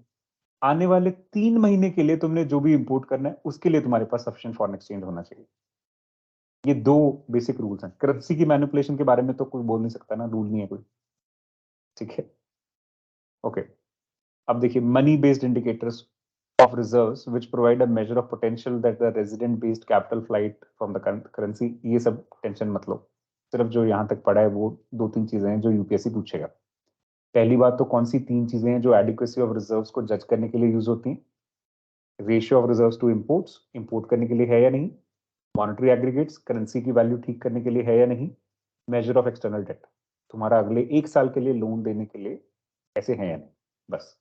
आने वाले 3 महीने के लिए तुमने जो भी इंपोर्ट करना है, उसके लिए तुम्हारे पास सफिशिएंट फॉरेन एक्सचेंज होना चाहिए. ये 2 बेसिक रूल्स हैं. करेंसी की मैनिपुलेशन के बारे में तो कोई बोल नहीं सकता ना, रूल नहीं है कोई. ठीक है. ओके. अब देखिए, money based indicators of reserves which provide a measure of potential that the resident based capital flight from the currency. ये सब टेंशन मत लो, सिर्फ जो यहां तक पढ़ा है वो 2-3 चीजें हैं जो यूपीएससी पूछेगा. पहली बात तो कौन सी 3 चीजें हैं जो एडिक्वेसी ऑफ रिजर्व्स को जज करने के लिए यूज होती हैं? Ratio of reserves to imports, import करने के लिए है या नहीं. मॉनेटरी एग्रीगेट्स, करेंसी की वैल्यू ठीक करने के लिए है या नहीं. मेजर ऑफ एक्सटर्नल डेट, तुम्हारा अगले 1 साल के लिए लोन देने के लिए ऐसे है या नहीं. बस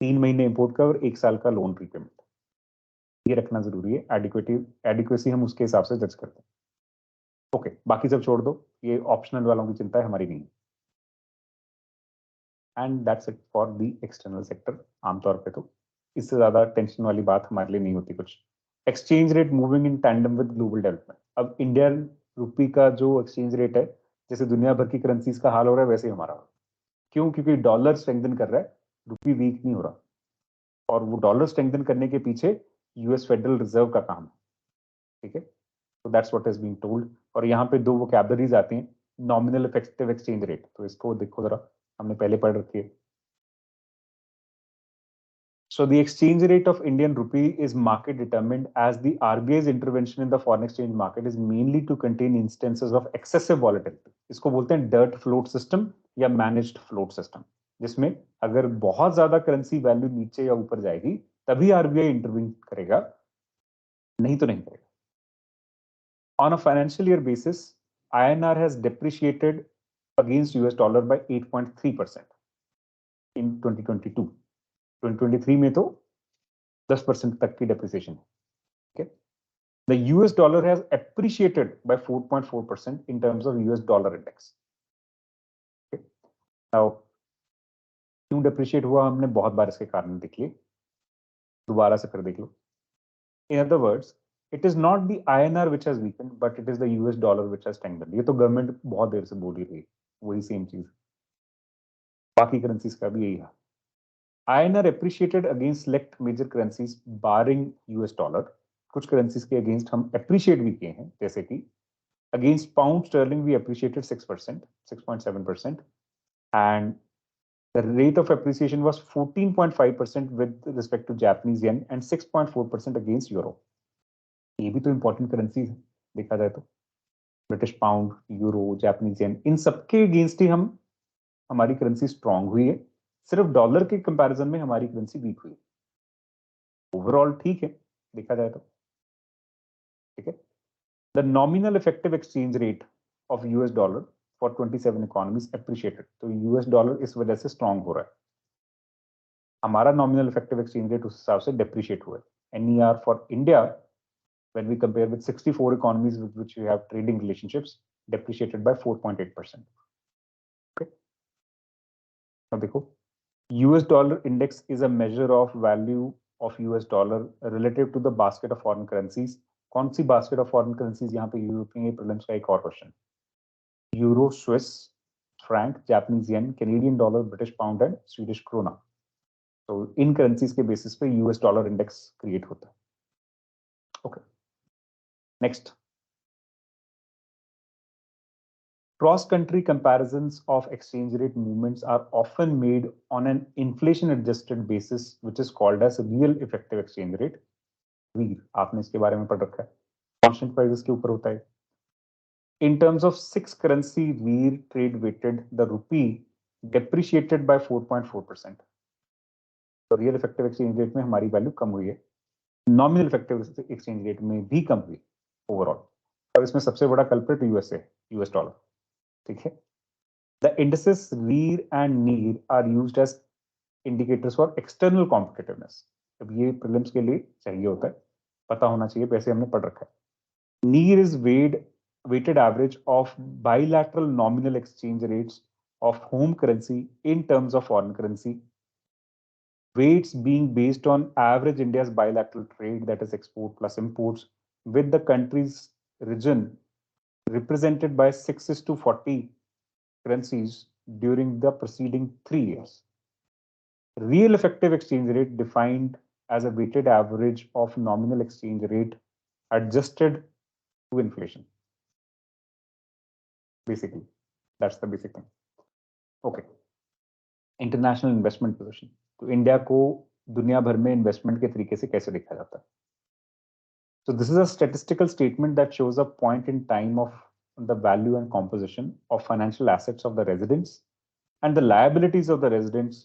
3 महीने इंपोर्ट कवर, 1 साल का लोन रीपेमेंट, ये रखना जरूरी है. एडिक्वेसी हम उसके हिसाब से जज करते हैं. ओके, बाकी सब छोड़ दो, ये ऑप्शनल वालों की चिंता है, हमारी नहीं. And that's it for the external sector. आमतौर पे तो इससे ज्यादा टेंशन वाली बात हमारे लिए नहीं होती कुछ. Exchange rate moving in tandem with global development. अब इंडियन रुपी का जो एक्सचेंज रेट है, जैसे दुनिया भर की करेंसीज का हाल हो रहा है, वैसे ही हमारा. क्यों? क्योंकि डॉलर स्ट्रेंथन कर रहा है, रुपी वीक नहीं हो रहा. और वो डॉलर स्ट्रेंथन करने के पीछे यूएस फेडरल रिजर्व का काम है. ठीक है. तो that's what is being told. और यहाँ पे 2 वोकैबुलरीज आती हैं, नॉमिनल इफेक्टिव एक्सचेंज रेट. तो इसको देखो जरा, हमने पहले पढ़ रखी है. So the exchange rate of Indian rupee is market determined, as the RBI's intervention in the foreign exchange market is mainly to contain instances of excessive volatility. इसको बोलते हैं dirt float system या managed float system, जिसमें अगर बहुत ज्यादा currency value नीचे या ऊपर जाएगी तभी आरबीआई इंटरवीन करेगा, नहीं तो नहीं करेगा. On a financial year basis, INR has depreciated against US dollar by 8.3% in 2022. 2023 में तो 10% तक की डेप्रिसिएशन है. Okay. The US dollar has appreciated by 4.4% in terms of US dollar index. Okay. Now, क्यों डेप्रिशिएट हुआ हमने बहुत बार इसके कारण देख लिए, दोबारा से फिर देख लो. In other words, it is not the INR which has weakened, but it is the US dollar which has strengthened. ये तो गवर्नमेंट बहुत देर से बोल ही रही है, वही सेम चीज बाकी करेंसीज का भी यही है. INR appreciated against select major currencies barring US dollar. कुछ करेंसीज के अगेंस्ट हम अप्रिशिएट भी किए हैं, जैसे कि against pound sterling we appreciated 6%, 6.7%, and the rate of appreciation was 14.5% with respect to Japanese yen and 6.4% against euro. ये भी तो इंपॉर्टेंट करेंसीज है देखा जाए तो. British pound, euro, Japanese yen, इन सबके अगेंस्ट ही हमारी करेंसी स्ट्रांग हुई है. सिर्फ डॉलर के कंपैरिजन में हमारी करेंसी वीक हुई. ओवरऑल ठीक है देखा जाए तो. ठीक है. The nominal effective exchange rate of US dollar for 27 economies appreciated. तो यूएस डॉलर इस वजह से स्ट्रांग हो रहा है. हमारा नॉमिनल इफेक्टिव एक्सचेंज रेट उस हिसाब से डेप्रिशिएट हुआ है. NER for India, when we compare with 64 economies with which we have trading relationships, depreciated by 4.8%. Okay. Now देखो, US dollar index is a measure of value of US dollar relative to the basket of foreign currencies. कौन सी basket of foreign currencies यहाँ पे European prelims का एक और question. Euro, Swiss franc, Japanese yen, Canadian dollar, British pound and Swedish krona. तो इन currencies के basis पे US dollar index create होता है. Okay. Next, cross-country comparisons of exchange rate movements are often made on an inflation-adjusted basis, which is called as real effective exchange rate. REER, आपने इसके बारे में पढ़ रखा है. Constant prices के ऊपर होता है. In terms of 6 currency REER trade weighted, the rupee depreciated by 4.4%. तो real effective exchange rate में हमारी वैल्यू कम हुई है. Nominal effective exchange rate में भी कम हुई ओवरऑल. और इसमें सबसे बड़ा कल्प्रिट यूएसए, यूएस डॉलर. ठीक है. The indices REER and NEER are used as indicators for external competitiveness. अब ये प्रीलिम्स के लिए चाहिए होता है, पता होना चाहिए, वैसे हमने पढ़ रखा है. NEER is weighted average of bilateral nominal exchange rates of home currency in terms of foreign currency. Weights being based on average India's bilateral trade, that is export plus imports, with the country's region represented by 6:40 currencies during the preceding 3 years. Real effective exchange rate defined as a weighted average of nominal exchange rate adjusted to inflation. Basically, that's the basic thing. Okay. International investment position. तो India को दुनिया भर में investment के तरीके से कैसे देखा जाता है? So this is a statistical statement that shows a point in time of the value and composition of financial assets of the residents and the liabilities of the residents.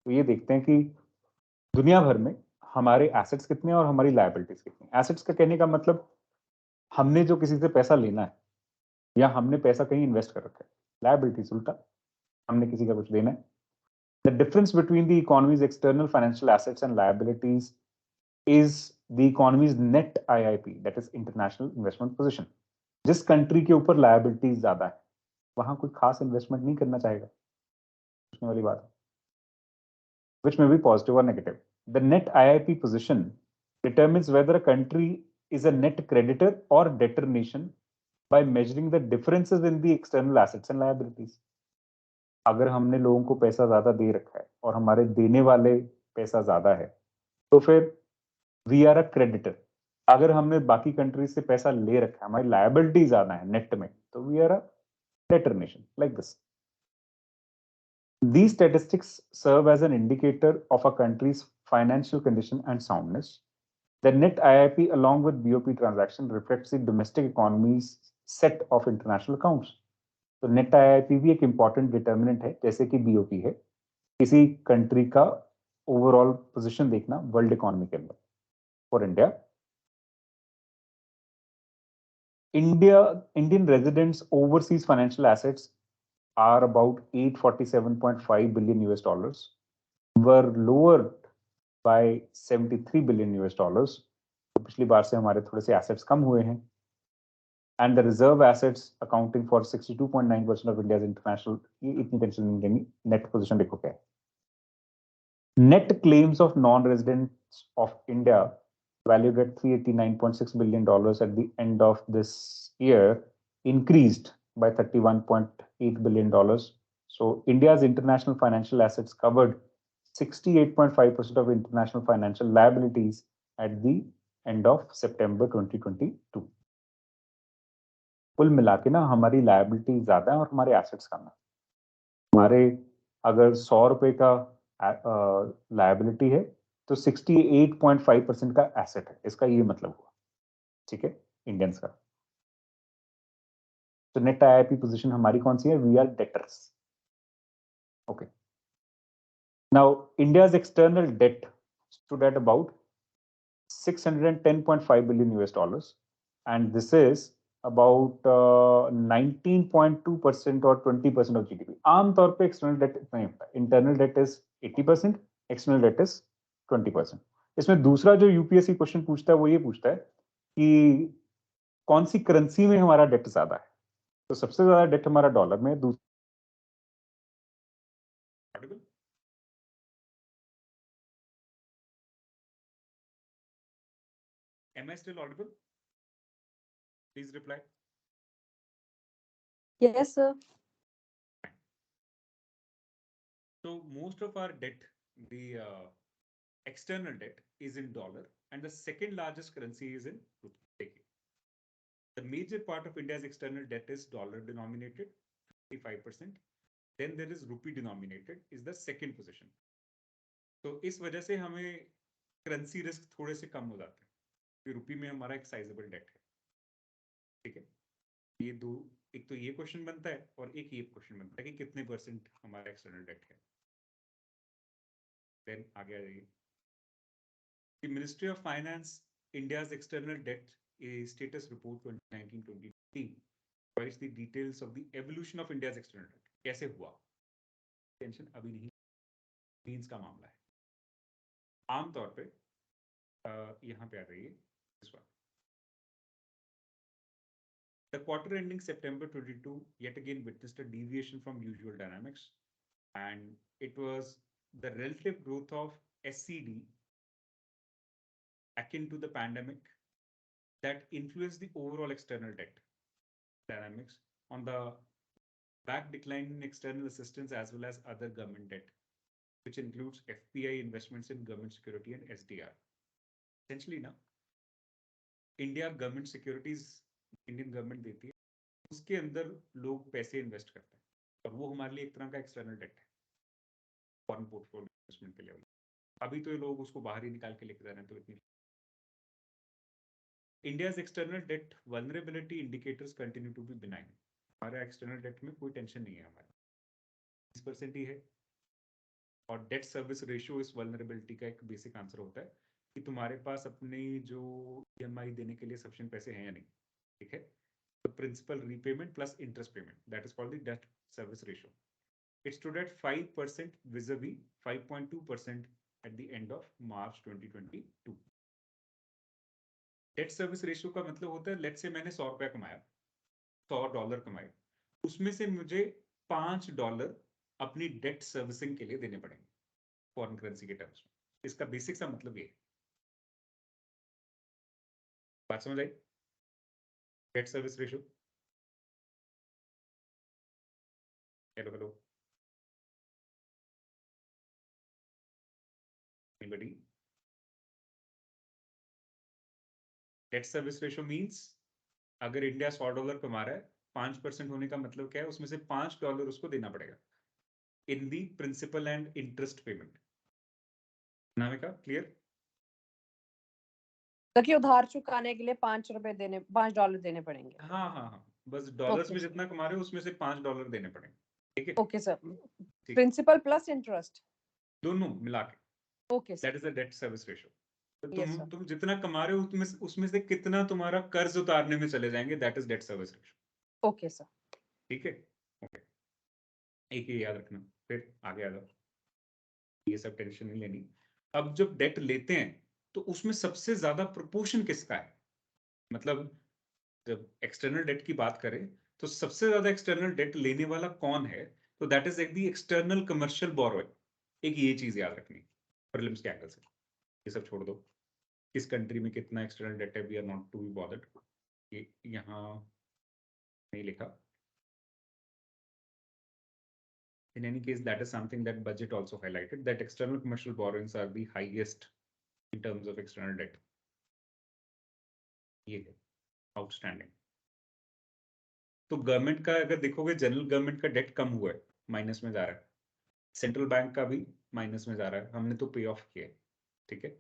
तो ये देखते हैं कि दुनिया भर में हमारे एसेट्स कितने और हमारी लायबिलिटीज कितनी. एसेट्स का कहने का मतलब हमने जो किसी से पैसा लेना है या हमने पैसा कहीं इन्वेस्ट कर रखा है. लायबिलिटीज उल्टा, हमने किसी का कुछ लेना है. The difference between the economy's external financial assets and liabilities is the economy's net IIP, that is international investment position. जिस कंट्री के ऊपर लायबिलिटीज ज्यादा है वहां कोई खास इन्वेस्टमेंट नहीं करना चाहेगा, सोचने वाली बात है. Which may be positive or negative. The net IIP position determines whether a country is a net creditor or debtor nation by measuring the differences in the external assets and liabilities. अगर हमने लोगों को पैसा ज्यादा दे रखा है और हमारे देने वाले पैसा ज्यादा है तो फिर वी आर अ क्रेडिटर. अगर हमने बाकी कंट्री से पैसा ले रखा है, हमारी लायबिलिटी ज्यादा है नेट में, तो we are a debtor nation, like this. These statistics serve as an indicator of a country's financial condition and soundness. The net IIP along with BOP transaction reflects the domestic economy's set of international accounts. तो net IIP भी एक important determinant है, जैसे कि BOP है, किसी country का overall position देखना वर्ल्ड इकोनॉमी के अंदर. For Indian residents' overseas financial assets are about 847.5 billion US dollars, were lowered by 73 billion US dollars. तो पिछली बार से हमारे थोड़े से assets कम हुए हैं. And the reserve assets accounting for 62.9% of India's international, इतनी टेंशन नहीं लेनी, net position देखो क्या है. Net claims of non-residents of India valued at $389.6 billion at the end of this year increased by $31.8 billion. So India's international financial assets covered 68.5% of international financial liabilities at the end of September 2022. कुल मिला के ना हमारी liability ज्यादा है और हमारे assets कम है. हमारे अगर 100 रुपए का लायबिलिटी है तो 68.5% का एसेट है. इसका ये मतलब हुआ. ठीक है, इंडियंस का. तो नेट आईआईपी पोजीशन हमारी कौन सी है? We are debtors. Okay. Now India's external debt stood at about 610.5 billion US dollars, and this is about 19.2% और 20% of GDP. आमतौर पे एक्सटर्नल डेट इतना ही होता है. Internal debt is 80%, external debt is 20%. इसमें दूसरा जो यूपीएससी क्वेश्चन पूछता है वो ये पूछता है कि कौन सी करेंसी में हमारा डेट ज्यादा है. तो सबसे ज्यादा डेट हमारा डॉलर में. Am I still audible? Please reply. Yes, sir. So most of our debt, the external debt, is in dollar, and the second largest currency is in rupee. The major part of India's external debt is dollar denominated, 55%. Then there is rupee denominated, is the second position. तो इस वजह से हमें currency risk थोड़े से कम हो जाते हैं कि रुपी में हमारा एक साइजेबल डेट है. ठीक है, ये दो, एक तो ये क्वेश्चन बनता है और एक ये क्वेश्चन बनता है कि कितने परसेंट हमारा एक्सटर्नल डेट है. देन आगे आ जाइए. The Ministry of Finance India's external debt status report 2019-2020 provides the details of the evolution of India's external debt. कैसे हुआ? टेंशन अभी नहीं, मीन्स का मामला है. आमतौर पे यहाँ पे आ जाइए. This one. The quarter ending September 22 yet again witnessed a deviation from usual dynamics, and it was the relative growth of SCD akin to the pandemic that influenced the overall external debt dynamics on the back decline in external assistance as well as other government debt, which includes FPI investments in government security and SDR. Essentially now, India government securities Indian government देती है, उसके अंदर लोग पैसे invest करते हैं और वो हमारे लिए एक तरह का एक्सटर्नल डेट है फॉरेन पोर्टफोलियो इन्वेस्टमेंट के लेवल. अभी तो ये लोग उसको बाहर ही निकाल के लेके जा रहे हैं. तो इतनी India's external debt vulnerability indicators continue to be benign. हमारे एक्सटर्नल डेट में कोई टेंशन नहीं है. हमारे 20% ही है. और डेट सर्विस रेशियो इस वल्नरेबिलिटी का एक बेसिक आंसर होता है कि तुम्हारे पास अपने जो ईएमआई देने के लिए सफिशिएंट पैसे हैं या नहीं. ठीक है, तो principal repayment plus interest payment, that is called the debt service ratio. It stood at 5% vis-a-vis 5.2% at the end of March 2022. Date service ratio का मतलब होता है, लेट्स से मैंने 100 रुपया कमाया, $100 कमाए, उसमें से मुझे $5 अपनी डेट सर्विसिंग के लिए देने पड़ेंगे फॉरेन करेंसी के टर्म्स में. इसका बेसिक सा मतलब ये है. बात समझ आई? Debt service ratio. Hello hello, anybody? Debt service ratio means अगर इंडिया $100 कमा रहा है, 5% होने का मतलब क्या है? उसमें से $5 उसको देना पड़ेगा. in the principal and interest payment. Namika, clear? तो कि उधार चुकाने के लिए $5 देने पड़ेंगे। हाँ हाँ हाँ, बस डॉलर्स Okay, में sir. जितना कमा रहे हो उसमें से $5 देने पड़ेंगे, ठीक है? ओके सर, ठीक। प्रिंसिपल प्लस इंटरेस्ट दोनों मिला के, okay sir, that is the debt service ratio. तो Yes, sir. तुम जितना कमा रहे हो उसमें से कितना तुम्हारा कर्ज उतारने में चले जाएंगे, that is date service ratio. Okay sir, ठीक है, ओके, एक ही याद रखना, फिर आगे आ जाओ, ये सब टेंशन नहीं लेनी। अब जब डेट लेते हैं तो उसमें सबसे ज्यादा प्रोपोर्शन किसका है, मतलब जब एक्सटर्नल डेट की बात करें तो सबसे ज्यादा एक्सटर्नल डेट लेने वाला कौन है, तो that is the external commercial borrowing. एक ये चीज याद रखनी प्रीलिम्स के एंगल से, ये सब छोड़ दो, किस कंट्री में कितना एक्सटर्नल डेट है, we are not to be bothered, ये यहाँ नहीं लिखा। In any case, that is something that budget also highlighted, that external commercial borrowings are the highest in terms of external debt. ये है outstanding. तो government का अगर देखोगे, जनरल गवर्नमेंट का डेट कम हुआ है, माइनस में जा रहा है, सेंट्रल बैंक का भी माइनस में जा रहा है, हमने तो पे ऑफ किया है, ठीक है।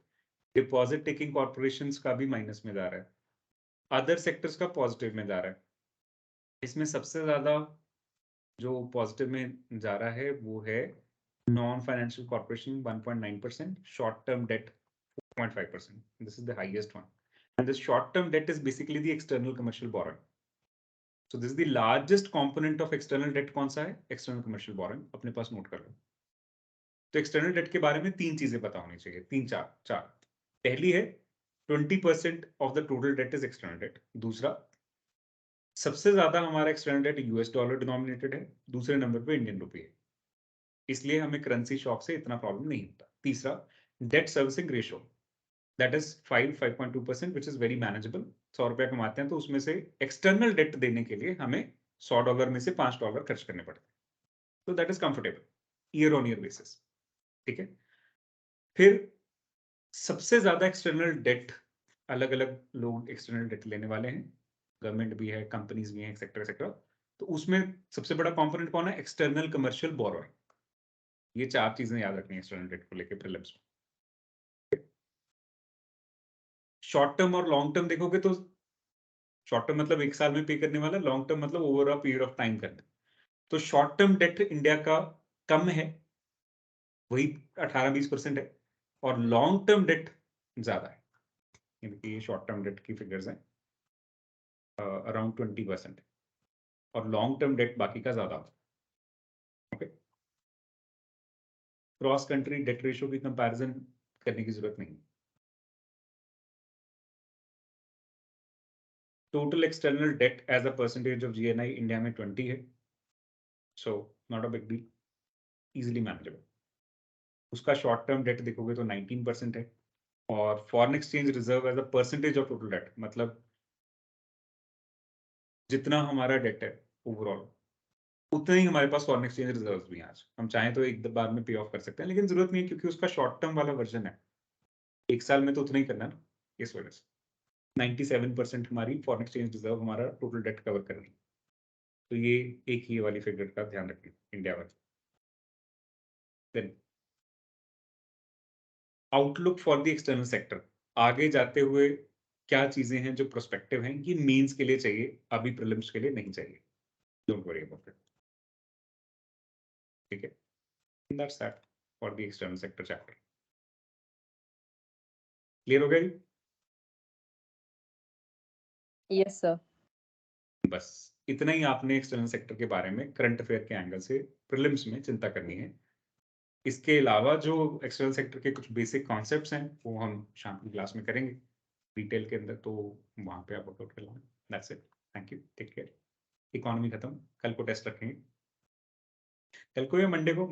डिपॉजिट टेकिंग कॉर्पोरेशंस का भी माइनस में जा रहा है, अदर सेक्टर्स का पॉजिटिव में जा रहा है। इसमें सबसे ज्यादा जो पॉजिटिव में जा रहा है वो है non financial corporation 1.9%, short term date 4.5%. This is the highest one. And this short term debt is basically the external commercial borrowing. So this is the largest component of external debt. कौन सा है? External commercial borrowing. अपने पास note कर लो। तो external debt के बारे में तीन चीजें पता होनी चाहिए, तीन चार। पहली है 20% of the total debt is external debt. दूसरा, सबसे ज्यादा हमारा external debt US dollar denominated है, दूसरे नंबर पे इंडियन रुपी है, इसलिए हमें करेंसी शॉक से इतना प्रॉब्लम नहीं होता। तीसरा, debt servicing ratio, that is 5.2%, which is very manageable. 100 रुपया कमाते हैं तो उसमें से एक्सटर्नल डेट देने के लिए हमें $100 में से $5 खर्च करने पड़ते हैं, तो that is comfortable year on year basis, ठीक है। फिर सबसे ज्यादा एक्सटर्नल डेट, अलग अलग लोग एक्सटर्नल डेट लेने वाले हैं, गवर्नमेंट भी है, कंपनीज भी हैं, एक्सेट्रा एक्सेट्रा। तो उसमें सबसे बड़ा कंपोनेंट कौन है? External commercial borrowing. ये चार चीजें याद रखनी है एक्सटर्नल डेट को लेकर प्रीलिम्स में। शॉर्ट टर्म और लॉन्ग टर्म देखोगे तो शॉर्ट टर्म मतलब एक साल में पे करने वाला, लॉन्ग टर्म मतलब over a period of time करना। तो शॉर्ट टर्म डेट इंडिया का कम है, वही 18-20% है, और लॉन्ग टर्म डेट ज्यादा है, ये शॉर्ट टर्म डेट की फिगर्स हैं, अराउंड 20%, और लॉन्ग टर्म डेट बाकी का ज्यादा होता है। Okay, cross country debt ratio की कंपैरिजन करने की जरूरत नहीं। Total external debt as a percentage of GNI India में 20 है, so not a big deal, easily manageable. उसका शॉर्ट टर्म डेट देखोगे तो 19% है, और foreign exchange reserve as a percentage of total debt, मतलब जितना हमारा डेट है ओवरऑल, उतना ही हमारे पास फॉरेन एक्सचेंज रिजर्व्स भी हैं। आज हम चाहें तो एक बार में पे ऑफ कर सकते हैं, लेकिन जरूरत नहीं है क्योंकि उसका शॉर्ट टर्म वाला वर्जन है, एक साल में तो उतना ही करना है ना, इस वजह से 97% हमारी फॉरेन एक्सचेंज रिजर्व हमारा टोटल डेट कवर कर रही है। तो ये एक ही वाली फिगर का ध्यान रखिए इंडिया वाली। Then outlook for the external sector, आगे जाते हुए क्या चीजें हैं जो प्रोस्पेक्टिव हैं, ये मेंस के लिए चाहिए, अभी प्रीलिम्स के लिए नहीं चाहिए, डोंट वरी अबाउट इट, ठीक है। That's that for the external sector chapter. Clear हो गया जी? Yes sir. बस इतना ही आपने एक्सटर्नल सेक्टर के बारे में करंट अफेयर के एंगल से प्रीलिम्स में चिंता करनी है। इसके अलावा जो एक्सटर्नल सेक्टर के कुछ बेसिक कॉन्सेप्ट्स हैं वो हम शाम की क्लास में करेंगे डिटेल के अंदर, तो वहां पे आप वर्कआउट कर लेंगे। That's it, thank you, take care. Economy खत्म, कल को टेस्ट रखेंगे, कल को या मंडे को